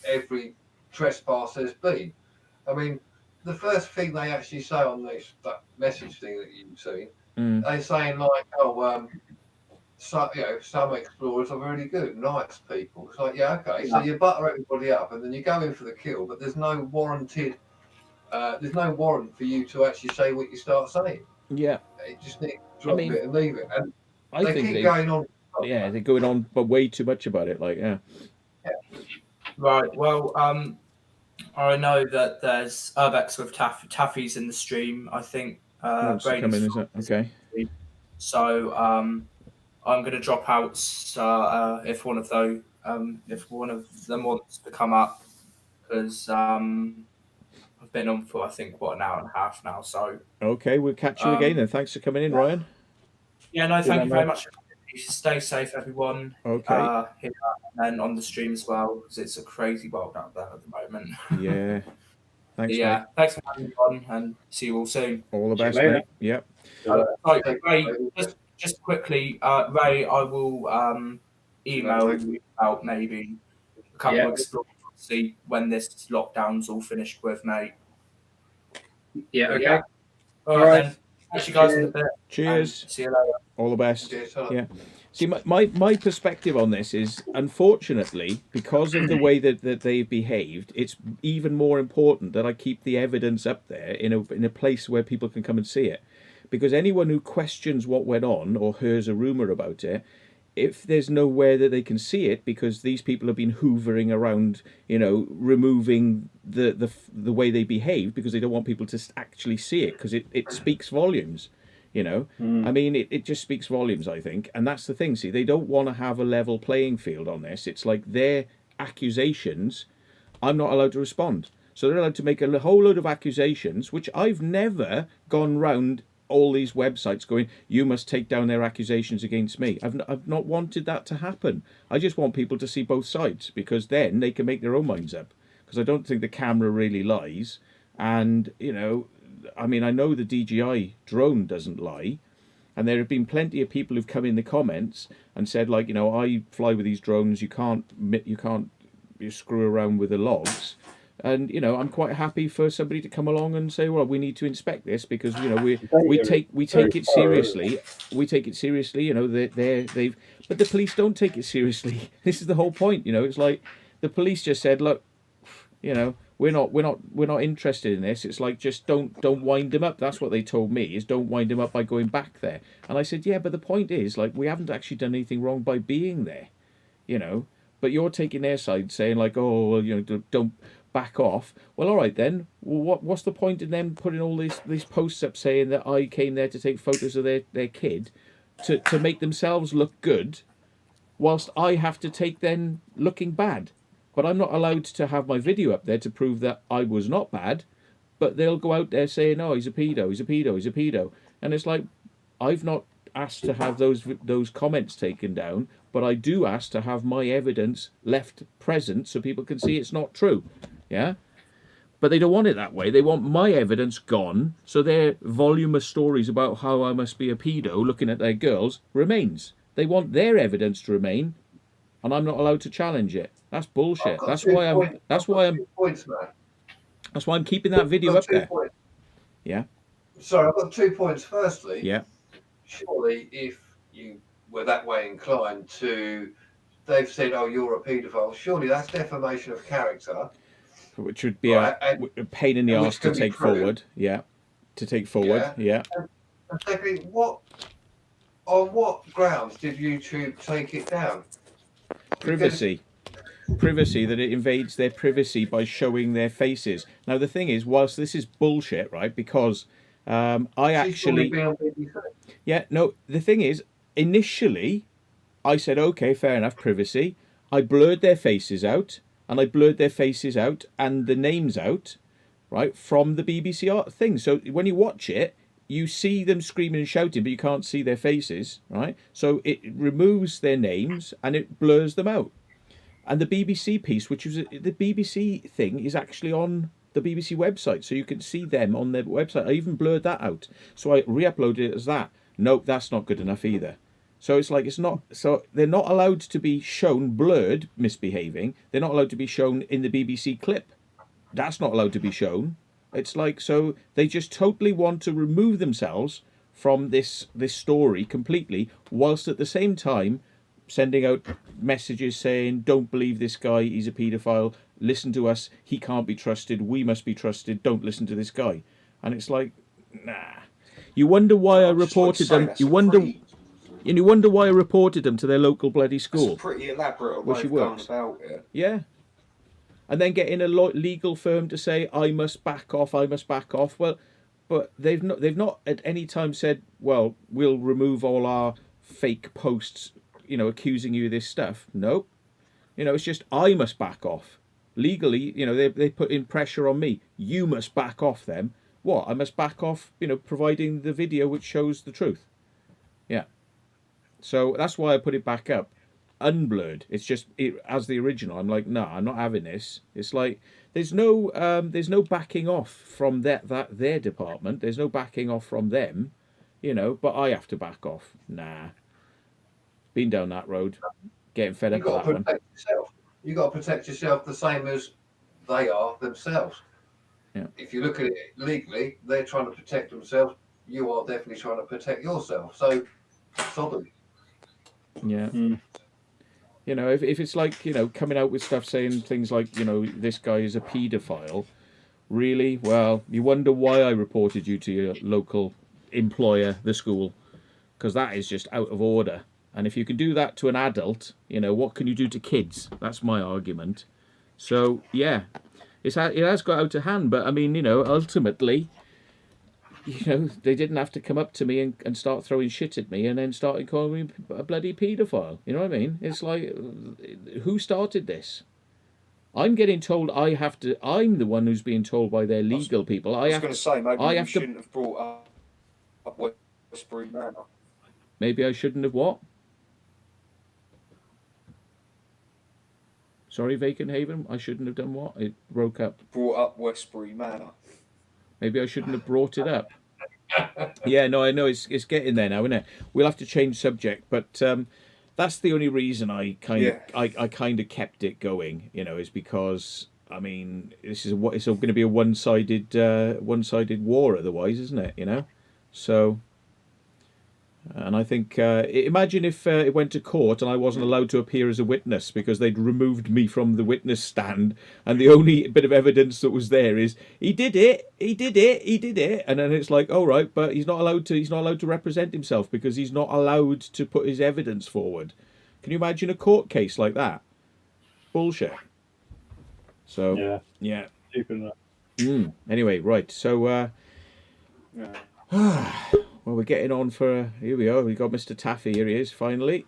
every trespass there's been. I mean, the first thing they actually say on that message thing that you've seen, they're saying like, oh, so, you know, some explorers are really good, nice people. It's like, yeah, okay, so you butter everybody up, and then you go in for the kill, but there's no warrant for you to actually say what you start saying. Yeah. You just need to drop it and leave it. And I think keep going on. Yeah, they're going on, but way too much about it. Like, yeah. Right. Well, I know that there's Urbex with Taffy's in the stream. I think Wants to come in, is it? Okay. So I'm going to drop out if one of them wants to come up, because I've been on for, I think, an hour and a half now. So okay, we'll catch you again then. Thanks for coming in, Ryan. Yeah, no, thank you very much. Stay safe, everyone. Okay. Here and on the stream as well, because it's a crazy world out there at the moment. Yeah. Thanks. Yeah. Mate. Thanks for having me on, and see you all soon. All the best, mate. Yep. Ray, just quickly, Ray, I will email you out maybe a couple of explorers to see when this lockdown's all finished with, mate. Yeah. Okay. Yeah. All right. Then. Catch you guys in a bit. Cheers. See you later. All the best. Yeah. See, my perspective on this is, unfortunately, because of the way that they've behaved, it's even more important that I keep the evidence up there in a place where people can come and see it. Because anyone who questions what went on or hears a rumour about it, if there's nowhere that they can see it, because these people have been hoovering around, you know, removing the way they behave, because they don't want people to actually see it, because it speaks volumes. You know, I mean, it just speaks volumes, I think. And that's the thing. See, they don't want to have a level playing field on this. It's like their accusations, I'm not allowed to respond. So they're allowed to make a whole load of accusations, which I've never gone round all these websites going, you must take down their accusations against me. I've not wanted that to happen. I just want people to see both sides, because then they can make their own minds up. Because I don't think the camera really lies. And, you know, I mean, I know the DJI drone doesn't lie, and there have been plenty of people who've come in the comments and said, like, you know, I fly with these drones. You can't screw around with the logs, and you know, I'm quite happy for somebody to come along and say, well, we need to inspect this, because you know we take it seriously. We take it seriously. You know, but the police don't take it seriously. This is the whole point. You know, it's like the police just said, look, you know, we're not interested in this. It's like, just don't wind him up. That's what they told me, is don't wind him up by going back there. And I said, yeah, but the point is, like, we haven't actually done anything wrong by being there, you know. But you're taking their side, saying like, oh, well, you know, don't back off. Well, all right then. Well, what's the point in them putting all these posts up saying that I came there to take photos of their kid to make themselves look good, whilst I have to take then looking bad. But I'm not allowed to have my video up there to prove that I was not bad. But they'll go out there saying, "Oh, he's a pedo, he's a pedo, he's a pedo," and it's like, I've not asked to have those comments taken down, but I do ask to have my evidence left present so people can see it's not true. Yeah. But they don't want it that way. They want my evidence gone, so their volume of stories about how I must be a pedo looking at their girls remains. They want their evidence to remain, and I'm not allowed to challenge it. That's bullshit. That's why I'm keeping that video up there. Yeah. Sorry, I've got 2 points. Firstly, Yeah. surely if you were that way inclined to, they've said, "Oh, you're a paedophile." Surely that's defamation of character. Which would be Right, a pain in the arse to take forward. Yeah. To take forward. Yeah. And secondly, on what grounds did YouTube take it down? Privacy. Privacy, that it invades their privacy by showing their faces. Now, the thing is, whilst this is bullshit, right, because I actually... Yeah, no, the thing is, initially, I said, okay, fair enough, privacy. I blurred their faces out, and I blurred their faces out and the names out, right, from the BBC thing. So when you watch it, you see them screaming and shouting, but you can't see their faces, right? So it removes their names and it blurs them out. And the BBC piece, which was the BBC thing, is actually on the BBC website, so you can see them on their website. I even blurred that out, so I re-uploaded it as that. Nope, that's not good enough either. So it's like, it's not, so they're not allowed to be shown blurred misbehaving. They're not allowed to be shown in the BBC clip. That's not allowed to be shown. It's like, so they just totally want to remove themselves from this story completely, whilst at the same time sending out messages saying, "Don't believe this guy, he's a paedophile, listen to us, he can't be trusted, we must be trusted, don't listen to this guy." And it's like, nah. You wonder why I reported them. You wonder why I reported them to their local bloody school. That's a pretty elaborate way of going about it. Yeah. And then getting a legal firm to say, "I must back off, I must back off." Well, but they've not at any time said, "Well, we'll remove all our fake posts, you know, accusing you of this stuff." Nope. You know, it's just, I must back off. Legally, you know, they put in pressure on me. You must back off them. What? I must back off, you know, providing the video which shows the truth. Yeah. So that's why I put it back up. Unblurred. It's just as the original. I'm like, no, I'm not having this. It's like there's no backing off from their department. There's no backing off from them, you know, but I have to back off. Nah. Been down that road, getting fed up with that one. You got to protect yourself the same as they are themselves. Yeah. If you look at it legally, they're trying to protect themselves. You are definitely trying to protect yourself. So, sodom. Yeah. You know, if it's like, you know, coming out with stuff saying things like, you know, this guy is a paedophile, really? Well, you wonder why I reported you to your local employer, the school, because that is just out of order. And if you can do that to an adult, you know, what can you do to kids? That's my argument. So, yeah, it has got out of hand. But, I mean, you know, ultimately, you know, they didn't have to come up to me and start throwing shit at me and then started calling me a bloody paedophile. You know what I mean? It's like, who started this? I'm getting told I'm the one who's being told by their legal people. I was going to say, maybe you shouldn't have brought up Westbury Manor. Maybe I shouldn't have what? Sorry, Vacant Haven, I shouldn't have done what? It broke up. Brought up Westbury Manor. Maybe I shouldn't have brought it up. Yeah, no, I know it's getting there now, isn't it? We'll have to change subject, but that's the only reason I kind of kept it going. You know, is because I mean, it's going to be a one-sided war otherwise, isn't it? You know, so. And I think, imagine if it went to court and I wasn't allowed to appear as a witness because they'd removed me from the witness stand, and the only bit of evidence that was there is he did it, and then it's like, all right, but he's not allowed to represent himself because he's not allowed to put his evidence forward. Can you imagine a court case like that? Bullshit. So yeah. Stupid. Anyway, right. So. Well, we're getting on for... Here we are. We've got Mr. Taffy. Here he is, finally.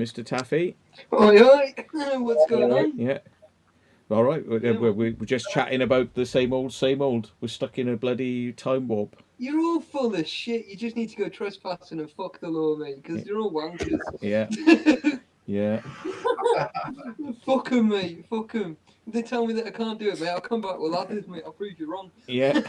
Mr. Taffy. Oi, oi. What's going on? Yeah. All right. Yeah, We're just chatting about the same old, same old. We're stuck in a bloody time warp. You're all full of shit. You just need to go trespassing and fuck the law, mate, because you're all wankers. Yeah. Yeah. Fuck 'em, mate. Fuck 'em. They tell me that I can't do it, mate. I'll come back with ladders, mate. I'll prove you wrong. Yeah.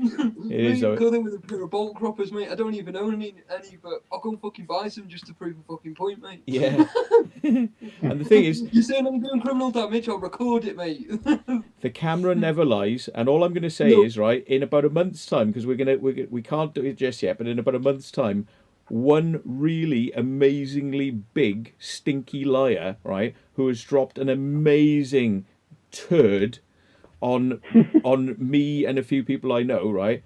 It is. Go there with a pair of bolt croppers, mate. I don't even own any, but I'll go and fucking buy some just to prove a fucking point, mate. Yeah. And the thing is, you're saying I'm doing criminal damage, I'll record it, mate. the camera never lies, and all I'm going to say is, right, in about a month's time, because we can't do it just yet, but in about a month's time, one really amazingly big stinky liar, right, who has dropped an amazing turd on me and a few people I know, right?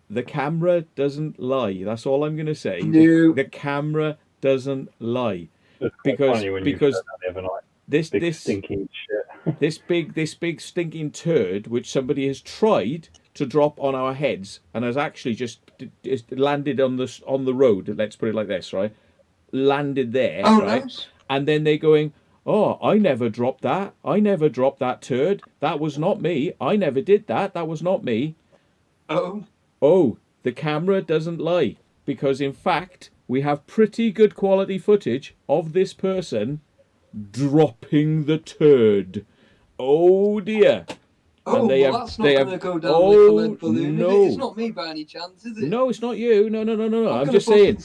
The camera doesn't lie. That's all I'm going to say. No. The camera doesn't lie, because this stinking shit. this big stinking turd, which somebody has tried to drop on our heads and has actually just landed on the road. Let's put it like this, right? Landed there, right? Nice. And then they're going, "Oh, I never dropped that. I never dropped that turd. That was not me. I never did that. That was not me." Oh, the camera doesn't lie, because in fact we have pretty good quality footage of this person dropping the turd. Oh dear. Oh, and that's not going to go down like a lead balloon, no. is it? It's not me by any chance, is it? No, it's not you. No. I'm just saying.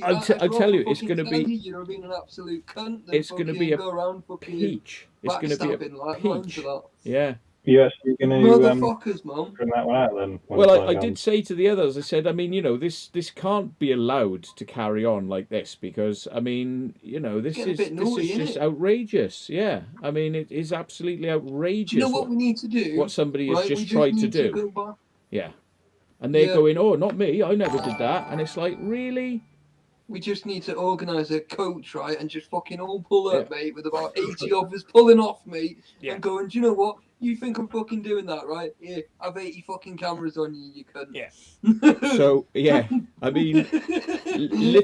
I tell you, it's going to be. You're being an absolute cunt. It's going to be a peach. It's going to be a peach. Yeah. You actually going to motherfuckers, Mum. Bring that one out then? Well, I did say to the others, I said, I mean, this can't be allowed to carry on like this, because I mean, this is just outrageous. Yeah, I mean, it is absolutely outrageous. Do you know what we need to do? What somebody has just tried to do. Yeah, and they're going, "Oh, not me. I never did that." And it's like, really? We just need to organise a coach, right, and just fucking all pull up, mate, with about 80 of us pulling off, mate, and going, "Do you know what? You think I'm fucking doing that, right? Here, I've 80 fucking cameras on you, you cunt." Yeah. So, yeah, I mean...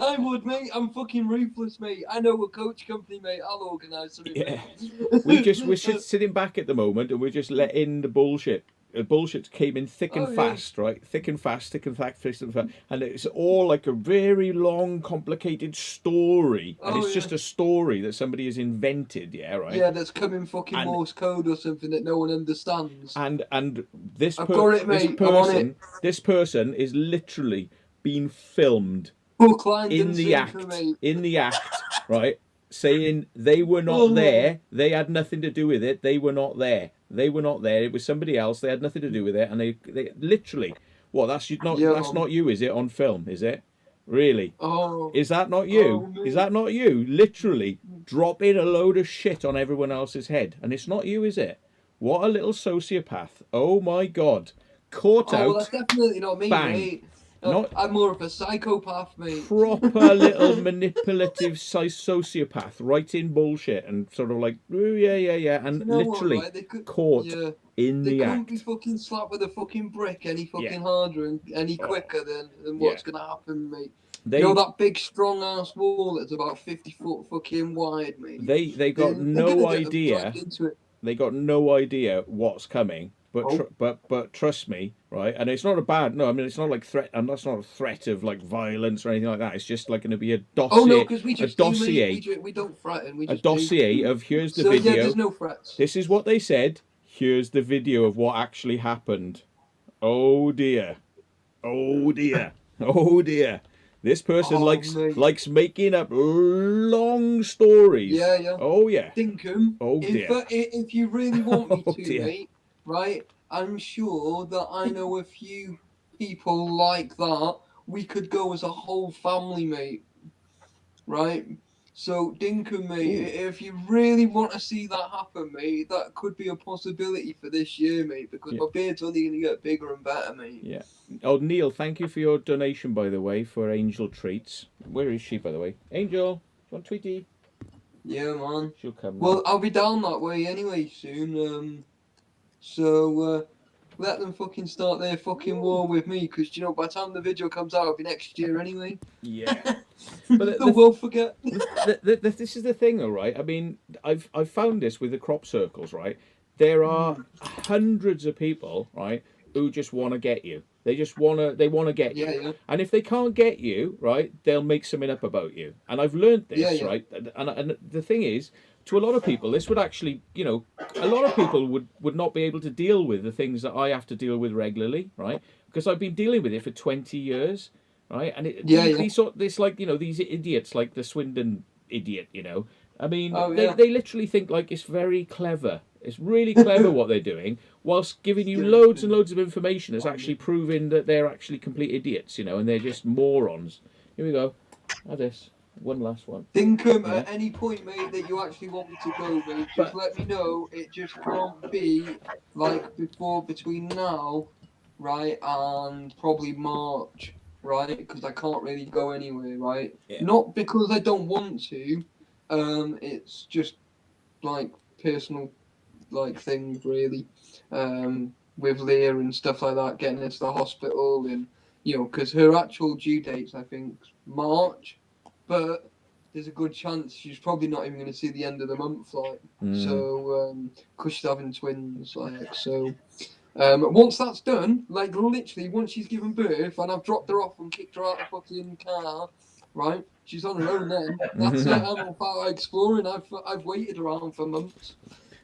I would, mate. I'm fucking ruthless, mate. I know a coach company, mate. I'll organise something. Yeah. We're sitting back at the moment, and we're just letting the bullshit... bullshit came in thick and fast, right? Thick and fast, and it's all like a very long, complicated story, and it's just a story that somebody has invented, right? Yeah, that's come in fucking Morse code or something that no one understands. And this this person is literally being filmed in the act, right? Saying they were not there, they had nothing to do with it, they were not there. They were not there. It was somebody else. They had nothing to do with it, and they literally. What? That's not. That's not you, is it? On film, is it? Really? Oh. Is that not you? Is that not you? Literally dropping a load of shit on everyone else's head, and it's not you, is it? What a little sociopath! Oh my God! Caught out. Well, that's definitely not me, bang. Mate. I'm more of a psychopath, mate. Proper little manipulative sociopath, writing bullshit and sort of like, oh, yeah, and literally caught in the act. They couldn't be fucking slapped with a fucking brick any fucking harder and any quicker than what's going to happen, mate. That big strong ass wall that's about 50 foot fucking wide, mate. They got no idea. They got no idea what's coming. But trust me, right? And it's not it's not like threat, and that's not a threat of like violence or anything like that. It's just like going to be a dossier. Oh no, because we don't threaten. We just a dossier of here's the video. Yeah, there's no threats. This is what they said. Here's the video of what actually happened. Oh dear. Oh dear. Oh dear. This person likes making up long stories. Yeah. Oh yeah. Dinkum. Oh dear. If you really want me to, mate. Right, I'm sure that I know a few people like that. We could go as a whole family, mate. Right? So, Dinkum, mate, if you really want to see that happen, mate, that could be a possibility for this year, mate, because my beard's only going to get bigger and better, mate. Yeah. Oh, Neil, thank you for your donation, by the way, for Angel Treats. Where is she, by the way? Angel, do you want Tweety? Yeah, man. She'll come. Well, I'll be down that way anyway soon. So, Let them fucking start their fucking war with me, because you know by the time the video comes out, it'll be next year anyway. Yeah. But They will forget. This is the thing, though, right? I mean, I've found this with the crop circles, right? There are hundreds of people, right, who just want to get you. They want to get you. Yeah. And if they can't get you, right, they'll make something up about you. And I've learned this, Yeah. right? And the thing is, to a lot of people, this would actually, you know, a lot of people would not be able to deal with the things that I have to deal with regularly, right? Because I've been dealing with it for 20 years, right? And these like, you know, these idiots like the Swindon idiot, you know. I mean, they literally think like it's very clever. It's really clever what they're doing, whilst giving you loads and loads of information that's actually proving that they're actually complete idiots, you know, and they're just morons. Here we go. Have this. One last one. Think at any point, mate, that you actually want me to go, mate, just let me know. It just can't be like between now, right, and probably March, right? Because I can't really go anywhere, right? Yeah. Not because I don't want to. It's just like personal, like things really. With Leah and stuff like that, getting her to the hospital, and you know, because her actual due date's I think March. But there's a good chance she's probably not even going to see the end of the month, like. So, because she's having twins, like. So, once that's done, like literally, once she's given birth and I've dropped her off and kicked her out the fucking car, right? She's on her own then. That's it. I'm off out exploring. I've waited around for months.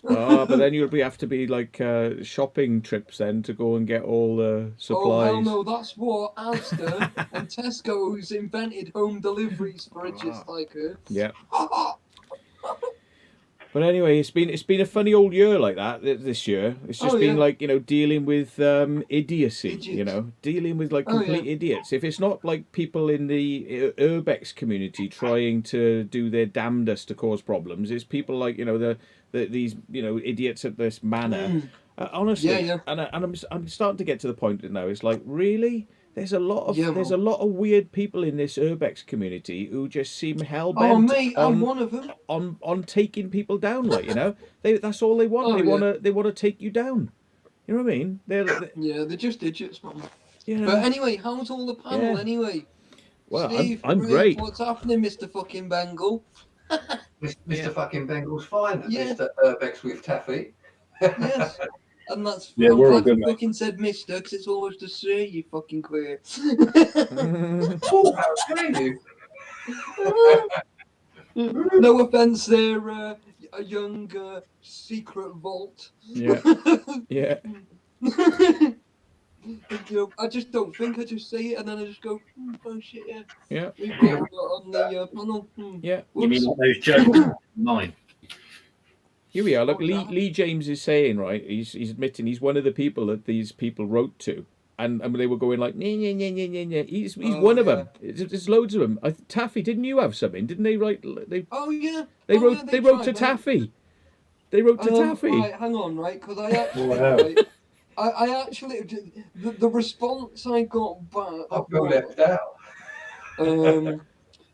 But then you'll have to be like shopping trips then to go and get all the supplies. Oh hell no! That's what Asda and Tesco's invented home deliveries for just like her. Yeah. But anyway, it's been a funny old year like that this year. It's just been like, you know, dealing with idiocy. Idiots. You know, dealing with like complete idiots. If it's not like people in the urbex community trying to do their damnedest to cause problems, it's people like, you know, these, you know, idiots at this manor. Honestly, and I'm starting to get to the point now. It's like, really, there's a lot of weird people in this urbex community who just seem hell bent. Oh mate, I'm one of them. On taking people down, like, you know, that's all they want. They want to take you down. You know what I mean? They're just idiots, man. You know? But anyway, how's all the panel anyway? Well, Steve, I'm great. What's happening, Mr. Fucking Bengal? Mr. Fucking Bengal's fine. Mr. Urbex with Taffy. Yes. And that's Yeah, we're all glad good, you mate. fucking said Mister, because it's always the say you fucking queer. Oh, how dare you? No offense there, a young secret vault. Yeah. Yeah. You know, I just don't think, I just say it and then I just go, oh shit, yeah. Yeah. We've got that on the panel. Yeah. You mean like those jokes? Mine. Here we are. Look, Lee James is saying, right, he's admitting he's one of the people that these people wrote to. And they were going like, nah. He's one of them. There's loads of them. Taffy, didn't you have something? Didn't they write? They wrote to Taffy. They wrote to Taffy. Right, hang on, right? Because I actually, I actually, the response I got back. I've got left out.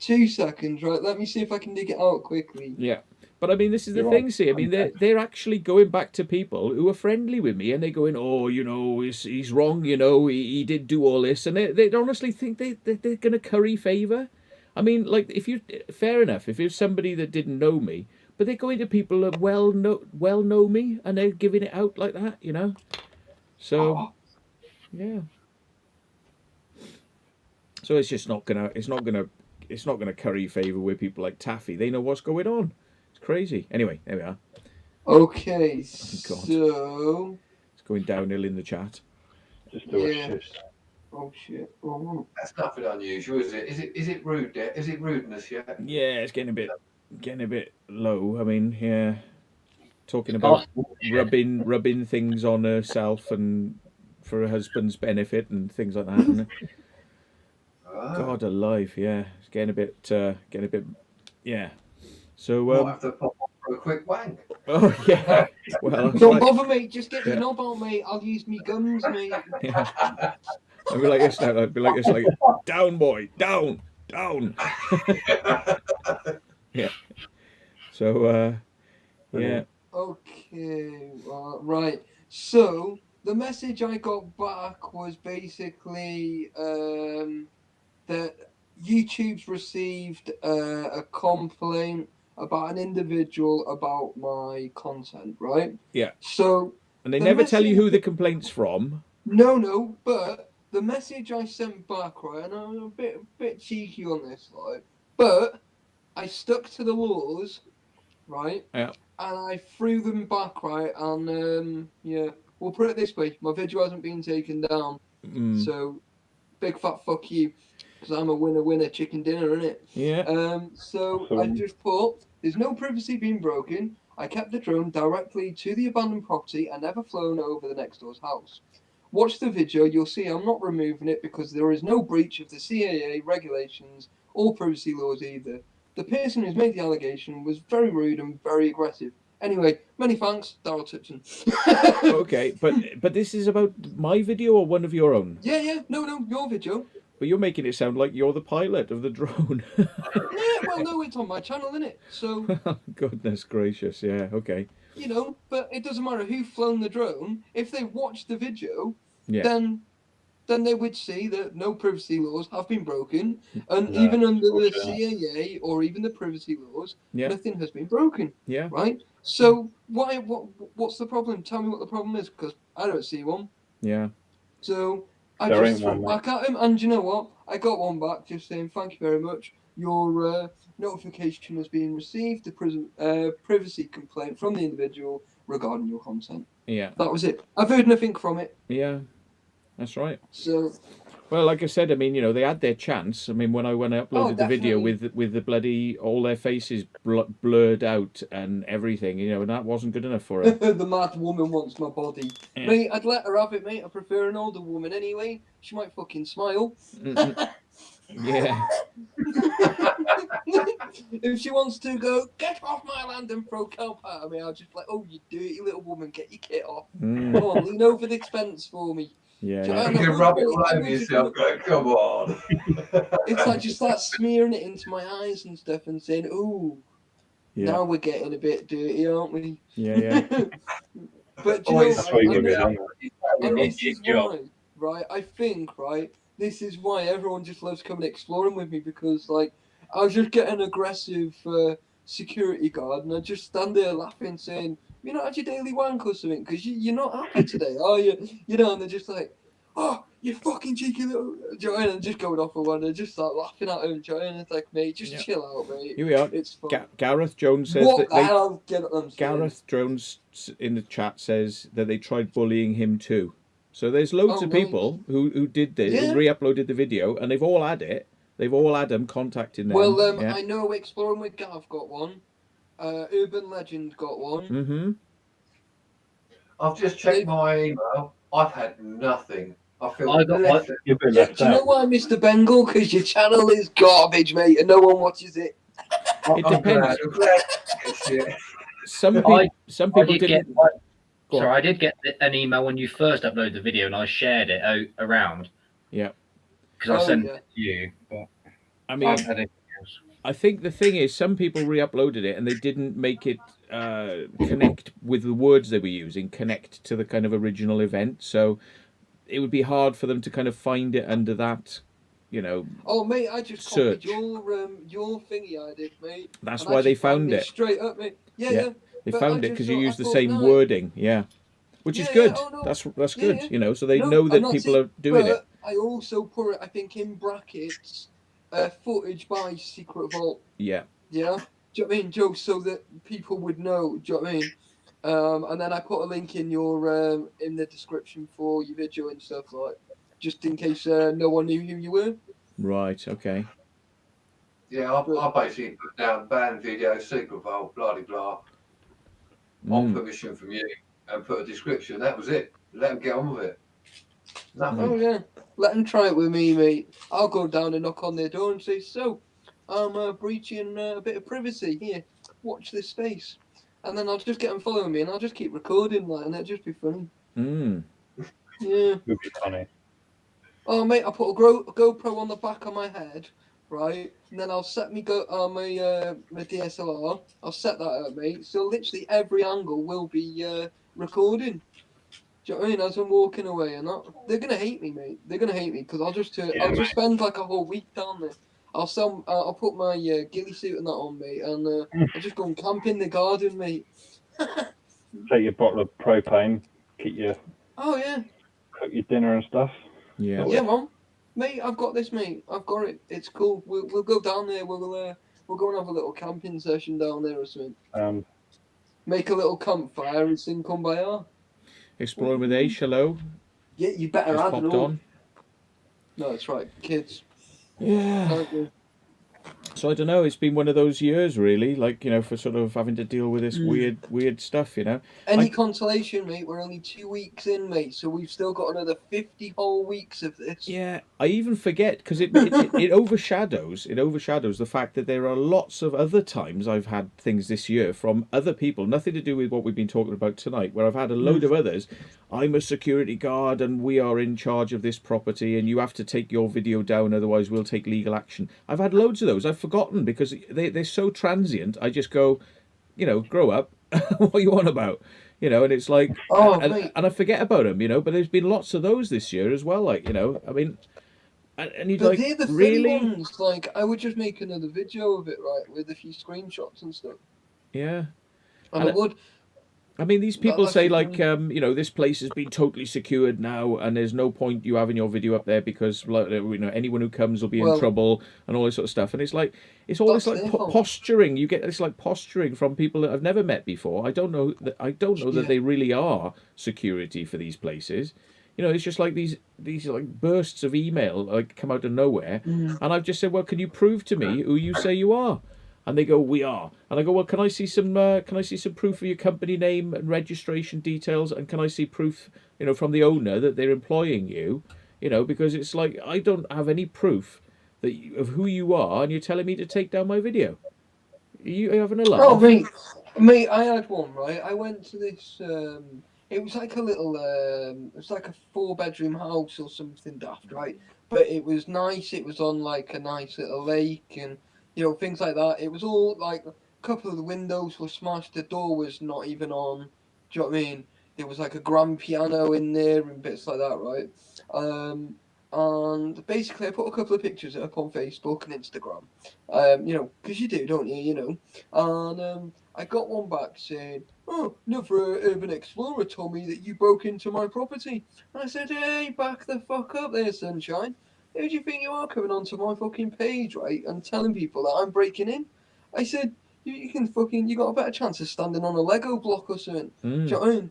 2 seconds, right? Let me see if I can dig it out quickly. Yeah. But I mean, this is the thing, see. I mean, they're actually going back to people who are friendly with me, and they're going, "Oh, you know, he's wrong. You know, he did do all this," and they honestly think they're going to curry favour. I mean, like, fair enough, if it's somebody that didn't know me, but they're going to people that well know me, and they're giving it out like that, you know. So, yeah. So it's just not gonna curry favour with people like Taffy. They know what's going on. Crazy. Anyway, there we are. Okay, God. so It's going downhill in the chat. Just do a shish. Oh shit! Oh. That's nothing unusual, is it? Is it rude? Is it rudeness yet? Yeah, it's getting a bit low. I mean, yeah, talking about rubbing things on herself and for her husband's benefit and things like that. And, God alive, yeah, it's getting a bit, yeah. So Might have to pop on for a quick wank. Oh yeah. Well, don't bother, mate. Just get your knob out, mate. I'll use me gums, mate. Yeah. I'd be like this now. I'd be like this, like, down, boy, down. Yeah. So, yeah. Okay. Right. So the message I got back was basically that YouTube's received a complaint about an individual about my content, right? Yeah. So. And they the never tell you message- who the complaint's from. No, but the message I sent back, right, and I'm a bit cheeky on this, right, but I stuck to the laws, right, Yeah. and I threw them back, right, and yeah, we'll put it this way: my video hasn't been taken down, so big fat fuck you, because I'm a winner, chicken dinner, innit? Yeah. So I Awesome. just put, there's no privacy being broken. I kept the drone directly to the abandoned property and never flown over the next door's house. Watch the video, you'll see I'm not removing it because there is no breach of the CAA regulations or privacy laws either. The person who's made the allegation was very rude and very aggressive. Anyway, many thanks, Daryl Tipton. Okay, but this is about my video or one of your own? Yeah, no, your video. But you're making it sound like you're the pilot of the drone. Yeah, well, no, it's on my channel, innit? So, Goodness gracious, yeah, okay. you know, but it doesn't matter who's flown the drone. If they watched the video, Yeah. then they would see that no privacy laws have been broken, and Yeah, even under the sure. CAA or even the privacy laws, Yeah. nothing has been broken. Yeah. Right? So what's the problem? Tell me what the problem is, because I don't see one. Yeah. So I There just ain't threw one, it mate. back at him, and you know what? I got one back just saying thank you very much. Your notification has been received. The privacy complaint from the individual regarding your content. Yeah. That was it. I've heard nothing from it. Yeah. That's right. So Well, like I said, I mean, you know, they had their chance. I mean, when I uploaded the video definitely. with the bloody all their faces blurred out and everything, you know, and that wasn't good enough for her. The mad woman wants my body. Yeah. Mate, I'd let her have it, mate. I prefer an older woman anyway. She might fucking smile. Yeah. If she wants to go, get off my land and throw kelp at me, I'll just like, oh, you dirty little woman, get your kit off. Come on, lean over the fence for me. Yeah. Do you Yeah. know You what I can mean? rub it all I over would yourself. just- Come on. It's like just start smearing it into my eyes and stuff and saying, ooh, Yeah. now we're getting a bit dirty, aren't we? Yeah. But do you Always know, That's what you I give it, know- isn't it? and Your this is job. why, right? I think, right, this is why everyone just loves coming exploring with me, because, like, I was just getting an aggressive security guard, and I just stand there laughing, saying, "You're not had your daily wank or something, because you're not happy today, are you?" You know, and they're just like, "Oh, you fucking cheeky little," Joanne, and just going off for one, and just start laughing at him, Joanne. It's like, mate, just Yeah. chill out, mate. Here we are. It's fun. Gareth Jones says What that the hell? Get it, I'm saying. Gareth Jones in the chat says that they tried bullying him too. So there's loads Oh, of people who did this, Yeah. who re-uploaded the video, and they've all had it. They've all had them contacting them. Well, yeah. I know Exploring with Gav got one. Urban Legend got one. Mm-hmm. I've just checked my email. I've had nothing. I feel I got left. You've been Yeah, left do you know out. why, Mr. Bengal? Because your channel is garbage, mate, and no one watches it. It depends. I'm glad. Shit. Some I- people I did didn't. get. I, Go on. sorry, I did get an email when you first uploaded the video, and I shared it around. Yeah. Because I Oh, sent yeah. it to you. But I I mean, haven't had anything else. I think the thing is, some people re-uploaded it and they didn't make it connect with the words they were using, connect to the kind of original event. So it would be hard for them to kind of find it under that, you know. Oh, mate, I just Search. copied your thingy I did, mate. That's and why I they just banged found it. straight up, mate. Yeah. Yeah. They But found I it just because you thought- I used the thought, same no. wording. Yeah. Which is Yeah, good. oh, no. That's Yeah, good. yeah. You know, so they No, know I'm that not people saying- are doing it. But I also put it, I think, in brackets, footage by Secret Vault. Yeah. Yeah, do you know what I mean, Joe? So that people would know. Do you know what I mean? And then I put a link in your in the description for your video and stuff, like, just in case no one knew who you were. Right. Okay. Yeah, I basically put down banned video, secret vault, blah blah, on Mm. permission from you, and put a description. That was it. Let them get on with it. Nothing. Oh yeah, let them try it with me, mate. I'll go down and knock on their door and say, "So, I'm breaching a bit of privacy here. Watch this space." And then I'll just get them following me, and I'll just keep recording, like, and it'll just be funny. Mm. Yeah. Would be funny. Oh mate, I put a GoPro on the back of my head, right? And then I'll set my DSLR. I'll set that up, mate. So literally every angle will be recording. Do you know what I mean? As I'm walking away, and they're gonna hate me, mate. They're gonna hate me because I'll just spend like a whole week down there. I'll put my ghillie suit and that on, mate, and I'll just go and camp in the garden, mate. Take your bottle of propane, cook your dinner and stuff. Yeah. Yeah, Mum. Mate, I've got this, mate. I've got it. It's cool. We'll go down there. We'll go and have a little camping session down there or something. Make a little campfire and sing Kumbaya. Exploring with Ace, hello. Yeah, you better Just add popped it all. on. No, that's right, kids. Yeah. So I don't know. It's been one of those years, really, like, you know, for sort of having to deal with this weird stuff, you know. Any consolation, mate? We're only 2 weeks in, mate, so we've still got another 50 whole weeks of this. Yeah, I even forget because it overshadows the fact that there are lots of other times I've had things this year from other people, nothing to do with what we've been talking about tonight, where I've had a load of others. I'm a security guard and we are in charge of this property and you have to take your video down, otherwise we'll take legal action. I've had loads of those. I've forgotten because they're so transient. I just go, you know, grow up. What are you on about? You know, and it's like, and I forget about them, you know, but there's been lots of those this year as well, like, you know, I mean, and you'd like, they're the really? funny ones, like, I would just make another video of it, right, with a few screenshots and stuff. Yeah. And I would. I mean, these people say, like, you know, this place has been totally secured now, and there's no point you having your video up there because, like, you know, anyone who comes will be in trouble and all this sort of stuff. And it's like, it's all this like posturing. You get this like posturing from people that I've never met before. I don't know that they really are security for these places. You know, it's just like these like bursts of email like come out of nowhere, and I've just said, well, can you prove to me who you say you are? And they go, we are. And I go, well, can I see some proof of your company name and registration details? And can I see proof, you know, from the owner that they're employing you? You know, because it's like, I don't have any proof of who you are, and you're telling me to take down my video. Are you having a laugh? Oh, mate, I had one, right? I went to this, it was like a little, it was like a 4-bedroom house or something daft, right? But it was nice. It was on like a nice little lake and, you know, things like that. It was all like a couple of the windows were smashed. The door was not even on. Do you know what I mean? There was like a grand piano in there and bits like that, right? And basically, I put a couple of pictures up on Facebook and Instagram. You know, because you do, don't you? You know. And I got one back saying, "Oh, another urban explorer told me that you broke into my property." And I said, "Hey, back the fuck up there, sunshine. Who do you think you are coming onto my fucking page, right, and telling people that I'm breaking in?" I said, you got a better chance of standing on a Lego block or something. Do you know what I mean?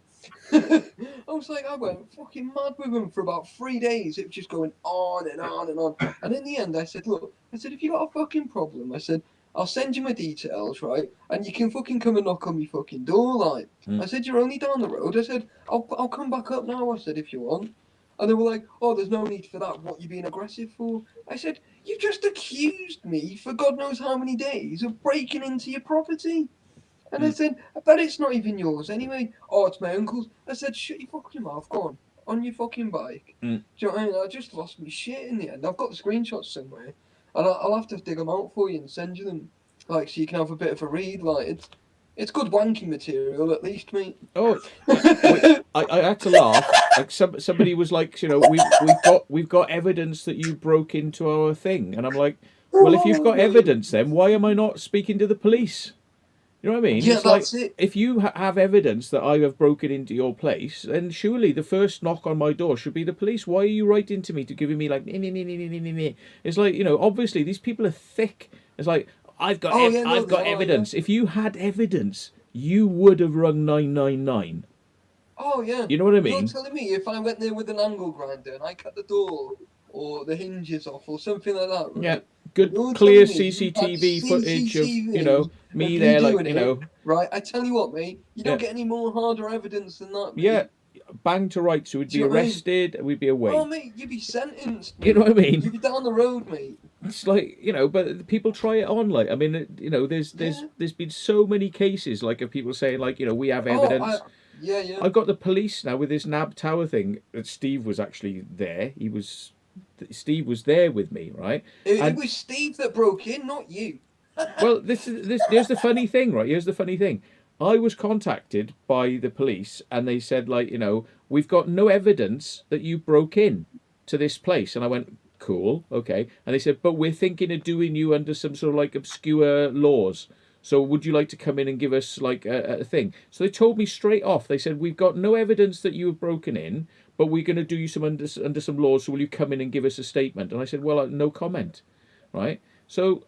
I was like, I went fucking mad with him for about 3 days. It was just going on and on and on. And in the end, I said, look, if you got a fucking problem, I said, I'll send you my details, right? And you can fucking come and knock on my fucking door, like. I said, you're only down the road. I said, I'll come back up now, I said, if you want. And they were like, oh, there's no need for that. What you being aggressive for? I said, you just accused me for God knows how many days of breaking into your property. And I said, I bet it's not even yours anyway. Oh, it's my uncle's. I said, shut your fucking mouth, go on your fucking bike. Do you know what I mean? I just lost my shit in the end. I've got the screenshots somewhere. And I'll have to dig them out for you and send you them. Like, so you can have a bit of a read. Like, it's good wanking material, at least, mate. Oh, I had to laugh. Like somebody was like, you know, we've got evidence that you broke into our thing, and I'm like, well, if you've got evidence, then why am I not speaking to the police? You know what I mean? Yeah, it's that's like, it. If you have evidence that I have broken into your place, then surely the first knock on my door should be the police. Why are you writing to me giving me like, It's like, you know, obviously these people are thick. It's like, I've got evidence. Yeah. If you had evidence, you would have rung 999. Oh, yeah. You know what I mean? You're telling me if I went there with an angle grinder and I cut the door or the hinges off or something like that, right? Yeah. Good, clear CCTV footage of, you know, me there, like, you know. Right, I tell you what, mate, you don't get any more harder evidence than that, mate. Yeah, bang to rights, so we'd be arrested, we'd be away. Oh, mate, you'd be sentenced. Mate. You know what I mean? You'd be down the road, mate. It's like, you know, but people try it on, like, I mean, you know, there's been so many cases, like, of people saying, like, you know, we have evidence. Yeah. I've got the police now with this NAB Tower thing. Steve was actually there. Steve was there with me, right? It was Steve that broke in, not you. Well, here's the funny thing, right? Here's the funny thing. I was contacted by the police and they said, like, we've got no evidence that you broke in to this place. And I went, cool, okay. And they said, but we're thinking of doing you under some sort of like obscure laws. So would you like to come in and give us like a thing? So they told me straight off. They said, we've got no evidence that you have broken in, but we're going to do you some under some laws. So will you come in and give us a statement? And I said, well, no comment, right? So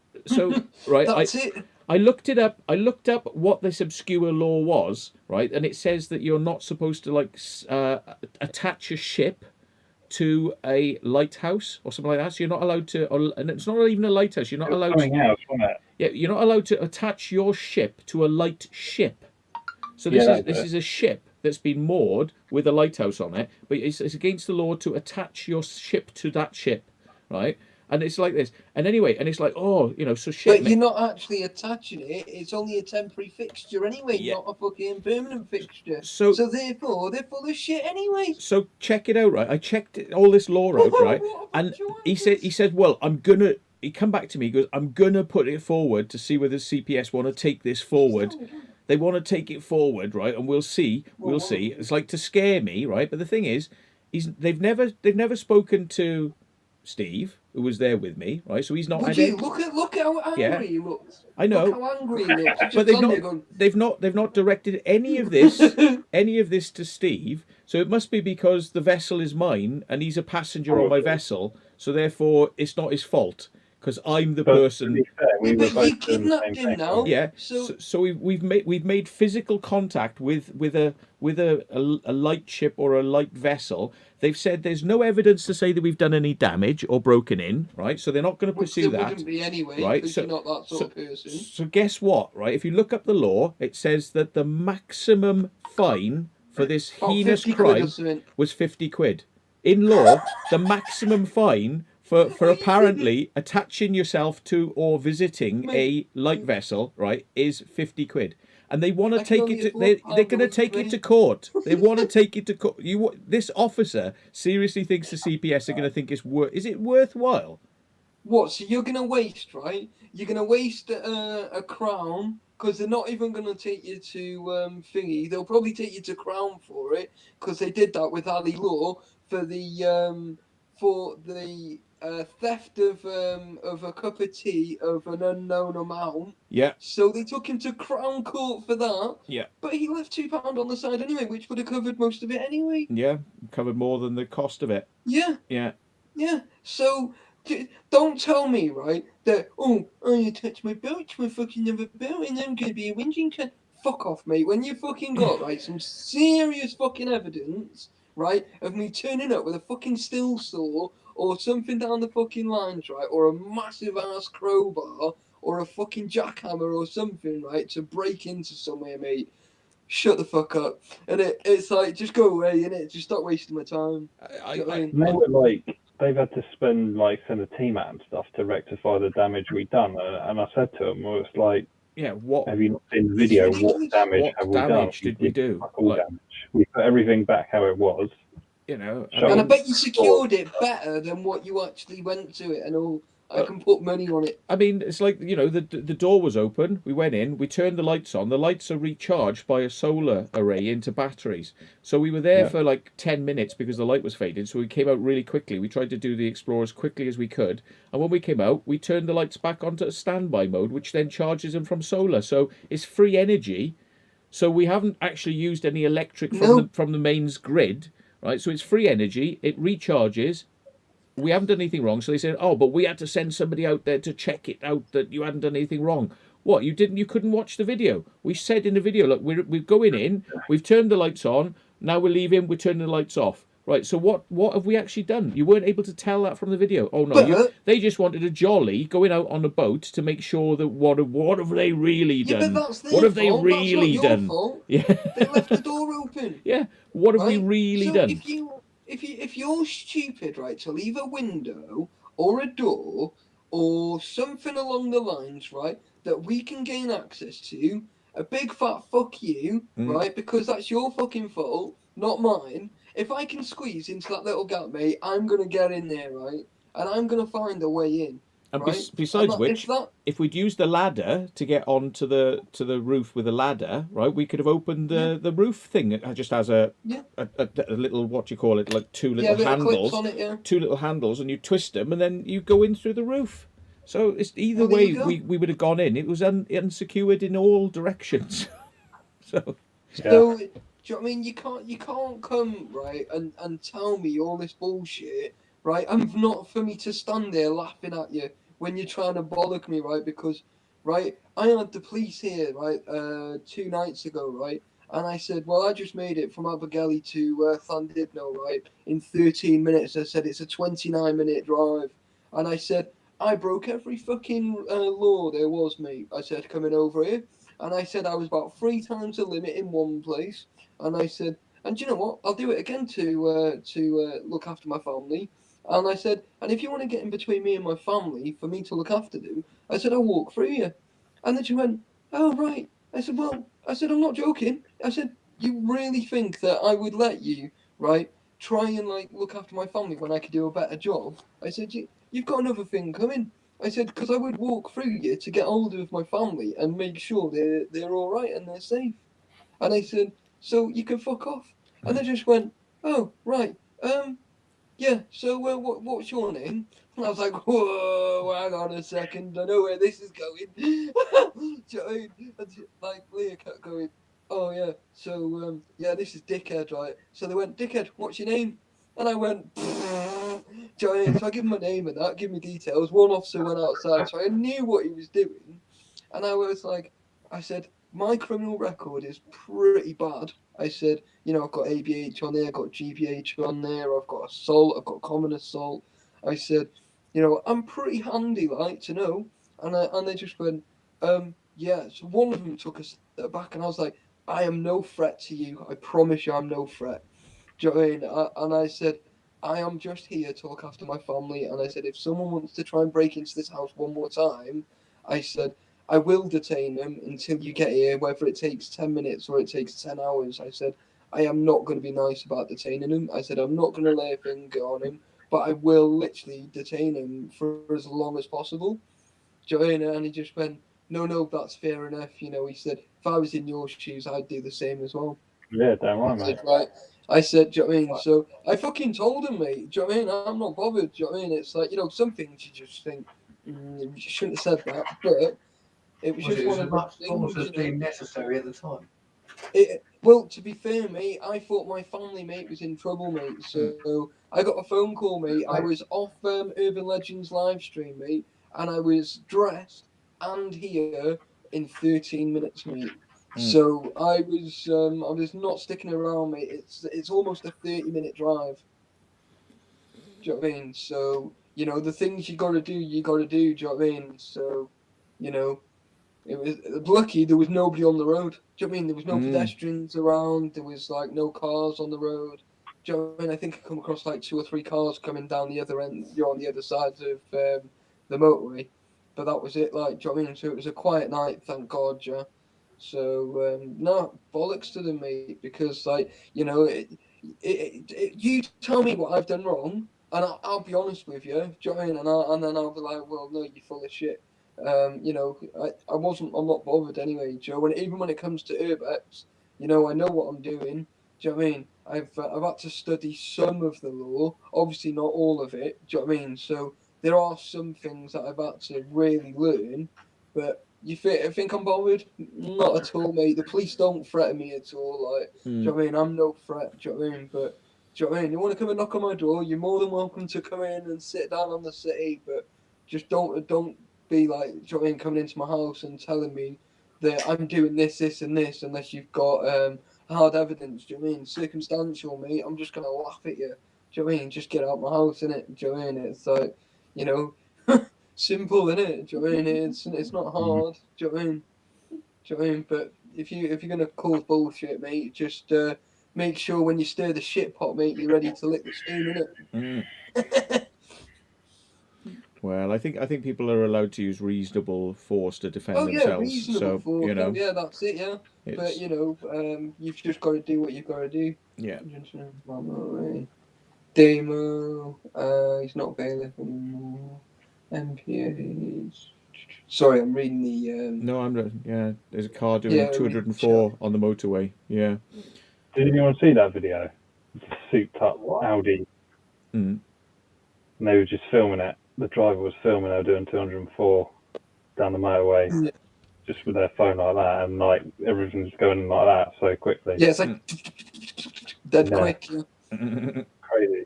right. That's it. I looked it up. I looked up what this obscure law was, right? And it says that you're not supposed to like attach a ship to a lighthouse or something like that. So you're not allowed to, and it's not even a lighthouse. You're not allowed Coming to. out, wasn't it? Yeah, you're not allowed to attach your ship to a light ship. So this is a ship that's been moored with a lighthouse on it, but it's against the law to attach your ship to that ship, right? And it's like this. And anyway, and it's like, so shit. But you're not actually attaching it. It's only a temporary fixture anyway, not a fucking permanent fixture. So therefore, they're full of shit anyway. So check it out, right? I checked all this law out, right? And he said, well, he come back to me, he goes, I'm going to put it forward to see whether CPS want to take this forward. They want to take it forward, right? And we'll see. It's like to scare me, right? But the thing is, they've never spoken to Steve, who was there with me, right? So he's not. Look how angry he looks. I know. Look how angry he looks. But they've not directed any of this to Steve. So it must be because the vessel is mine and he's a passenger on my vessel. So therefore, it's not his fault because I'm the person. You kidnapped him now. Yeah. So we've made physical contact with a light ship or a light vessel. They've said there's no evidence to say that we've done any damage or broken in, right? So they're not going to pursue that. Wouldn't be anyway, right? because you're not that sort of person. So guess what, right? If you look up the law, it says that the maximum fine for this heinous crime was 50 quid. In law, the maximum fine for apparently attaching yourself to or visiting a light vessel, right, is 50 quid. And they want to take it to, they're going to take it to court. They want to take it to court. This officer seriously thinks the CPS are going to think is it worthwhile? What, so you're going to waste, right? You're going to waste a crown, because they're not even going to take you to thingy. They'll probably take you to Crown for it, because they did that with Ali Law for the theft of a cup of tea of an unknown amount. Yeah. So they took him to Crown Court for that. Yeah. But he left £2 on the side anyway, which would have covered most of it anyway. Yeah, covered more than the cost of it. Yeah. Yeah. Yeah. So don't tell me, right, that, I attached my belt to my fucking other belt and I'm going to be a whinging cunt. Fuck off, mate. When you fucking got, right, some serious fucking evidence, right, of me turning up with a fucking steel saw or something down the fucking lines, right, or a massive ass crowbar or a fucking jackhammer or something, right, to break into somewhere, mate. Shut the fuck up. And it's like, just go away, innit? Just stop wasting my time. They've had to send a team out and stuff to rectify the damage we've done. And I said to them, well, it's like, what have you not seen the video? What damage have we done? What damage did we do? Damage. We put everything back how it was. And I bet you secured it better than what you actually went to it and all. I can put money on it. I mean, it's like, the door was open. We went in. We turned the lights on. The lights are recharged by a solar array into batteries. So we were there for like 10 minutes because the light was fading. So we came out really quickly. We tried to do the Explorer as quickly as we could. And when we came out, we turned the lights back onto standby mode, which then charges them from solar. So it's free energy. So we haven't actually used any electric from the mains grid, right? So it's free energy. It recharges. We haven't done anything wrong. So they said, but we had to send somebody out there to check it out that you hadn't done anything wrong. What, you couldn't watch the video? We said in the video, look, we're going in, we've turned the lights on, now we're leaving, we're turning the lights off. Right, so what have we actually done? You weren't able to tell that from the video. Oh no, they just wanted a jolly going out on a boat to make sure that what have they really done? But that's their what have fault. they really that's not done? Your fault. Yeah. They left the door open. Yeah. What have we really done? If you're stupid, right, to leave a window or a door or something along the lines, right, that we can gain access to, a big fat fuck you, right, because that's your fucking fault, not mine. If I can squeeze into that little gap, mate, I'm going to get in there, right, and I'm going to find a way in. And right? besides And which, if we'd used the ladder to get onto the roof with a ladder, right, we could have opened the roof thing. It just has a little, what do you call it, like two little handles, clips on it, two little handles, and you twist them, and then you go in through the roof. So it's either Well, there way you go. we would have gone in. It was unsecured in all directions. So So, do you know what I mean? You can't come, right, and tell me all this bullshit, right? And not for me to stand there laughing at you when you're trying to bollock me, right? Because, right, I had the police here, right, 2 nights ago, right? And I said, well, I just made it from Abergele to Llandudno, right, in 13 minutes. I said, it's a 29-minute drive. And I said, I broke every fucking law there was, mate. I said, coming over here. And I said I was about 3 times the limit in one place. And I said, and do you know what? I'll do it again to look after my family. And I said, and if you want to get in between me and my family for me to look after them, I said, I'll walk through you. And then she went, oh, right. I said, well, I'm not joking. I said, you really think that I would let you, right, try and like look after my family when I could do a better job? I said, you've got another thing coming. I said, because I would walk through you to get hold of my family and make sure they're all right and they're safe. And I said, so you can fuck off. And they just went, oh, right, yeah, so what's your name? And I was like, whoa, hang on a second, I know where this is going. Do you know what I mean? Like, Leah kept going, oh, yeah, so, yeah, this is Dickhead, right? So they went, Dickhead, what's your name? And I went, do you know what I mean? So I give him my name and that, give me details. One officer went outside, so I knew what he was doing. And I was like, I said, my criminal record is pretty bad. I said, you know, I've got ABH on there, I've got GBH on there, I've got assault, I've got common assault. I said, you know, I'm pretty handy, like, to know. And they just went, yeah. So one of them took a step back, and I was like, I am no threat to you. I promise you, I'm no threat. Do you know what I mean? And I said, I am just here to look after my family. And I said, if someone wants to try and break into this house one more time, I said, I will detain them until you get here, whether it takes 10 minutes or it takes 10 hours. I said, I am not going to be nice about detaining him. I said, I'm not going to lay a finger on him, but I will literally detain him for as long as possible. Do you know what I mean? And he just went, no, that's fair enough. You know, he said, if I was in your shoes, I'd do the same as well. Yeah, damn right, mate. Right. I said, do you know what I mean? So I fucking told him, mate. Do you know what I mean? I'm not bothered. Do you know what I mean? It's like, you know, some things you just think, you shouldn't have said that, but it was just one of those things. Almost as being necessary at the time. Well, to be fair, mate, I thought my family, mate, was in trouble, mate. So I got a phone call, mate. I was off Urban Legends live stream, mate, and I was dressed and here in 13 minutes, mate. So I was not sticking around, mate. It's almost a 30-minute drive. Do you know what I mean? So, you know, the things you gotta do, you gotta do. Do you know what I mean? So, you know, it was lucky there was nobody on the road. Do you know what I mean? There was no pedestrians around. There was like no cars on the road. Do you know what I mean? I think I come across like 2 or 3 cars coming down the other end. You're on the other side of the motorway, but that was it. Like, do you know what I mean? So it was a quiet night, thank God. Yeah. So no bollocks to them, mate. Because like, you know, you tell me what I've done wrong, and I'll be honest with you. Do you know what I mean? And then I'll be like, well, no, you're full of shit. You know, I'm not bothered anyway, Joe. And even when it comes to urbex, you know, I know what I'm doing. Do you know what I mean? I've had to study some of the law, obviously not all of it. Do you know what I mean? So there are some things that I've had to really learn. But you think I'm bothered? Not at all, mate. The police don't threaten me at all. Like, do you know what I mean? I'm no threat. Do you know what I mean? But do you know what I mean? You want to come and knock on my door? You're more than welcome to come in and sit down on the city. But just don't be like, do you know what I mean, coming into my house and telling me that I'm doing this, and this, unless you've got hard evidence. Do you know what I mean? Circumstantial, mate. I'm just gonna laugh at you. Do you know what I mean? Just get out of my house, innit? Do you know what I mean? It's like, you know, simple, innit? Do you know what I mean? It's not hard. Do you know what I mean? Do you know what I mean? But if you're gonna cause bullshit, mate, just make sure when you stir the shit pot, mate, you're ready to lick the spoon, innit? Well, I think people are allowed to use reasonable force to defend Oh yeah, themselves. reasonable So force. you know, Yeah, that's it. Yeah, but you know, you've just got to do what you've got to do. yeah. Demo, he's not bailiff anymore. MPH. Sorry, I'm reading the. No, there's a car doing Yeah, 204 on the motorway. Yeah. Did anyone see that video? Souped up Audi. Mm. And they were just filming it. The driver was filming. They were doing 204 down the motorway, Yeah. just with their phone like that, and like everything's going like that so quickly. Yeah, it's like dead Yeah. quick. Yeah. Crazy.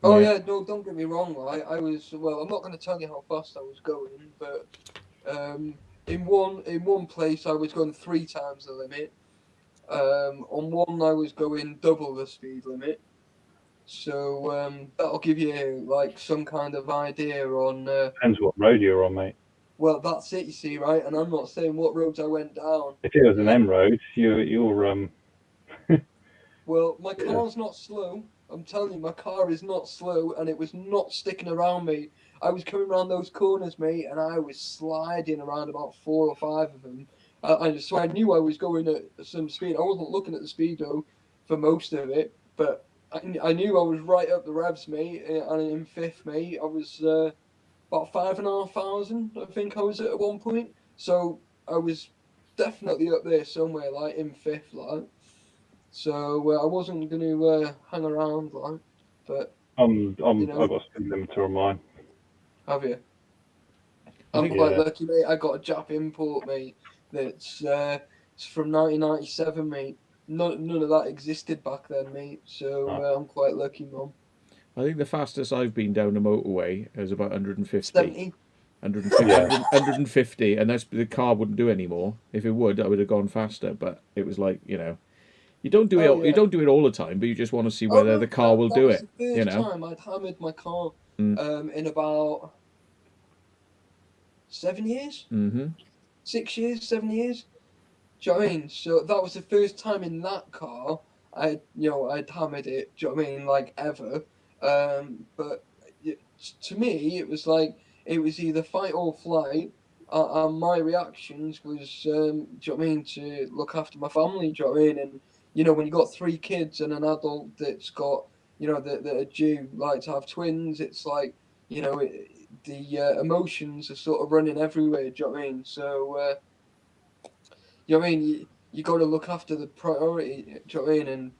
Oh Yeah. yeah, no, don't get me wrong. I was I'm not going to tell you how fast I was going, but in one place I was going 3 times the limit. On one I was going double the speed limit. So that'll give you like some kind of idea on. Depends what road you're on, mate. Well, that's it, you see, right? And I'm not saying what roads I went down. If it was an M road, you're Well, my car's not slow. I'm telling you, my car is not slow, and it was not sticking around me. I was coming around those corners, mate, and I was sliding around about 4 or 5 of them. So I knew I was going at some speed. I wasn't looking at the speedo for most of it, but I knew I was right up the revs, mate. And in fifth, mate, I was about 5,500. I think I was at one point. So I was definitely up there somewhere, like in fifth, like. So I wasn't going to hang around, like. But I've got a speed limiter on mine. have you? I I'm think- quite lucky, mate. I got a Jap import, mate. That's it's from 1997, mate. None of that existed back then, mate. So I'm quite lucky, Mum. I think the fastest I've been down the motorway is about 150. 70. 150, and that's the car wouldn't do anymore. If it would, I would have gone faster. But it was like, you don't do it. Oh, yeah. You don't do it all the time, but you just want to see whether the car will do it. That was the first time I'd hammered my car in about 7 years, Mm-hmm. 6 years, 7 years. Do you know what I mean? So that was the first time in that car I'd hammered it. Do you know what I mean? Like ever. But to me, it was like it was either fight or flight. And my reactions was, do you know what I mean, to look after my family. Do you know what I mean? And when you got 3 kids and an adult that's got, that are due like to have twins, it's like, the emotions are sort of running everywhere. Do you know what I mean? So, you know what I mean? You got to look after the priority. Do you know what I mean? And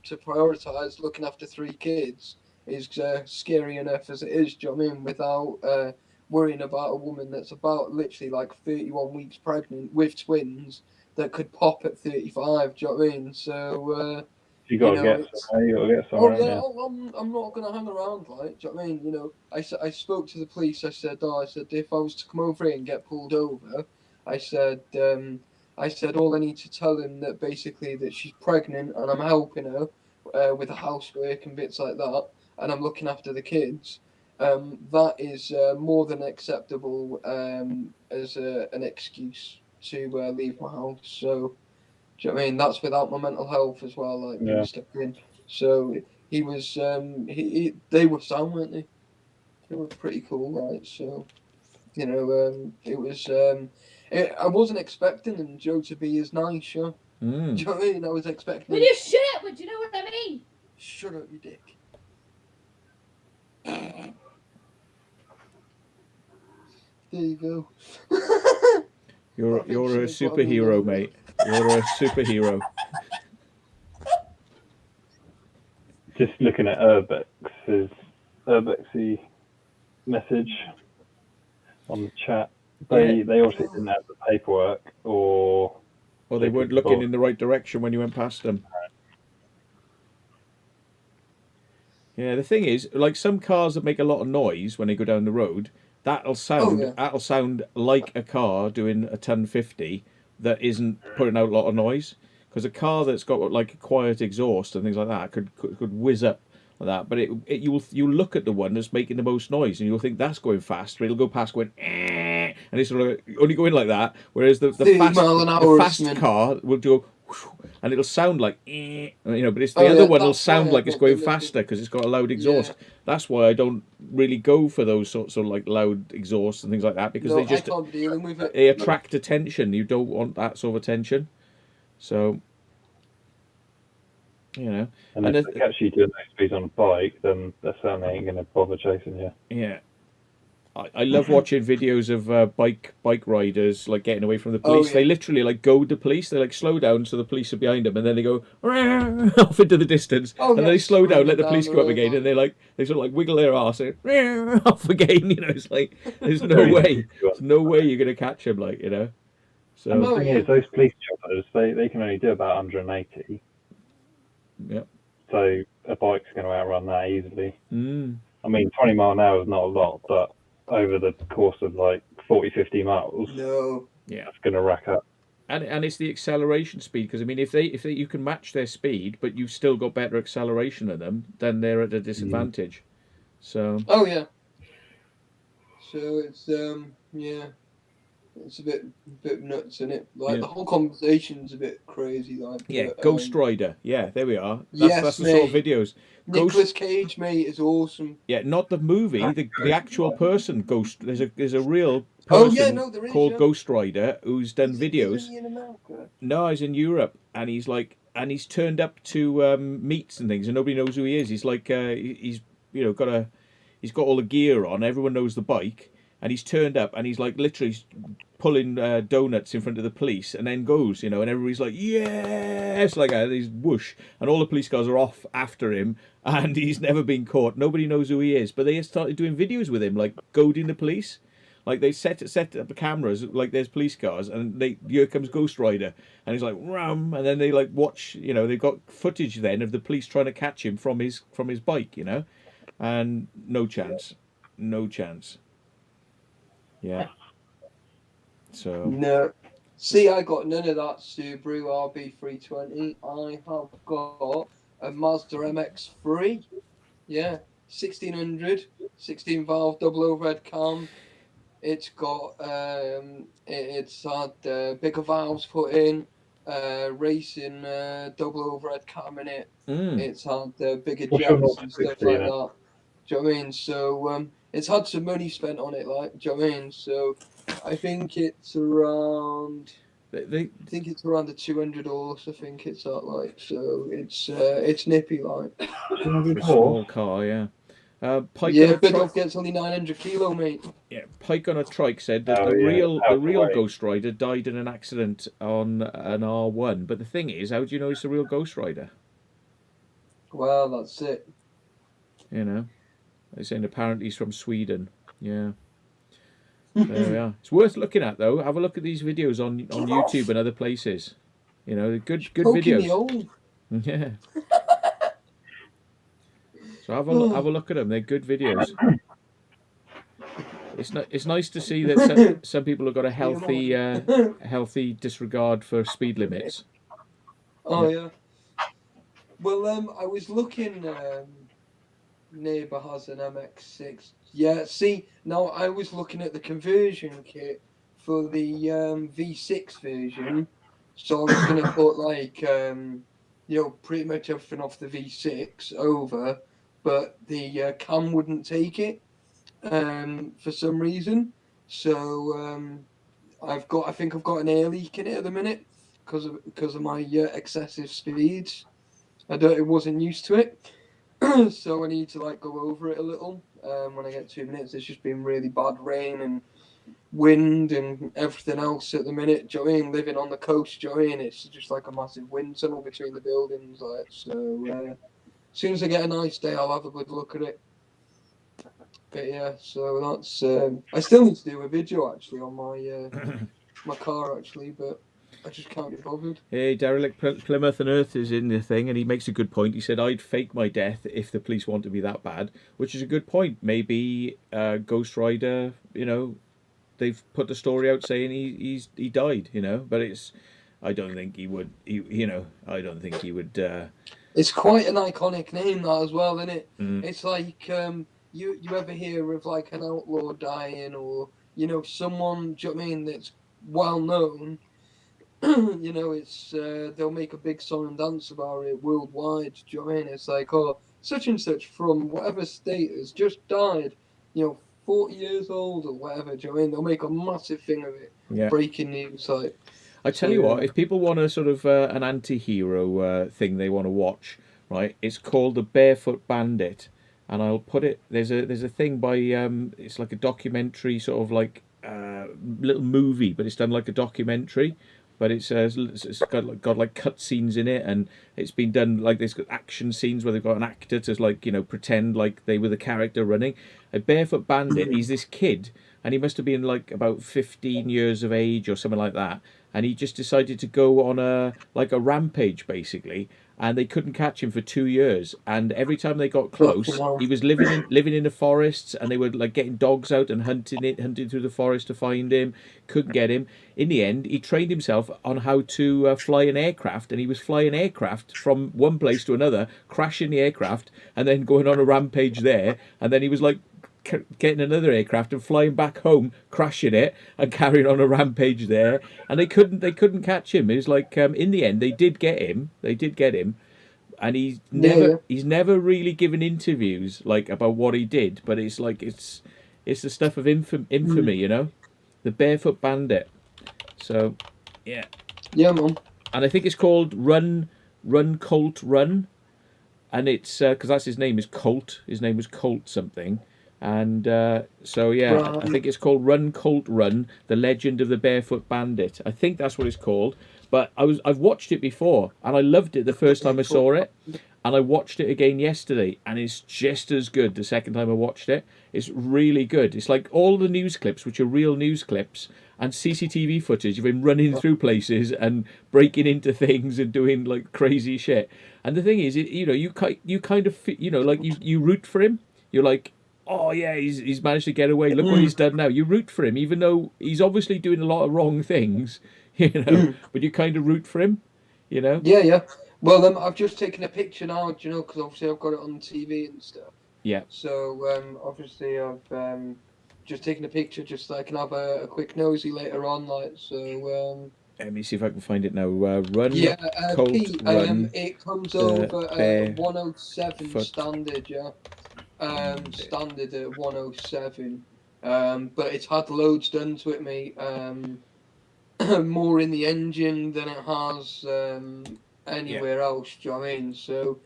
to prioritize looking after 3 kids is scary enough as it is. Do you know what I mean? Without worrying about a woman that's about literally like 31 weeks pregnant with twins that could pop at 35. Do you know what I mean? So you got to get somewhere. You got to get somewhere. Oh yeah, I'm not gonna hang around. Like, do you know what I mean? I spoke to the police. I said if I was to come over here and get pulled over, I said all I need to tell him that basically that she's pregnant and I'm helping her with the housework and bits like that, and I'm looking after the kids. That is more than acceptable as an excuse to leave my house. So, do you know what I mean? That's without my mental health as well, like being stuck in. So he was, they were sound, weren't they? They were pretty cool, right? So, it was. I wasn't expecting them, Joe, to be as nice, yeah. Do you know what I mean? I was expecting. Will you shut up? Would you know what I mean? Shut up, you dick. There you go. You're a superhero, mate. You're a superhero. Just looking at Urbex's message on the chat. They obviously didn't have the paperwork, or they weren't looking in the right direction when you went past them. Yeah, the thing is, like some cars that make a lot of noise when they go down the road, that'll sound like a car doing a 1050 that isn't putting out a lot of noise. Because a car that's got like a quiet exhaust and things like that could whiz up like that. But you'll look at the one that's making the most noise and you'll think that's going fast, but it'll go past going and it's sort of only going like that. Whereas the fast car will do and it'll sound like but it's the other one will sound like it's going faster because it's got a loud exhaust. Yeah. That's why I don't really go for those sorts of like loud exhausts and things like that, because they attract attention. You don't want that sort of attention. So, and if they catch you doing those speeds on a bike, then they certainly ain't going to bother chasing you. Yeah. I love watching videos of bike riders like getting away from the Oh, police. yeah. They literally like goad the police. They like slow down so the police are behind them, and then they go off into the distance, Oh, and yeah, then they slow down, let screaming the down police the come up road, again, like- and they sort of like wiggle their arse and off again. You know, it's like there's no Very way, easy to there's no way you're gonna catch them, like you know. And So the Oh, thing yeah. is, those police choppers, they can only do about 180. yeah, So a bike's going to outrun that easily. mm. I mean, 20 mile an hour is not a lot, but over the course of like 40, 50 miles, No. yeah. that's going to rack up. And it's the acceleration speed, because I mean, if you can match their speed, but you've still got better acceleration than them, then they're at a disadvantage. So Oh, yeah. So it's yeah, it's a bit nuts, isn't it? Like Yeah. the whole conversation's a bit crazy. Like yeah, but, Ghost Rider, yeah, there we are. That's Yes, the sort of mate. videos. Ghost, Nicolas Cage, mate, is awesome. yeah, not the movie, the actual person. Ghost. There's a real Oh, person yeah, no, there is, called yeah. Ghost Rider who's done videos. Isn't he in America? No, he's in Europe, and he's turned up to meets and things, and nobody knows who he is. He's like he's he's got all the gear on. Everyone knows the bike, and he's turned up, and he's like literally pulling donuts in front of the police, and then goes, and everybody's like, yes, like he's whoosh, and all the police cars are off after him, and he's never been caught. Nobody knows who he is, but they started doing videos with him, like goading the police. Like they set up the cameras, like there's police cars, and here comes Ghost Rider, and he's like ram, and then they like watch, they've got footage then of the police trying to catch him from his bike, and no chance. Yeah. So No. See, I got none of that Subaru RB320. I have got a Mazda MX-3. Yeah, 1600, 16 valve, double overhead cam. It's got it's had bigger valves put in, racing double overhead cam in it. It's had bigger What's your jets and stuff 0 to 60 like in it? that. Do you know what I mean? So it's had some money spent on it, like, do you know what I mean? So I think it's around. I think it's around the 200 horse. I think it's at, like, so it's nippy, like. for a small car, yeah. Pike Yeah, on a but tri- don't forget it's only 900 kilo, mate. yeah, Pike on a trike said that Oh, the yeah, real out the way. Ghost Rider died in an accident on an R1. But the thing is, how do you know it's the real Ghost Rider? Well, that's it. They're saying apparently he's from Sweden. Yeah. There we are. It's worth looking at though. Have a look at these videos on YouTube and other places. They're good Poking videos. the hole. Yeah. So have a look at them. They're good videos. It's nice to see that some people have got a healthy disregard for speed limits. Oh, yeah. Well, I was looking. Neighbour has an MX-6. Yeah, see, now I was looking at the conversion kit for the V6 version. So I was going to put, like, pretty much everything off the V6 over, but the cam wouldn't take it for some reason. So I think I've got an air leak in it at the minute because of my excessive speeds. I wasn't used to it. So I need to, like, go over it a little when I get 2 minutes. It's just been really bad rain and wind and everything else at the minute. Do you know what I mean? Living on the coast, do you know what I mean? It's just like a massive wind tunnel between the buildings. Like, so as soon as I get a nice day, I'll have a good look at it. But yeah, so that's. I still need to do a video actually on my my car actually, but I just can't be bothered. Hey, Derelict Plymouth and Earth is in the thing, and he makes a good point. He said, I'd fake my death if the police want to be that bad, which is a good point. Maybe Ghost Rider, they've put the story out saying he died, but I don't think he would, I don't think he would. It's quite an iconic name, that, as well, isn't it? Mm. It's like, you ever hear of, like, an outlaw dying, or, someone, do you know what I mean, that's well known. It's they'll make a big song and dance about it worldwide. Do you know what I mean? It's like, oh, such and such from whatever state has just died, 40 years old or whatever. Do you know what I mean? They'll make a massive thing of it. Yeah. Breaking news, like. I tell you what, if people want a sort of an anti-hero thing they want to watch, right? It's called The Barefoot Bandit, and I'll put it. There's a thing by it's like a documentary, sort of like little movie, but it's done like a documentary. But it's got like cut scenes in it, and it's been done like there's got action scenes where they've got an actor to like pretend like they were the character running. A Barefoot Bandit. He's this kid, and he must have been like about 15 years of age or something like that. And he just decided to go on a rampage basically, and they couldn't catch him for 2 years. And every time they got close, he was living in the forests, and they were like getting dogs out and hunting through the forest to find him. Couldn't get him. In the end, he trained himself on how to fly an aircraft, and he was flying aircraft from one place to another, crashing the aircraft, and then going on a rampage there. And then he was like getting another aircraft and flying back home, crashing it, and carrying on a rampage there. And they couldn't catch him. It was like in the end they did get him, and he's never really given interviews like about what he did, but it's like it's the stuff of infamy, you know, the Barefoot Bandit. So yeah, man. And I think it's called Run Colt Run, and it's because that's his name is Colt. His name was Colt something. And so yeah, I think it's called Run Colt Run: The Legend of the Barefoot Bandit. I think that's what it's called. But I've watched it before, and I loved it the first time I saw it, and I watched it again yesterday, and it's just as good the second time I watched it. It's really good. It's like all the news clips, which are real news clips, and CCTV footage of him running through places and breaking into things and doing like crazy shit. And the thing is, you kind of like you root for him. You're like, oh yeah, he's managed to get away. Look what he's done now. You root for him, even though he's obviously doing a lot of wrong things, but you kind of root for him, Yeah. Well, I've just taken a picture now, because obviously I've got it on TV and stuff. Yeah. So obviously I've just taken a picture just so I can have a quick nosy later on, like so. Let me see if I can find it now. Run. Yeah, Colt, Pete, run. it comes over at 107 standard, yeah. Standard at 107. But it's had loads done to it, mate. More in the engine than it has anywhere else. Do you know what I mean? So,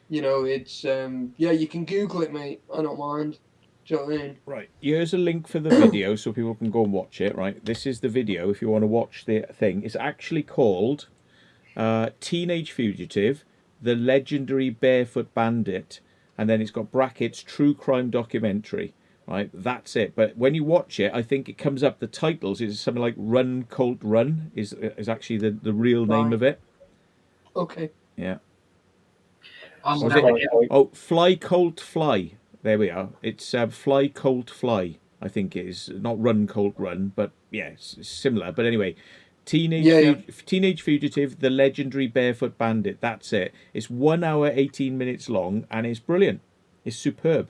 it's you can Google it, mate. I don't mind. Do you know what I mean? Right. Here's a link for the video so people can go and watch it. Right. This is the video if you want to watch the thing. It's actually called Teenage Fugitive: The Legendary Barefoot Bandit. And then it's got brackets, true crime documentary, right? That's it. But when you watch it, I think it comes up, the titles is something like Run Colt Run is actually the real name of it. Okay. Yeah. I'm Fly Colt Fly. There we are. It's Fly Colt Fly, I think it is. Not Run Colt Run, but yeah, it's similar. But anyway, Teenage Fugitive: The Legendary Barefoot Bandit. That's it. It's 1 hour 18 minutes long, and it's brilliant. It's superb.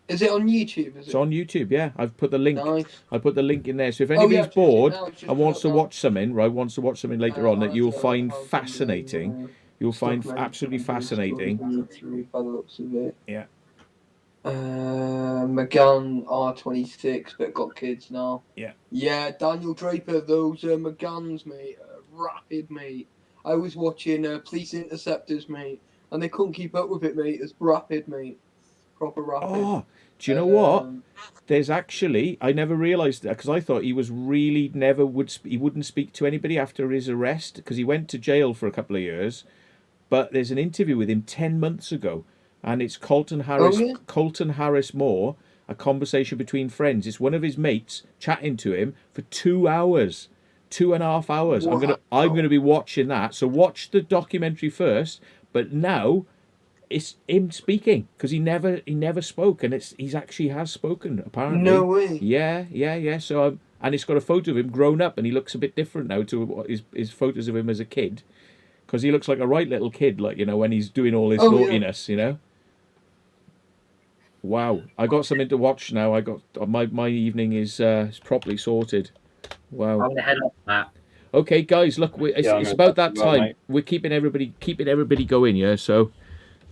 Is it on YouTube? It's on YouTube. Yeah, I've put the link. Nice. I put the link in there. So if anybody's bored and wants to watch something, later on that you'll find fascinating, you'll find absolutely fascinating. By the looks of it. Yeah. McGann R26, but got kids now. Yeah. Yeah, Daniel Draper, those McGanns, mate, rapid, mate. I was watching Police Interceptors, mate, and they couldn't keep up with it, mate. It's rapid, mate. Proper rapid. Oh, do you know what? There's actually, I never realised that because I thought he was really he wouldn't speak to anybody after his arrest because he went to jail for a couple of years. But there's an interview with him 10 months ago. And it's Colton Harris Moore, a conversation between friends. It's one of his mates chatting to him for 2 hours, 2.5 hours. Wow. I'm gonna be watching that. So watch the documentary first. But now it's him speaking because he never spoke, and he actually has spoken apparently. No way. Yeah. So and it's got a photo of him grown up, and he looks a bit different now to his photos of him as a kid, because he looks like a right little kid, like when he's doing all this naughtiness, Wow, I got something to watch now. I got my evening is properly sorted. Wow. I'm gonna head off that. Okay, guys, look, it's about that time. Mate. We're keeping everybody going, yeah. So,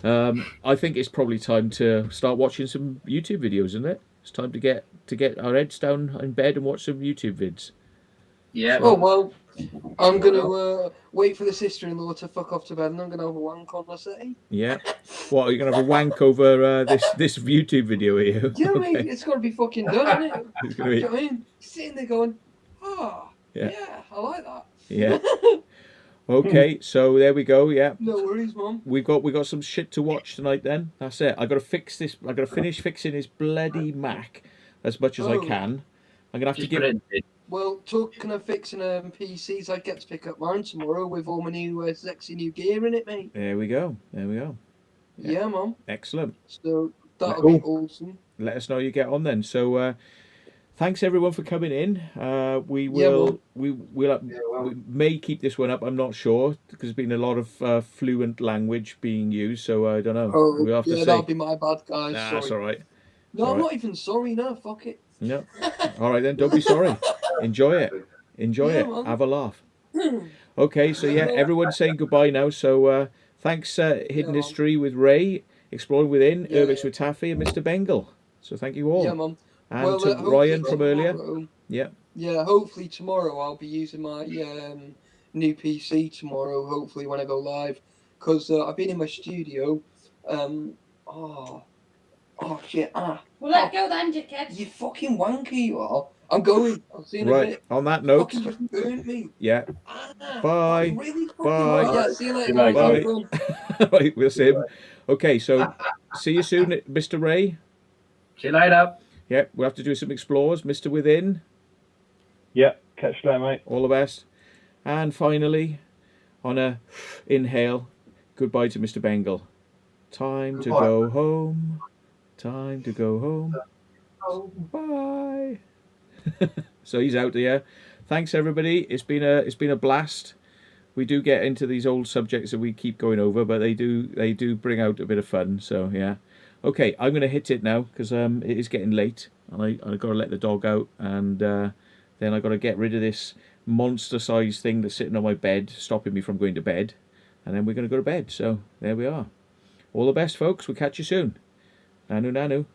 I think it's probably time to start watching some YouTube videos, isn't it? It's time to get our heads down in bed and watch some YouTube vids. Yeah. Oh well, I'm gonna wait for the sister-in-law to fuck off to bed, and I'm gonna have a wank on the city. Yeah. What, are you going to have a wank over this YouTube video here? Yeah, mate, it's got to be fucking done, isn't it? It's Do going you to know what I mean? Sitting there going, Yeah. yeah, I like that. Yeah. Okay, so there we go. Yeah. No worries, Mum. We got some shit to watch tonight. Then that's it. I got to fix this. I got to finish fixing this bloody Mac as much as I can. I'm gonna have to give. Well, talking of fixing PCs, I get to pick up mine tomorrow with all my new sexy new gear in it, mate. There we go. There we go. Yeah, Mum. Excellent. So that'll be awesome. Let us know how you get on then. So thanks everyone for coming in. We will we may keep this one up. I'm not sure because there's been a lot of fluent language being used. So I don't know. Oh, we'll have to see. that'll be my bad, guys. Nah, sorry. that's all right. No, All I'm right. not even sorry. No, fuck it. No. All right then. Don't be sorry. Enjoy it. Enjoy it. Man. Have a laugh. Okay. So yeah, everyone's saying goodbye now. So thanks, Hidden History with Ray, Exploring Within, Urbex with Taffy, and Mr. Bengal. So thank you all. Yeah, Mum. And to Ryan from earlier. Yeah. Yeah, hopefully tomorrow I'll be using my new PC tomorrow. Hopefully when I go live, because I've been in my studio. Oh shit! Well, let go then, dickhead. You fucking wanker, you are. I'm going. I'll see you in a bit. On that note. Fucking just burnt me. Yeah. Bye. Really Bye. Yeah, see you later. Bye. Right, we'll see him. Okay, so see you soon, Mr. Ray. See you later. Yeah, we'll have to do some explores. Mr. Within. Yeah, catch you later, mate. All the best. And finally, on a inhale, goodbye to Mr. Bengal. Time to go home. Time to go home. Bye. So he's out there. Thanks everybody. It's been a blast. We do get into these old subjects that we keep going over, but they do bring out a bit of fun. So yeah. Okay, I'm gonna hit it now because it is getting late, and I got to let the dog out, and then I got to get rid of this monster-sized thing that's sitting on my bed, stopping me from going to bed, and then we're gonna go to bed. So there we are. All the best, folks. We'll catch you soon. Nanu nanu.